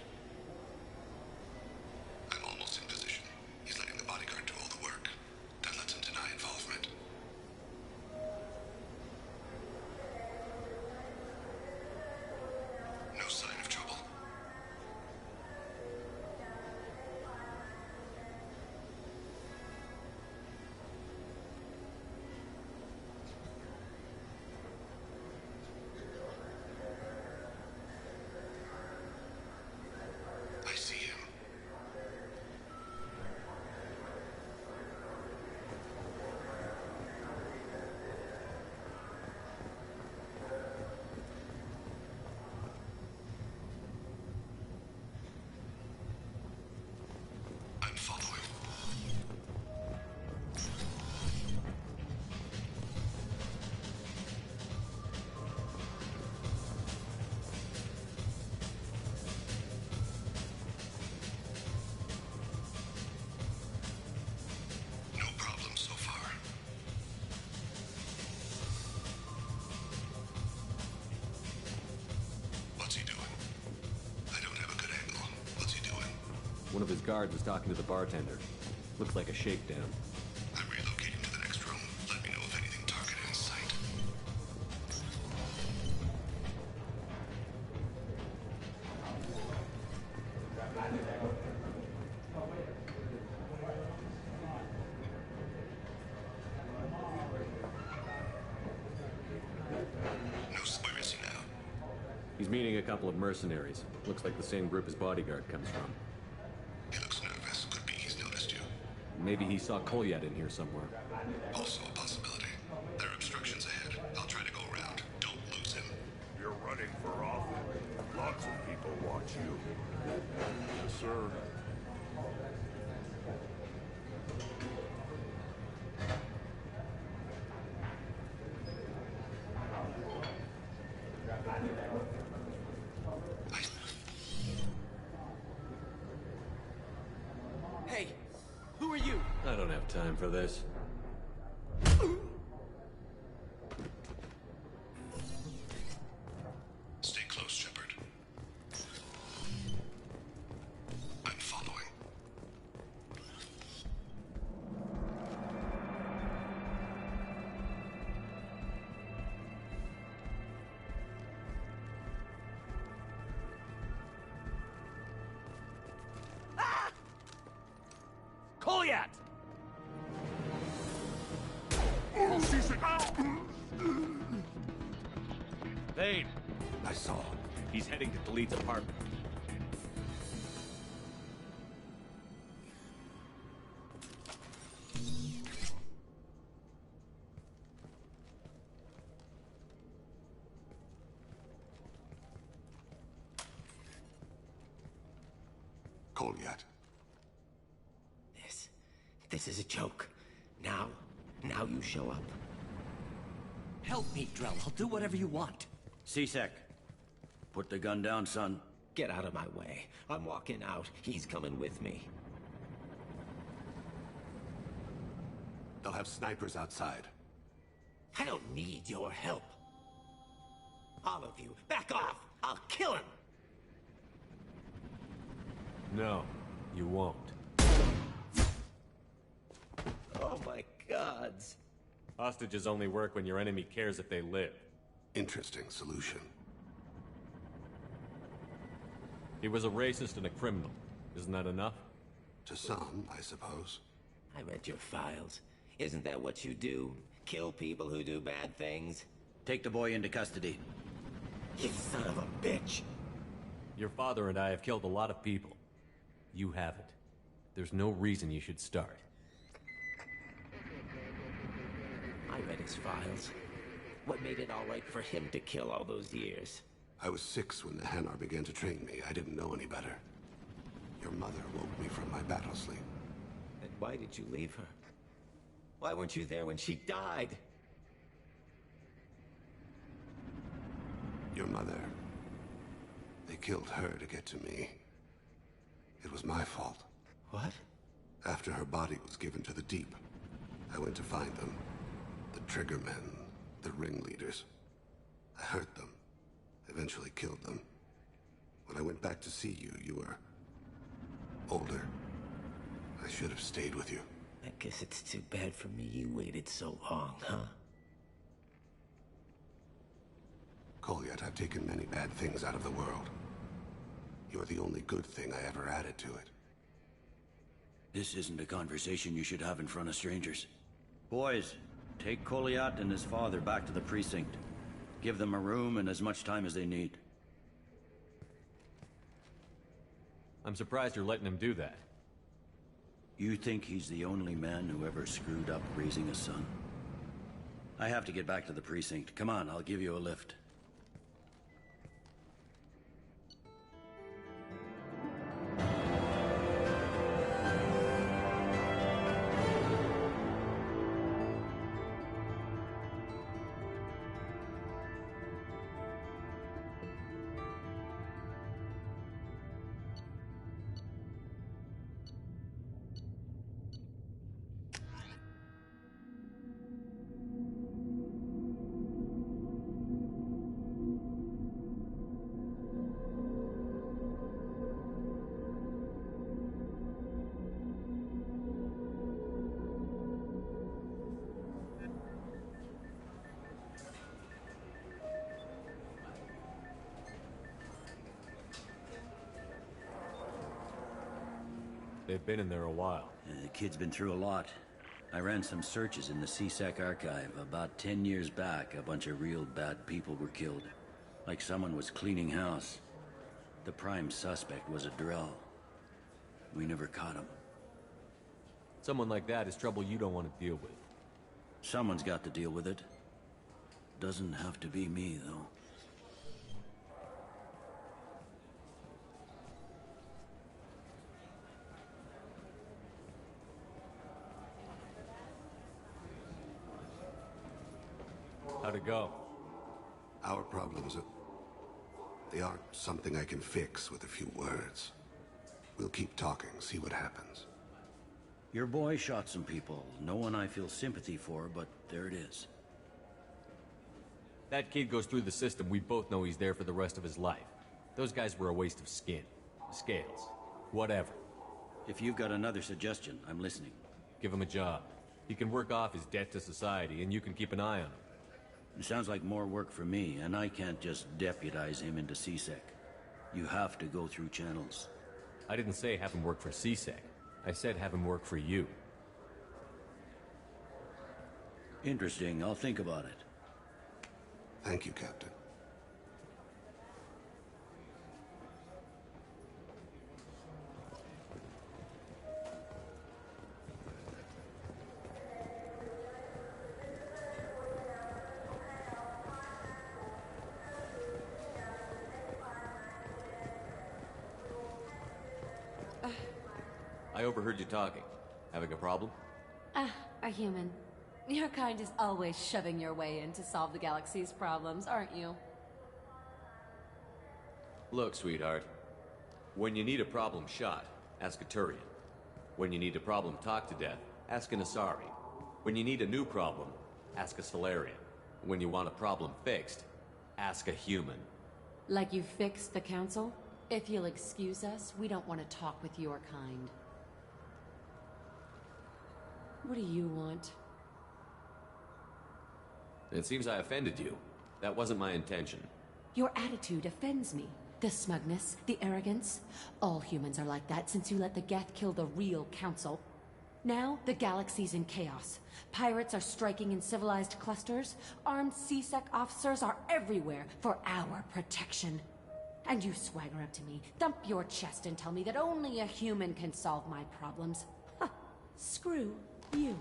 I'm almost in position. He's letting the bodyguard do all the work. That lets him deny involvement. No sign of trouble. I see him. I'm following. No problem so far. What's he doing? I don't have a good angle. What's he doing? One of his guards is talking to the bartender. Looks like a shakedown. I'm relocating to the next room. Let me know if anything targeted in sight. No, where is he now? He's meeting a couple of mercenaries. Looks like the same group his bodyguard comes from. He looks nervous. Could be he's noticed you. Maybe he saw Kolyat in here somewhere. Also a possibility. There are obstructions ahead. I'll try to go around. Don't lose him. You're running for office. Lots of people watch you. Yes, sir. Hey, who are you? I don't have time for this. Stay close, Shepard. I'm following. Kolyat! Thane! I saw him. He's heading to Khalid's apartment. Kolyat. This is a joke. Now you show up. Help me, Drell. I'll do whatever you want. C-Sec, put the gun down, son. Get out of my way. I'm walking out. He's coming with me. They'll have snipers outside. I don't need your help. All of you, back off! I'll kill him! No, you won't. Oh my gods. Hostages only work when your enemy cares if they live. Interesting solution. He was a racist and a criminal. Isn't that enough? To some, I suppose. I read your files. Isn't that what you do? Kill people who do bad things? Take the boy into custody. You son of a bitch! Your father and I have killed a lot of people. You haven't. There's no reason you should start. I read his files. What made it all right for him to kill all those years? I was 6 when the Hanar began to train me. I didn't know any better. Your mother woke me from my battle sleep. And why did you leave her? Why weren't you there when she died? Your mother. They killed her to get to me. It was my fault. What? After her body was given to the Deep, I went to find them. The Triggermen, the ringleaders. I hurt them. Eventually killed them. When I went back to see you, you were older. I should have stayed with you. I guess it's too bad for me you waited so long, huh? Kolyat, I've taken many bad things out of the world. You're the only good thing I ever added to it. This isn't a conversation you should have in front of strangers. Boys, take Kolyat and his father back to the precinct. Give them a room and as much time as they need. I'm surprised you're letting him do that. You think he's the only man who ever screwed up raising a son? I have to get back to the precinct. Come on, I'll give you a lift. They've been in there a while. The kid's been through a lot. I ran some searches in the C-Sec archive. About 10 years back, a bunch of real bad people were killed. Like someone was cleaning house. The prime suspect was a Drell. We never caught him. Someone like that is trouble you don't want to deal with. Someone's got to deal with it. Doesn't have to be me, though. How'd it go? Our problems they aren't something I can fix with a few words. We'll keep talking, see what happens. Your boy shot some people. No one I feel sympathy for, but there it is. That kid goes through the system. We both know he's there for the rest of his life. Those guys were a waste of skin. Scales. Whatever. If you've got another suggestion, I'm listening. Give him a job. He can work off his debt to society, and you can keep an eye on him. It sounds like more work for me, and I can't just deputize him into C-Sec. You have to go through channels. I didn't say have him work for C-Sec. I said have him work for you. Interesting. I'll think about it. Thank you, Captain. I overheard you talking. Having a problem? A human. Your kind is always shoving your way in to solve the galaxy's problems, aren't you? Look, sweetheart. When you need a problem shot, ask a Turian. When you need a problem talked to death, ask an Asari. When you need a new problem, ask a Solarian. When you want a problem fixed, ask a human. Like you fixed the council? If you'll excuse us, we don't want to talk with your kind. What do you want? It seems I offended you. That wasn't my intention. Your attitude offends me. The smugness, the arrogance. All humans are like that since you let the Geth kill the real council. Now, the galaxy's in chaos. Pirates are striking in civilized clusters. Armed CSEC officers are everywhere for our protection. And you swagger up to me, thump your chest and tell me that only a human can solve my problems. Huh. Screw you.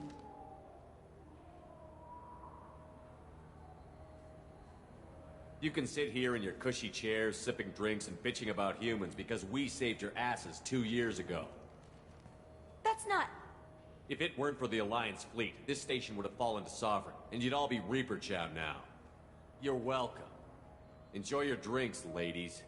You can sit here in your cushy chairs, sipping drinks and bitching about humans because we saved your asses 2 years ago. That's not... If it weren't for the Alliance fleet, this station would have fallen to Sovereign, and you'd all be Reaper Chow now. You're welcome. Enjoy your drinks, ladies.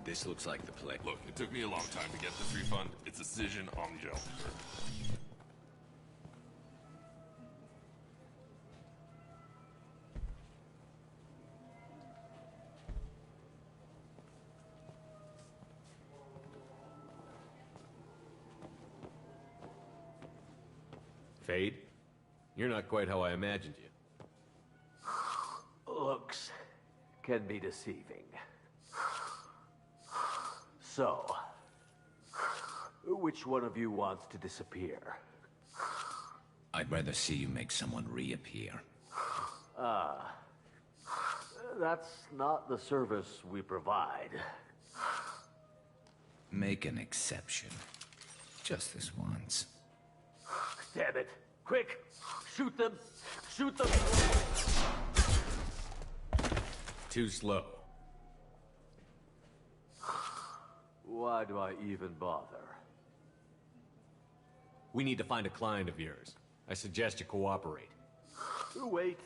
This looks like the place. Look, it took me a long time to get this refund. It's Decision Angel. Fade? You're not quite how I imagined you. Looks can be deceiving. So, which one of you wants to disappear? I'd rather see you make someone reappear. That's not the service we provide. Make an exception. Just this once. Damn it! Quick! Shoot them! Shoot them! Too slow. Why do I even bother? We need to find a client of yours. I suggest you cooperate. Wait.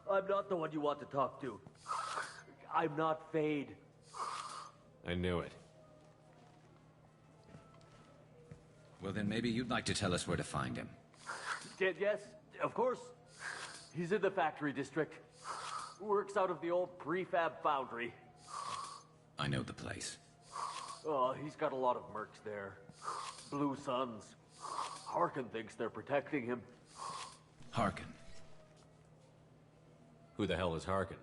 I'm not the one you want to talk to. I'm not Fade. I knew it. Well, then maybe you'd like to tell us where to find him. Yes, of course. He's in the factory district. Works out of the old prefab foundry. I know the place. Oh, he's got a lot of mercs there. Blue Suns. Harkin thinks they're protecting him. Harkin. Who the hell is Harkin?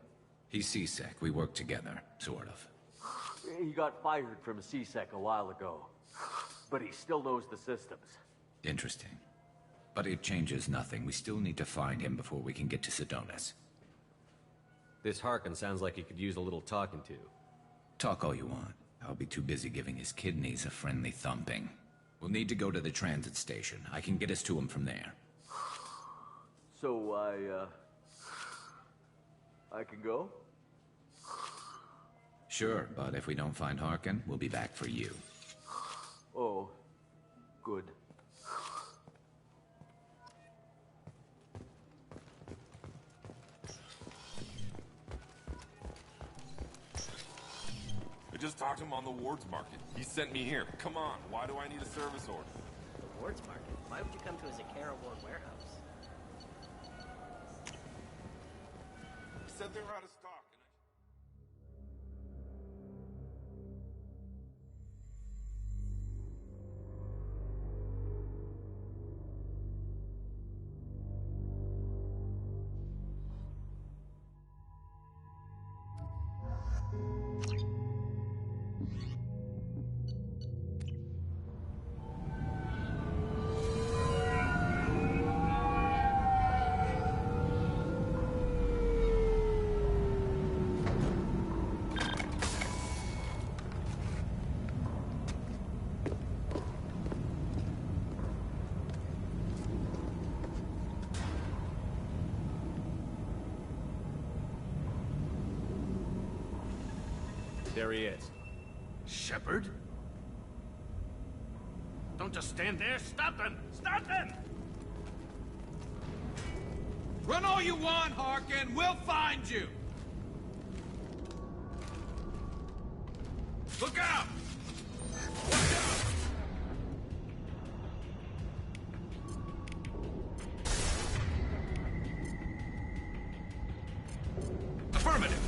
He's CSEC. We work together, sort of. He got fired from CSEC a while ago. But he still knows the systems. Interesting. But it changes nothing. We still need to find him before we can get to Sedonis. This Harkin sounds like he could use a little talking to. Talk all you want. I'll be too busy giving his kidneys a friendly thumping. We'll need to go to the transit station. I can get us to him from there. So I can go? Sure, but if we don't find Harkin, we'll be back for you. Oh, good. I just talked to him on the Wards Market. He sent me here. Come on, why do I need a service order? The Wards Market? Why would you come to a Zakara Ward warehouse? He said they were out of stock. There he is. Shepard? Don't just stand there. Stop them! Stop them! Run all you want, Harkin. We'll find you. Look out! Affirmative.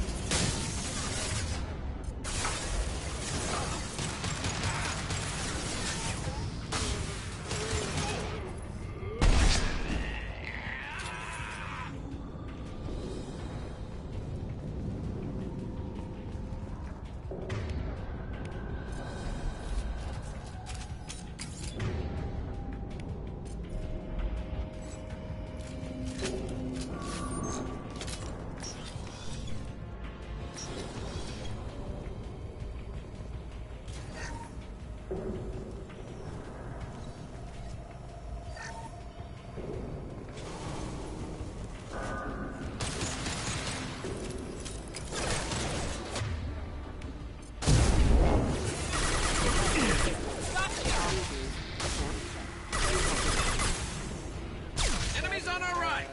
Enemies on our right.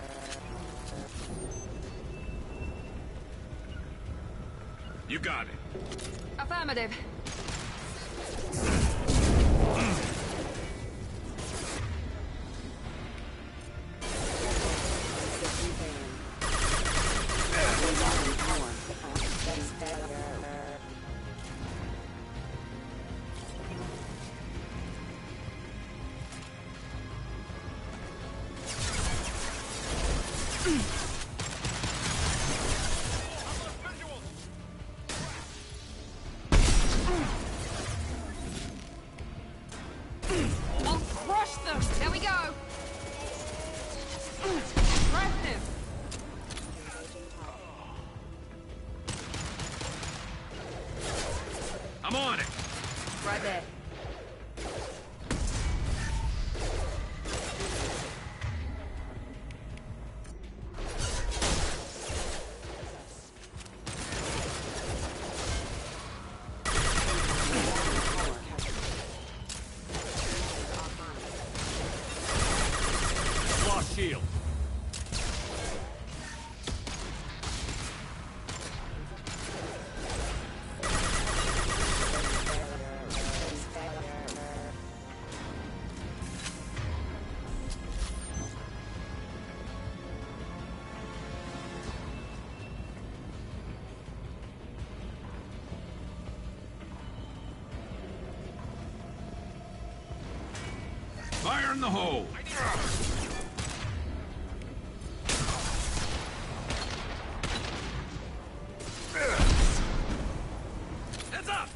You got it. Affirmative. I'll crush them! There we go! Impressive! I'm on it. Right there. Lost shield. Fire in the hole. Heads up.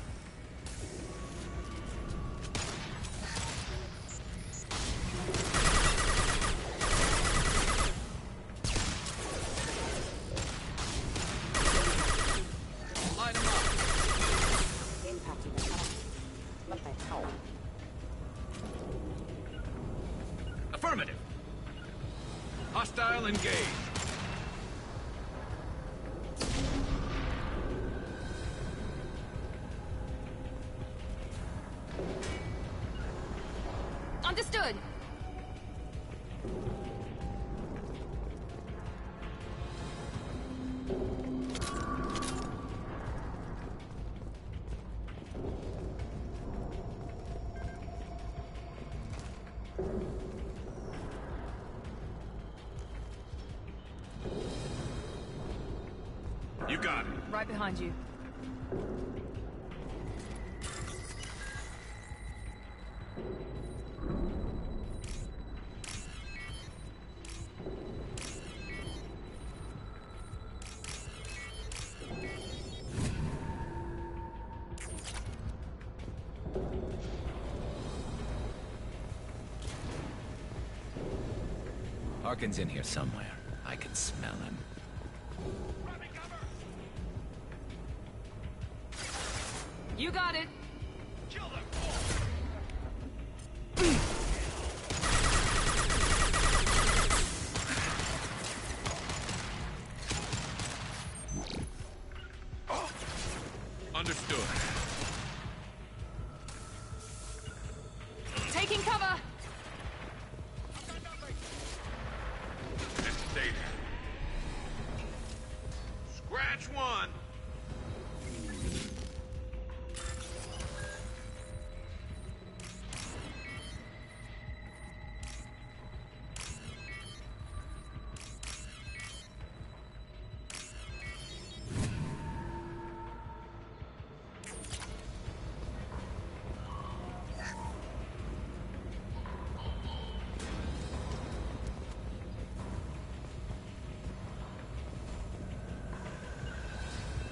Line them up. Affirmative. Hostile engaged. Understood. You got it. Right behind you. Harkin's in here somewhere. I can smell him. You got it. Understood. Taking cover! Just stay there. Scratch one!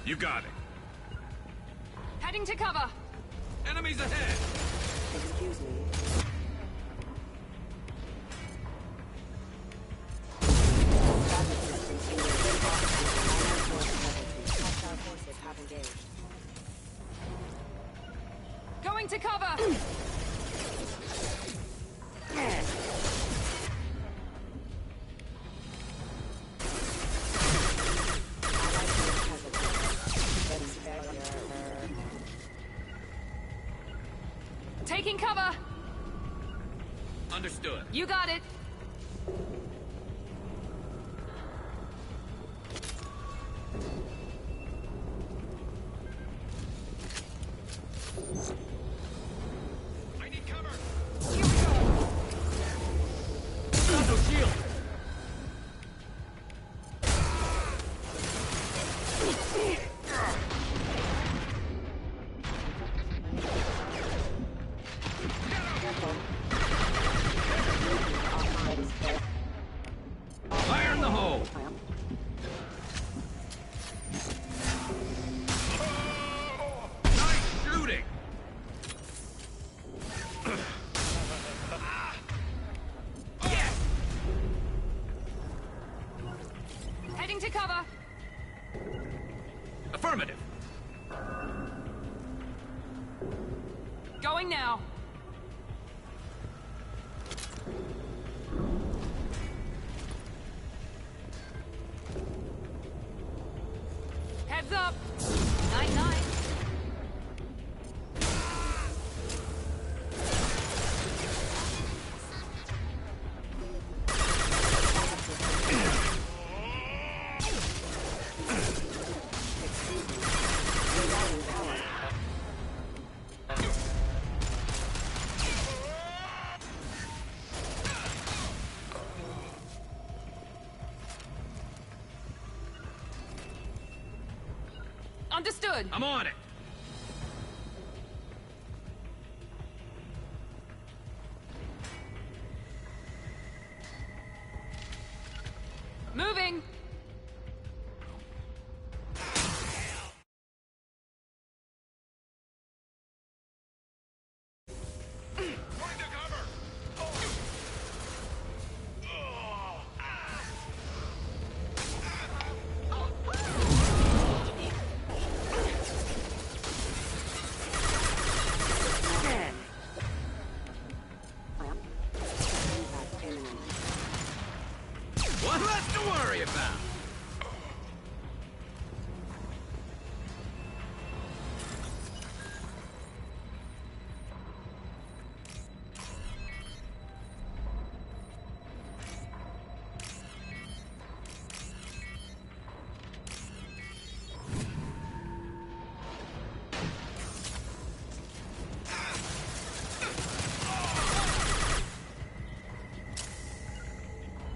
You got it. Heading to cover! Enemies ahead! Excuse me. Hostile forces have engaged. Going to cover! Taking cover! Understood. You got it! I need cover! Here we go! Got no shield! Fire in the hole! Nice shooting! Heading to cover! Affirmative. Going now! Heads up! Night-night! Understood! I'm on it. Moving! One less to worry about.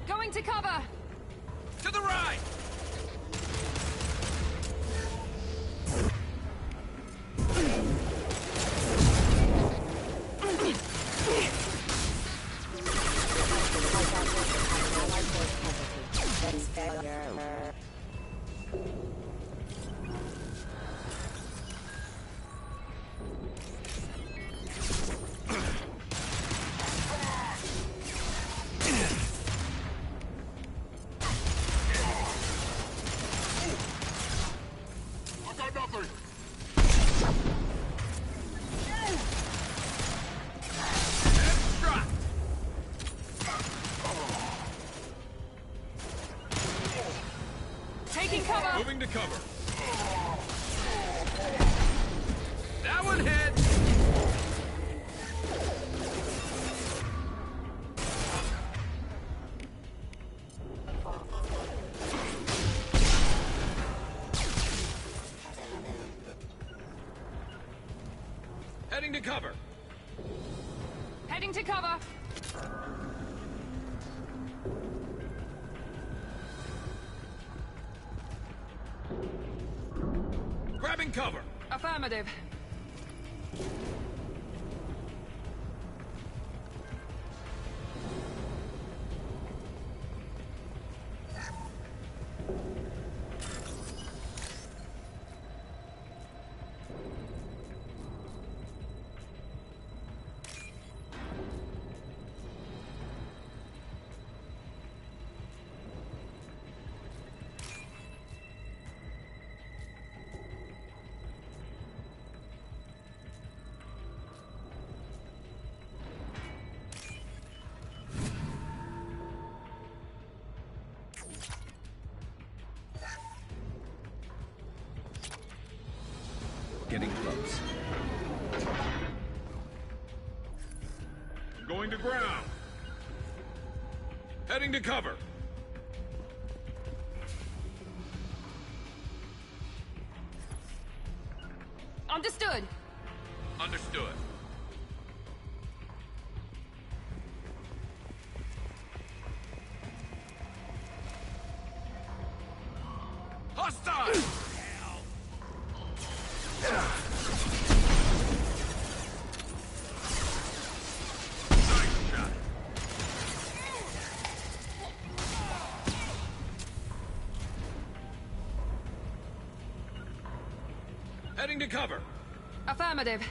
Going to cover! To the right! Taking cover! Moving to cover. One hit! Heading to cover. Heading to cover. Grabbing cover. Affirmative. Getting close. Going to ground. Heading to cover. Understood. Understood. Hostile! Heading to cover. Affirmative.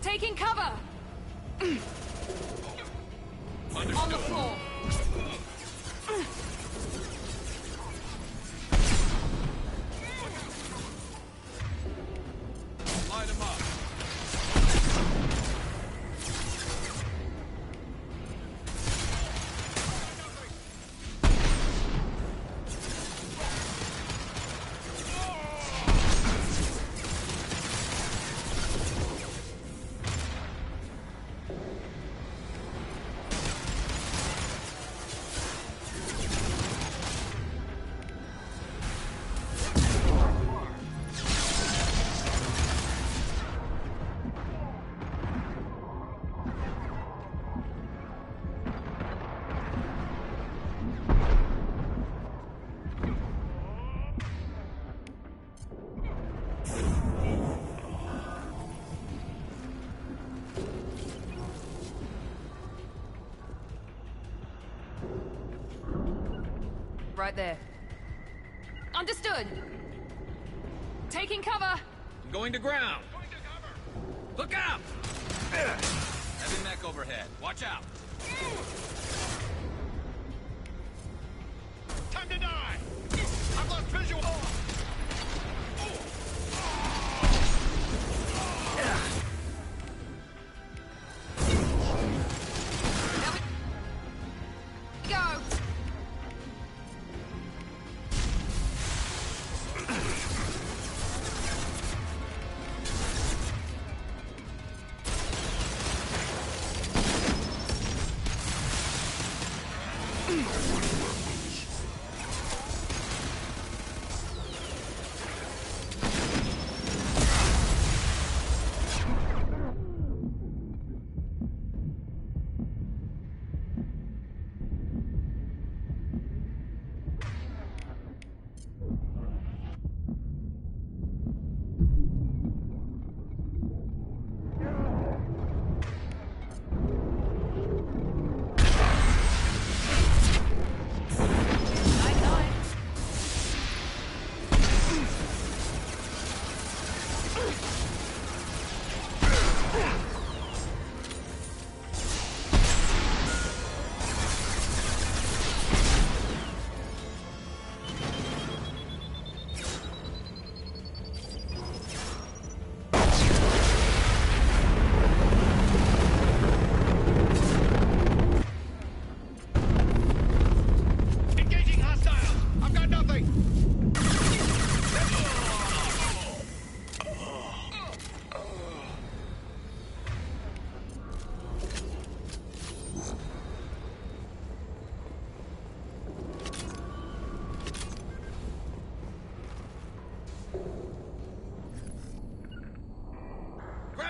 Taking cover! On the floor. Line him up. Right there. Understood. Taking cover. Going to ground. Look out! Heavy mech overhead. Watch out. Time to die! I've lost visual! Go!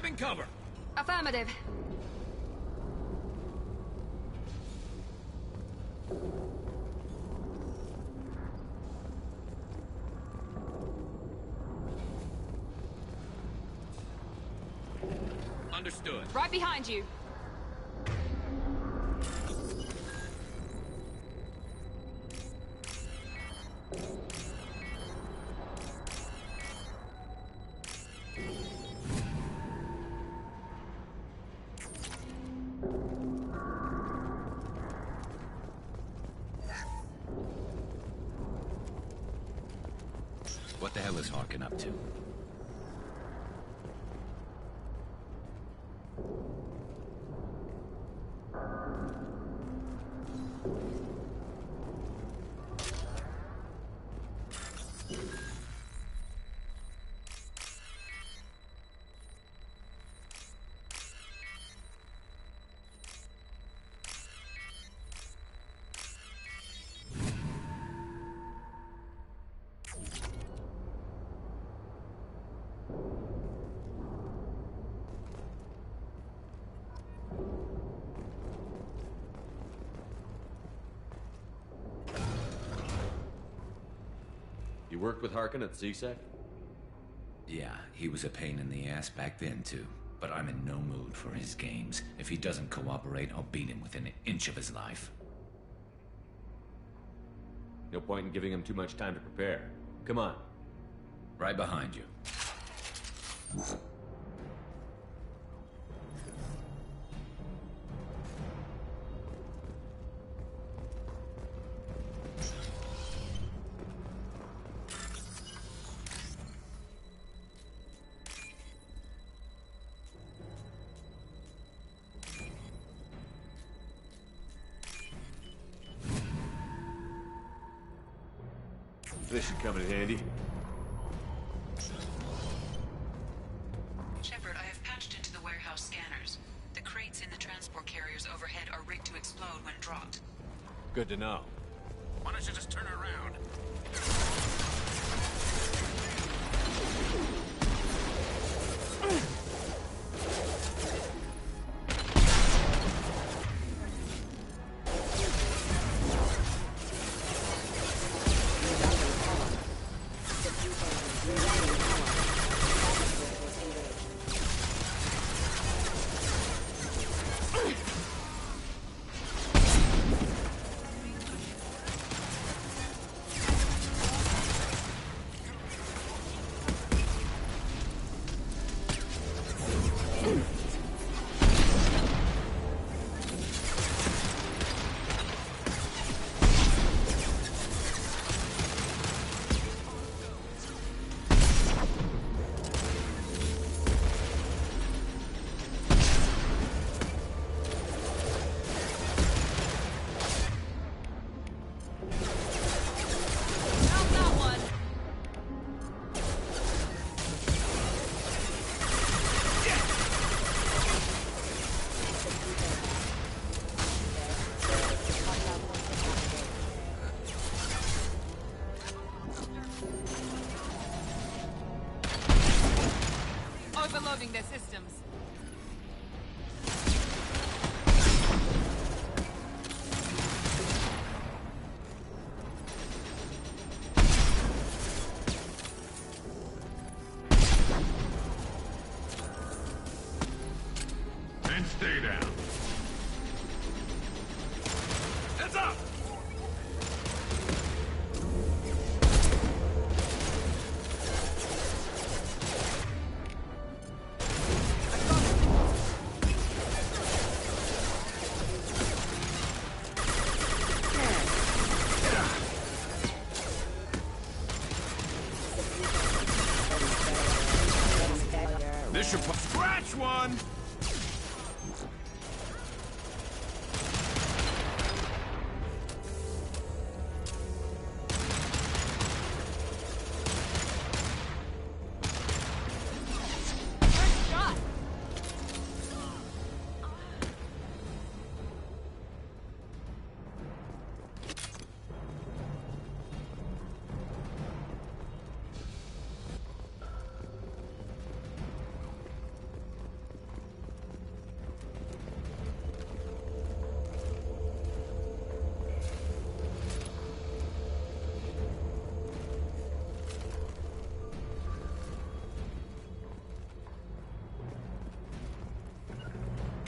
Grabbing cover! Affirmative. Understood. Right behind you. What the hell is Harkin up to? You worked with Harkin at CSEC? Yeah, he was a pain in the ass back then, too. But I'm in no mood for his games. If he doesn't cooperate, I'll beat him within an inch of his life. No point in giving him too much time to prepare. Come on. Right behind you. This should come in handy. Shepard, I have patched into the warehouse scanners. The crates in the transport carriers overhead are rigged to explode when dropped. Good to know. Why don't you just turn around? Overloading their systems. And stay down. Heads up! This should scratch one!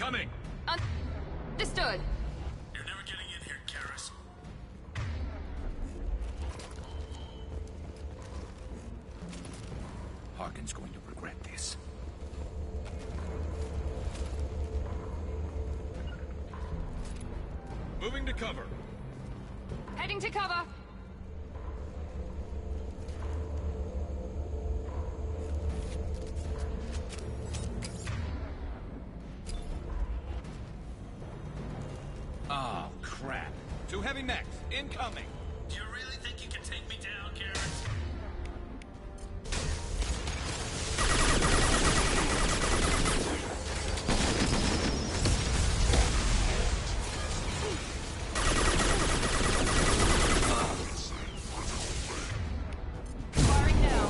Coming! Understood. You're never getting in here, Garrus. Harkin's going to regret this. Moving to cover. Heading to cover. Oh, crap. Two heavy mechs, incoming. Do you really think you can take me down, Garrus? Firing now.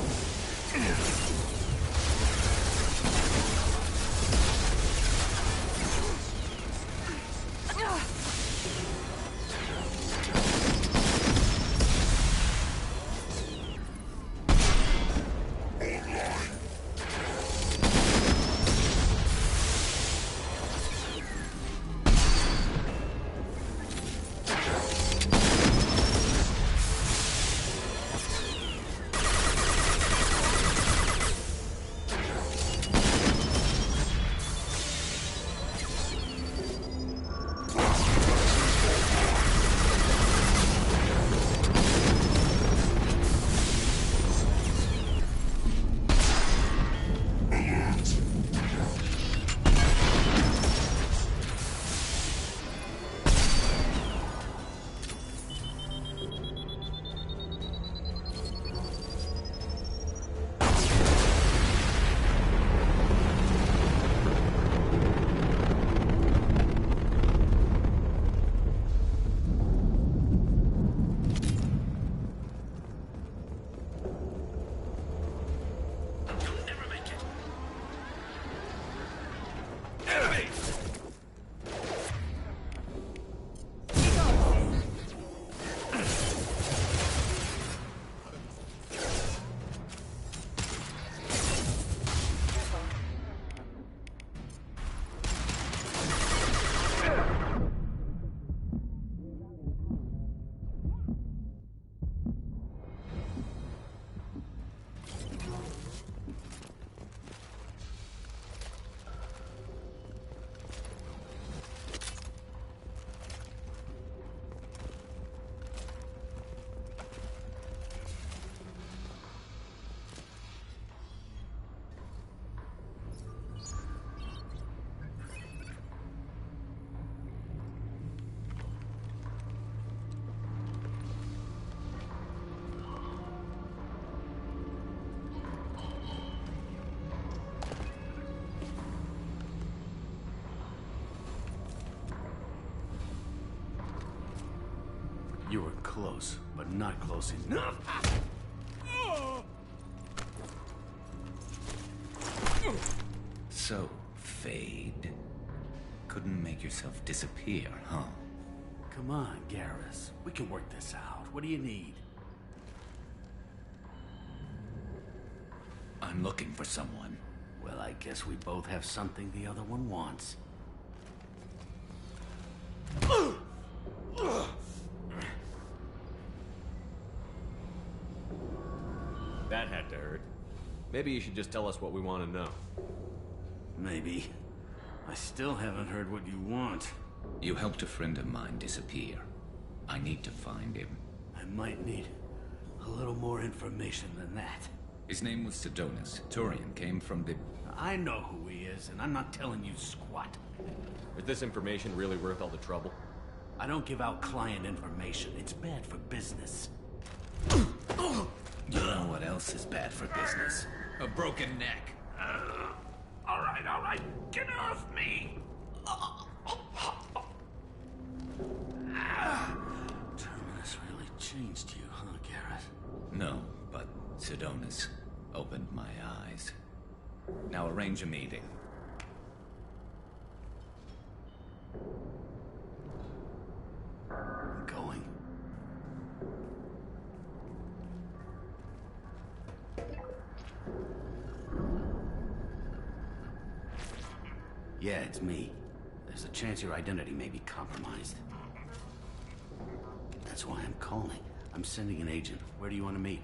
You were close, but not close enough. So, Fade. Couldn't make yourself disappear, huh? Come on, Garrus. We can work this out. What do you need? I'm looking for someone. Well, I guess we both have something the other one wants. That had to hurt. Maybe you should just tell us what we want to know. Maybe. I still haven't heard what you want. You helped a friend of mine disappear. I need to find him. I might need a little more information than that. His name was Sidonis. Turian came from the... I know who he is, and I'm not telling you squat. Is this information really worth all the trouble? I don't give out client information. It's bad for business. You know what else is bad for business? A broken neck. All right. Get off me! Terminus really changed you, huh, Garrett? No, but Sidonis opened my eyes. Now arrange a meeting. I'm going. Yeah, it's me. There's a chance your identity may be compromised. That's why I'm calling. I'm sending an agent. Where do you want to meet?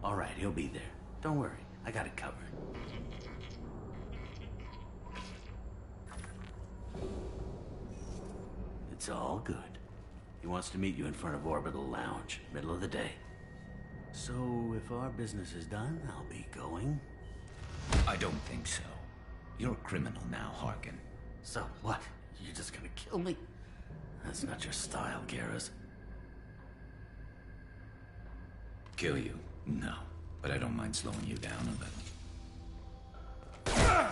All right, he'll be there. Don't worry, I got it covered. It's all good. He wants to meet you in front of Orbital Lounge, middle of the day. So, if our business is done, I'll be going. I don't think so. You're a criminal now, Harkin. So what? You're just gonna kill me? That's not your style, Garrus. Kill you? No. But I don't mind slowing you down a little.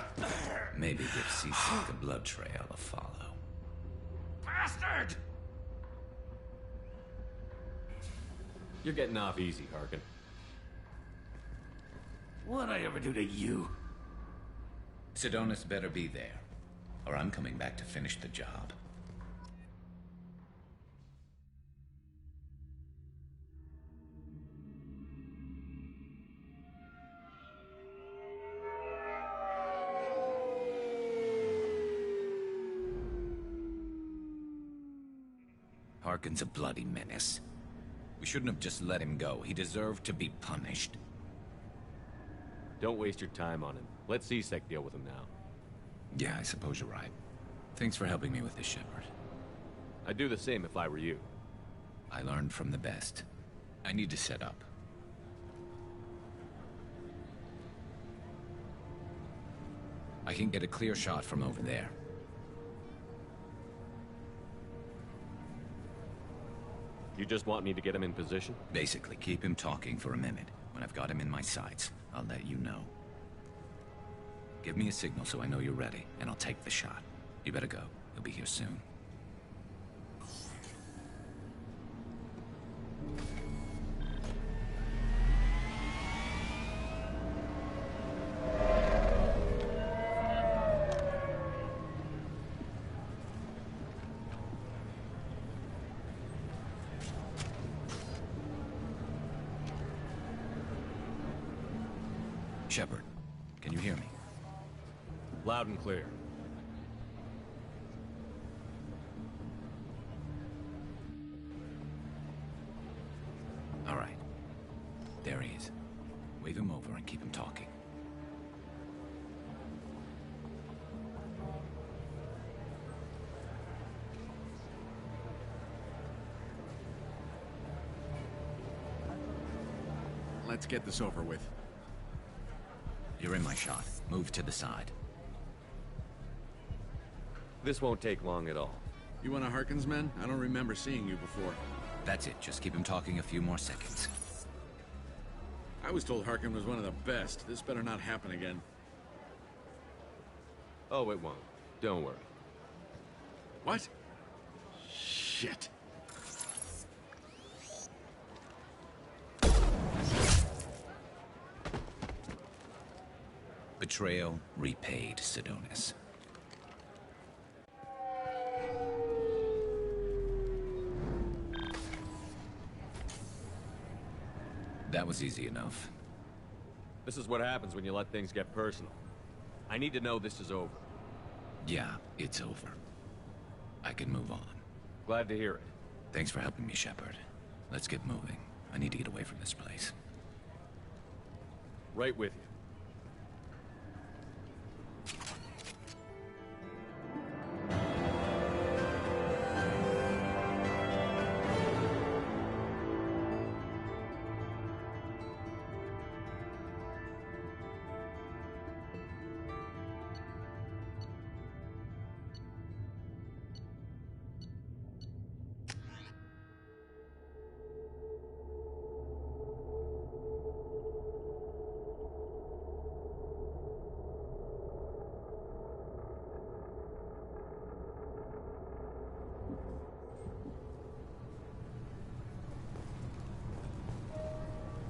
Maybe give C-Sec a blood trail to follow. Bastard! You're getting off easy, Harkin. What'd I ever do to you? Sidonis better be there, or I'm coming back to finish the job. Harkin's a bloody menace. We shouldn't have just let him go. He deserved to be punished. Don't waste your time on him. Let C-Sec deal with him now. Yeah, I suppose you're right. Thanks for helping me with this, Shepard. I'd do the same if I were you. I learned from the best. I need to set up. I can get a clear shot from over there. You just want me to get him in position? Basically, keep him talking for a minute. When I've got him in my sights, I'll let you know. Give me a signal so I know you're ready, and I'll take the shot. You better go. He'll be here soon. Shepard, can you hear me? Loud and clear. All right. There he is. Wave him over and keep him talking. Let's get this over with. You're in my shot. Move to the side. This won't take long at all. You one of Harkin's men? I don't remember seeing you before. That's it. Just keep him talking a few more seconds. I was told Harkin was one of the best. This better not happen again. Oh, it won't. Don't worry. What? Shit. Betrayal repaid, Sidonis. That was easy enough. This is what happens when you let things get personal. I need to know this is over. Yeah, it's over. I can move on. Glad to hear it. Thanks for helping me, Shepard. Let's get moving. I need to get away from this place. Right with you.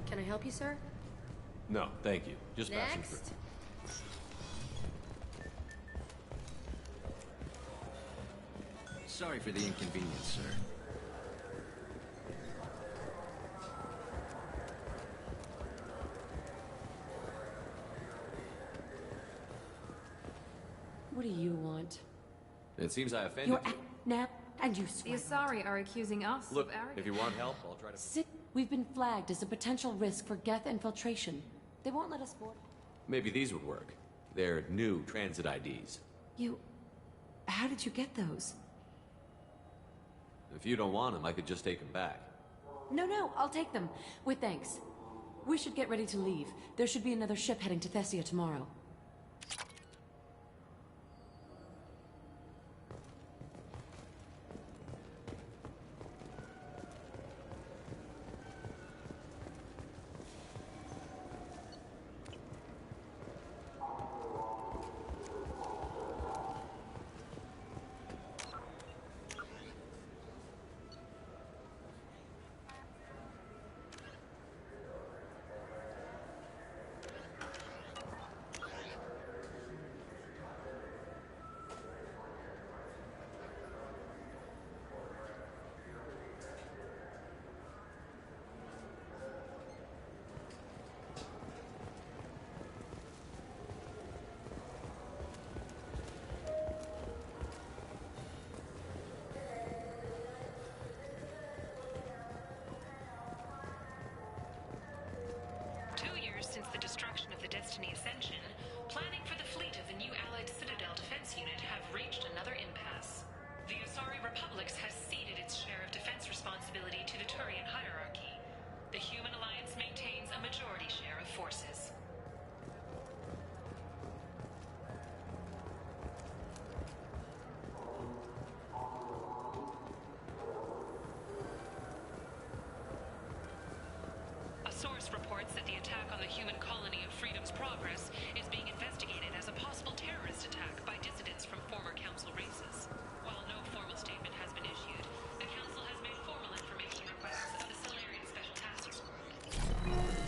Can I help you, sir? No, thank you. Just passing through. Next. Sorry for the inconvenience, sir. What do you want? It seems I offended you. Now, and you The swear. Asari are accusing us Look, of arrogance. if you want help, I'll try to... Sit. We've been flagged as a potential risk for Geth infiltration. They won't let us board. Maybe these would work. They're new transit IDs. How did you get those? If you don't want them, I could just take them back. No, I'll take them. With thanks. We should get ready to leave. There should be another ship heading to Thessia tomorrow. Since the destruction of the Destiny Ascension, planning for the fleet of the new Allied Citadel Defense Unit have reached another impasse. The Asari Republics has ceded its share of defense responsibility to the Turian hierarchy. The Human Alliance maintains a majority share of forces. A source reports that the attack on the human colony of Freedom's Progress is being investigated as a possible terrorist attack by dissidents from former Council races. While no formal statement has been issued, the Council has made formal information requests of the Solarian Special Task Group.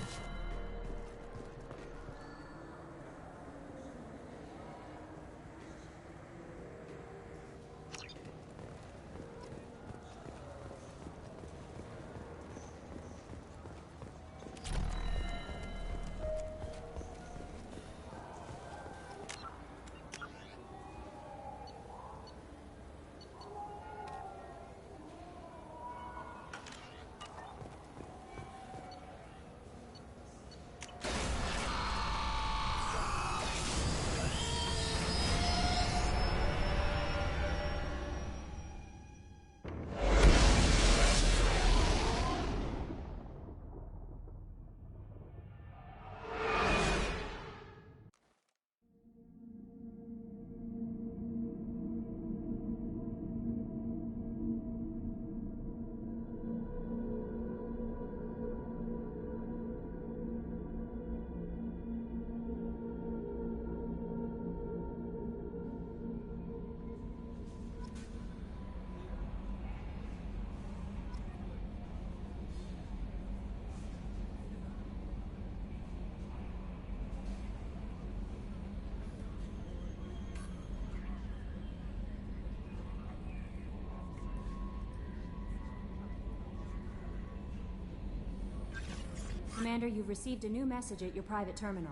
Commander, you've received a new message at your private terminal.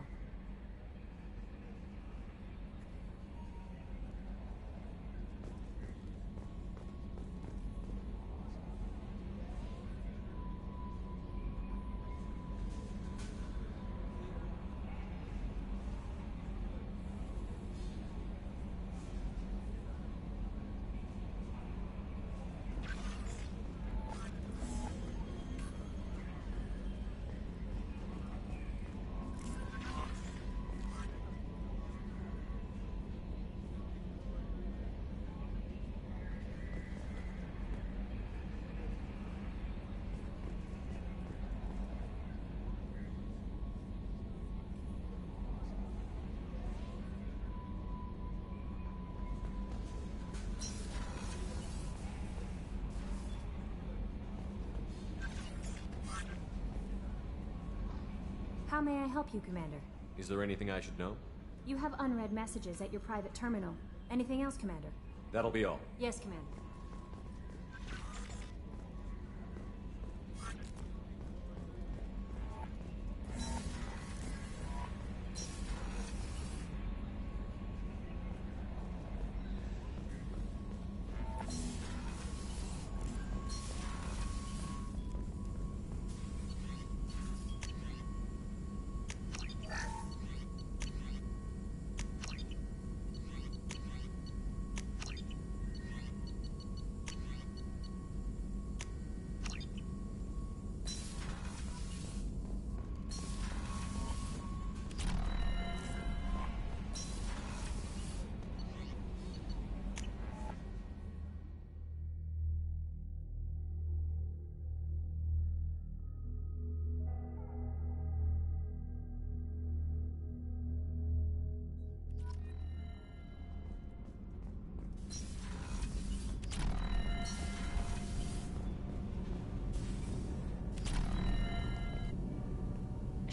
How may I help you, Commander? Is there anything I should know? You have unread messages at your private terminal. Anything else, Commander? That'll be all. Yes, Commander.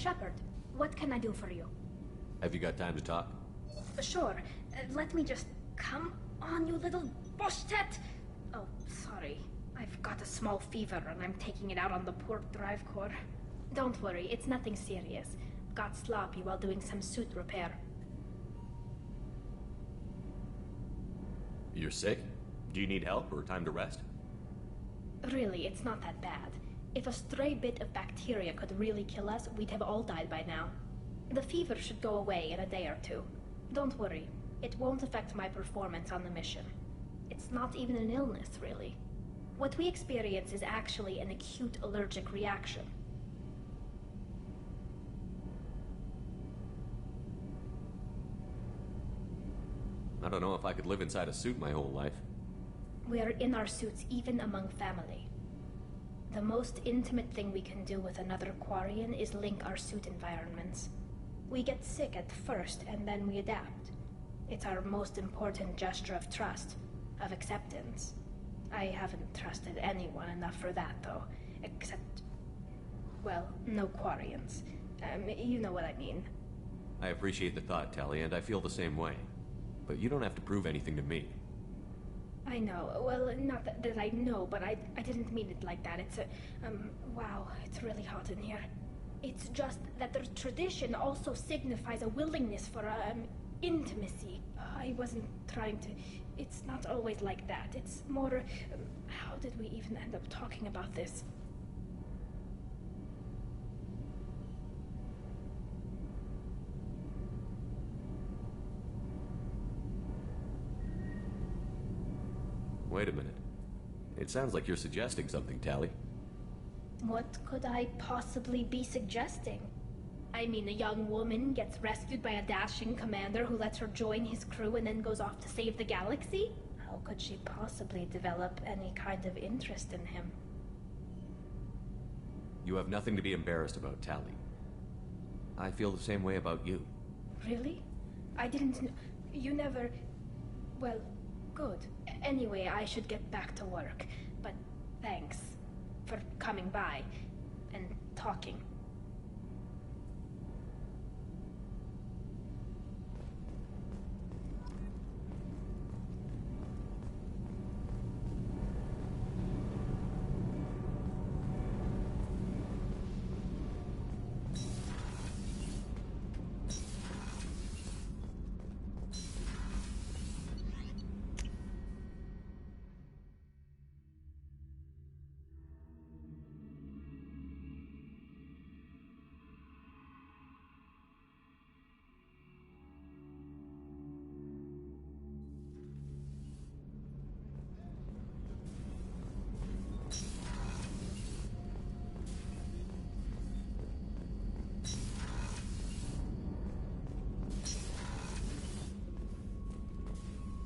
Shepard, what can I do for you? Have you got time to talk? Sure. Let me just... Come on, you little boshtet! Oh, sorry. I've got a small fever and I'm taking it out on the poor drive core. Don't worry, it's nothing serious. Got sloppy while doing some suit repair. You're sick? Do you need help or time to rest? Really, it's not that bad. If a stray bit of bacteria could really kill us, we'd have all died by now. The fever should go away in a day or two. Don't worry, it won't affect my performance on the mission. It's not even an illness, really. What we experience is actually an acute allergic reaction. I don't know if I could live inside a suit my whole life. We're in our suits even among family. The most intimate thing we can do with another Quarian is link our suit environments. We get sick at first, and then we adapt. It's our most important gesture of trust, of acceptance. I haven't trusted anyone enough for that, though. Except... well, no Quarians. You know what I mean. I appreciate the thought, Tali, and I feel the same way. But you don't have to prove anything to me. I know. Well, not that I know, but I didn't mean it like that. It's a... wow, it's really hot in here. It's just that the tradition also signifies a willingness for, intimacy. I wasn't trying to... It's not always like that. It's more... how did we even end up talking about this? Wait a minute. It sounds like you're suggesting something, Tali. What could I possibly be suggesting? I mean, a young woman gets rescued by a dashing commander who lets her join his crew and then goes off to save the galaxy? How could she possibly develop any kind of interest in him? You have nothing to be embarrassed about, Tali. I feel the same way about you. Really? I didn't know... You never... Well, good. Anyway, I should get back to work. But thanks for coming by and talking.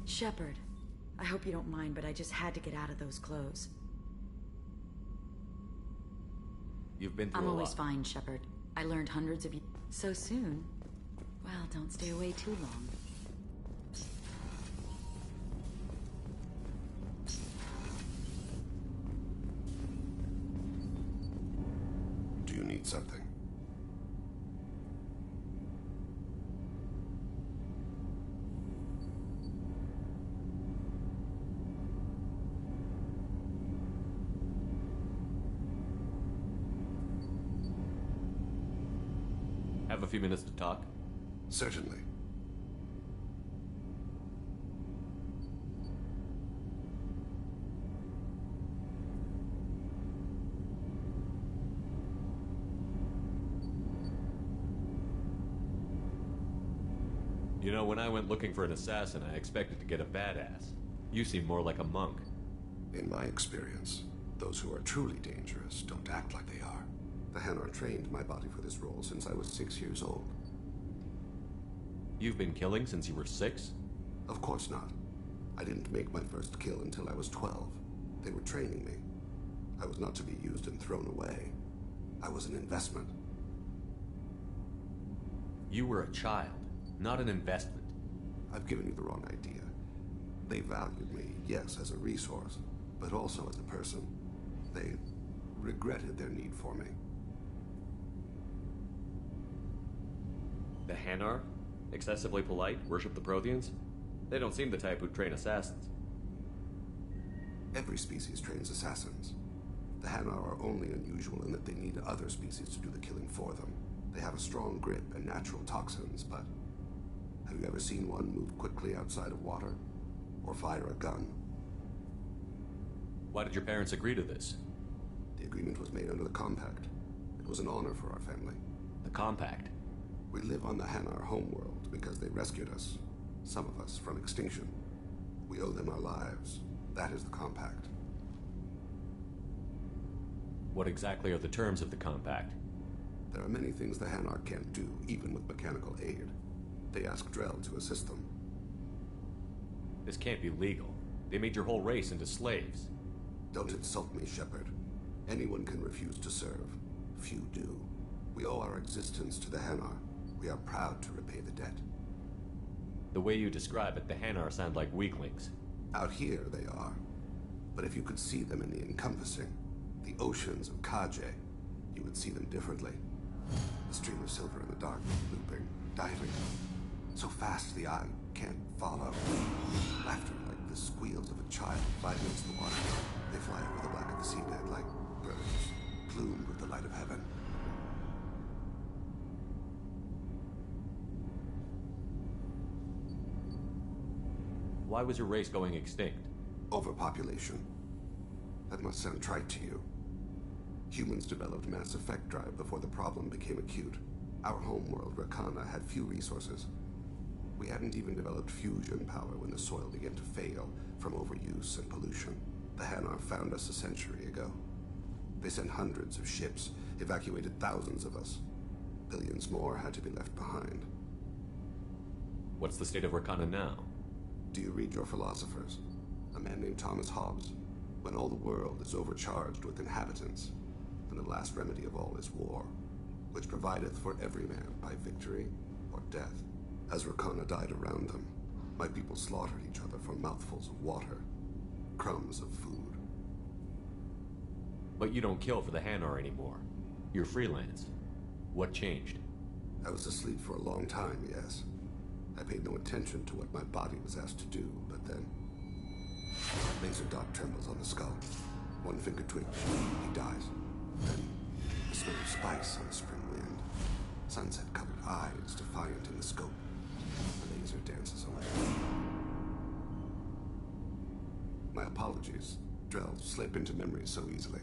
Shepard, I hope you don't mind, but I just had to get out of those clothes. You've been through I'm a always lot. fine, Shepard. I learned hundreds of... So soon? Well, don't stay away too long. Do you need something? Have a few minutes to talk? Certainly. You know, when I went looking for an assassin, I expected to get a badass. You seem more like a monk. In my experience, those who are truly dangerous don't act like they are. The Hanar trained my body for this role since I was 6 years old. You've been killing since you were 6? Of course not. I didn't make my first kill until I was 12. They were training me. I was not to be used and thrown away. I was an investment. You were a child, not an investment. I've given you the wrong idea. They valued me, yes, as a resource, but also as a person. They regretted their need for me. The Hanar? Excessively polite? Worship the Protheans? They don't seem the type who'd train assassins. Every species trains assassins. The Hanar are only unusual in that they need other species to do the killing for them. They have a strong grip and natural toxins, but have you ever seen one move quickly outside of water? Or fire a gun? Why did your parents agree to this? The agreement was made under the Compact. It was an honor for our family. The Compact? We live on the Hanar homeworld because they rescued us, some of us, from extinction. We owe them our lives. That is the Compact. What exactly are the terms of the Compact? There are many things the Hanar can't do, even with mechanical aid. They ask Drell to assist them. This can't be legal. They made your whole race into slaves. Don't insult me, Shepard. Anyone can refuse to serve. Few do. We owe our existence to the Hanar. We are proud to repay the debt. The way you describe it, the Hanar sound like weaklings. Out here, they are. But if you could see them in the encompassing, the oceans of Kaje, you would see them differently. The stream of silver in the dark, looping, diving. So fast the eye can't follow. Laughter like the squeals of a child fly against the water. They fly over the black of the seabed like birds, plumed with the light of heaven. Why was your race going extinct? Overpopulation. That must sound trite to you. Humans developed mass effect drive before the problem became acute. Our homeworld, Rakana, had few resources. We hadn't even developed fusion power when the soil began to fail from overuse and pollution. The Hanar found us a century ago. They sent hundreds of ships, evacuated thousands of us. Billions more had to be left behind. What's the state of Rakana now? Do you read your philosophers? A man named Thomas Hobbes. When all the world is overcharged with inhabitants, then the last remedy of all is war, which provideth for every man by victory or death. As Rakana died around them, my people slaughtered each other for mouthfuls of water, crumbs of food. But you don't kill for the Hanar anymore. You're freelance. What changed? I was asleep for a long time, yes. I paid no attention to what my body was asked to do, but then... Laser dot trembles on the skull. One finger twitch, he dies. Then, the smell of spice on the spring wind. Sunset-colored eyes defiant in the scope. The laser dances away. My apologies. Drell slip into memory so easily.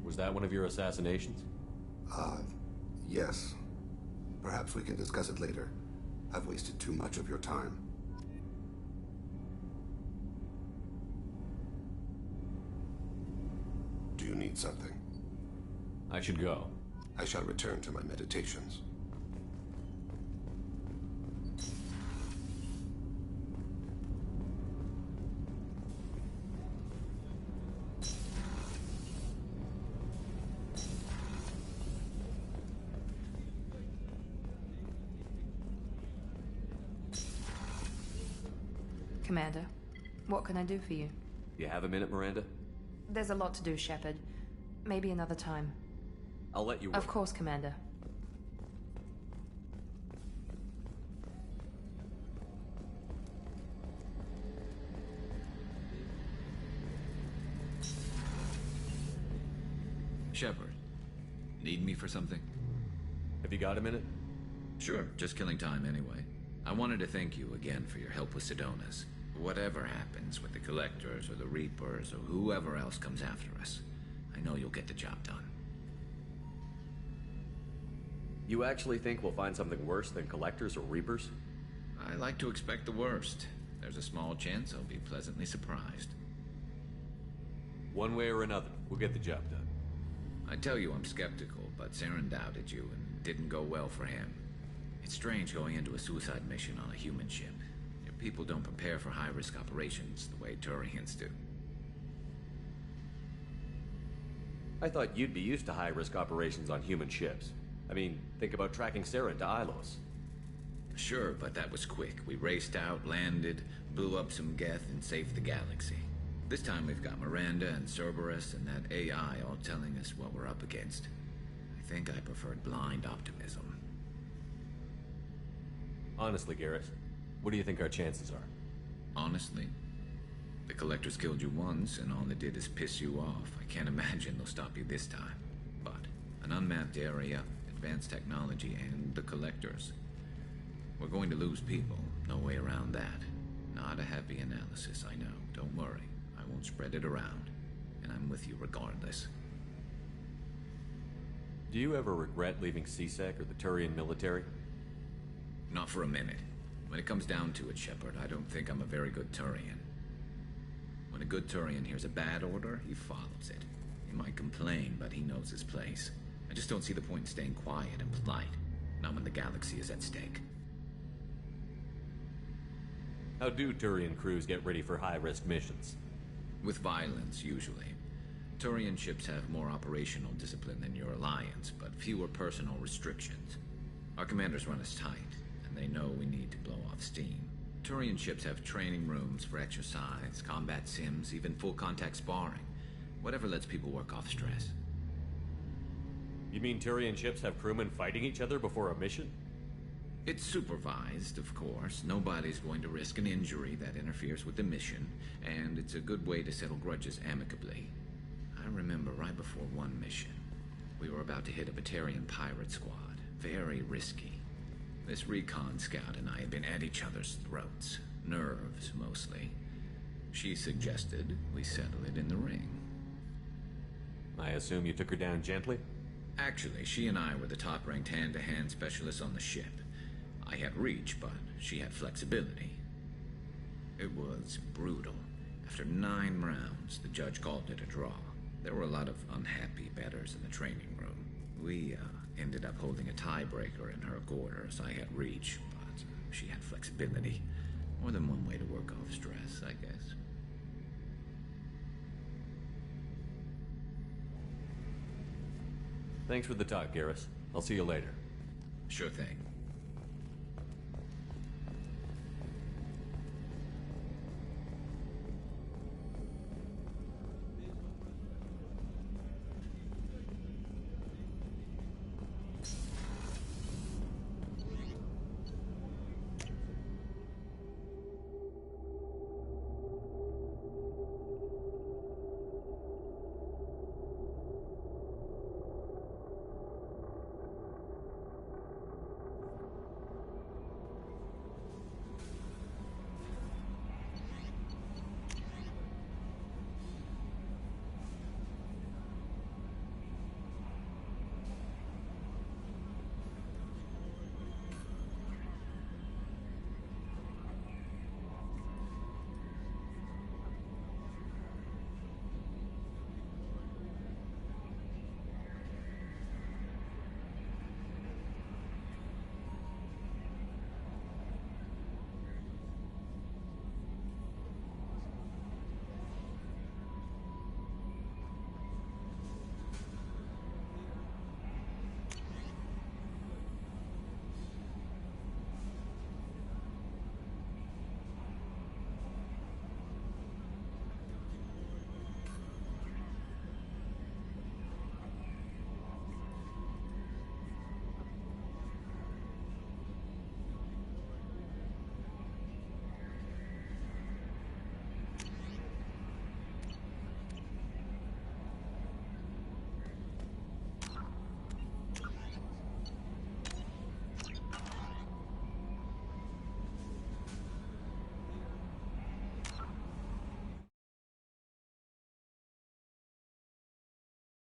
Was that one of your assassinations? Yes. Perhaps we can discuss it later. I've wasted too much of your time. Do you need something? I should go. I shall return to my meditations. Commander, what can I do for you? You have a minute, Miranda? There's a lot to do, Shepard. Maybe another time. I'll let you work. Of course, Commander. Shepard, need me for something? Have you got a minute? Sure, just killing time anyway. I wanted to thank you again for your help with Sidonis. Whatever happens with the Collectors or the Reapers or whoever else comes after us, I know you'll get the job done. You actually think we'll find something worse than Collectors or Reapers? I like to expect the worst. There's a small chance I'll be pleasantly surprised. One way or another, we'll get the job done. I tell you I'm skeptical, but Saren doubted you and didn't go well for him. It's strange going into a suicide mission on a human ship. Your people don't prepare for high-risk operations the way Turians do. I thought you'd be used to high-risk operations on human ships. I mean, think about tracking Saren to Ilos. Sure, but that was quick. We raced out, landed, blew up some Geth, and saved the galaxy. This time we've got Miranda and Cerberus and that AI all telling us what we're up against. I think I preferred blind optimism. Honestly, Garrett, what do you think our chances are? Honestly? The Collectors killed you once, and all they did is piss you off. I can't imagine they'll stop you this time. But an unmapped area, advanced technology, and the Collectors. We're going to lose people. No way around that. Not a happy analysis, I know. Don't worry. I won't spread it around. And I'm with you regardless. Do you ever regret leaving CSEC or the Turian military? Not for a minute. When it comes down to it, Shepard, I don't think I'm a very good Turian. When a good Turian hears a bad order, he follows it. He might complain, but he knows his place. I just don't see the point in staying quiet and polite. Not when the galaxy is at stake. How do Turian crews get ready for high-risk missions? With violence, usually. Turian ships have more operational discipline than your alliance, but fewer personal restrictions. Our commanders run us tight, and they know we need to blow off steam. Turian ships have training rooms for exercise, combat sims, even full-contact sparring. Whatever lets people work off stress. You mean Turian ships have crewmen fighting each other before a mission? It's supervised, of course. Nobody's going to risk an injury that interferes with the mission, and it's a good way to settle grudges amicably. I remember right before one mission, we were about to hit a Batarian pirate squad. Very risky. This recon scout and I had been at each other's throats. Nerves, mostly. She suggested we settle it in the ring. I assume you took her down gently? Actually, she and I were the top-ranked hand-to-hand specialists on the ship. I had reach, but she had flexibility. It was brutal. After 9 rounds, the judge called it a draw. There were a lot of unhappy bettors in the training room. We ended up holding a tiebreaker in her quarters. I had reach, but she had flexibility. More than one way to work off stress, I guess. Thanks for the talk, Garrus. I'll see you later. Sure thing.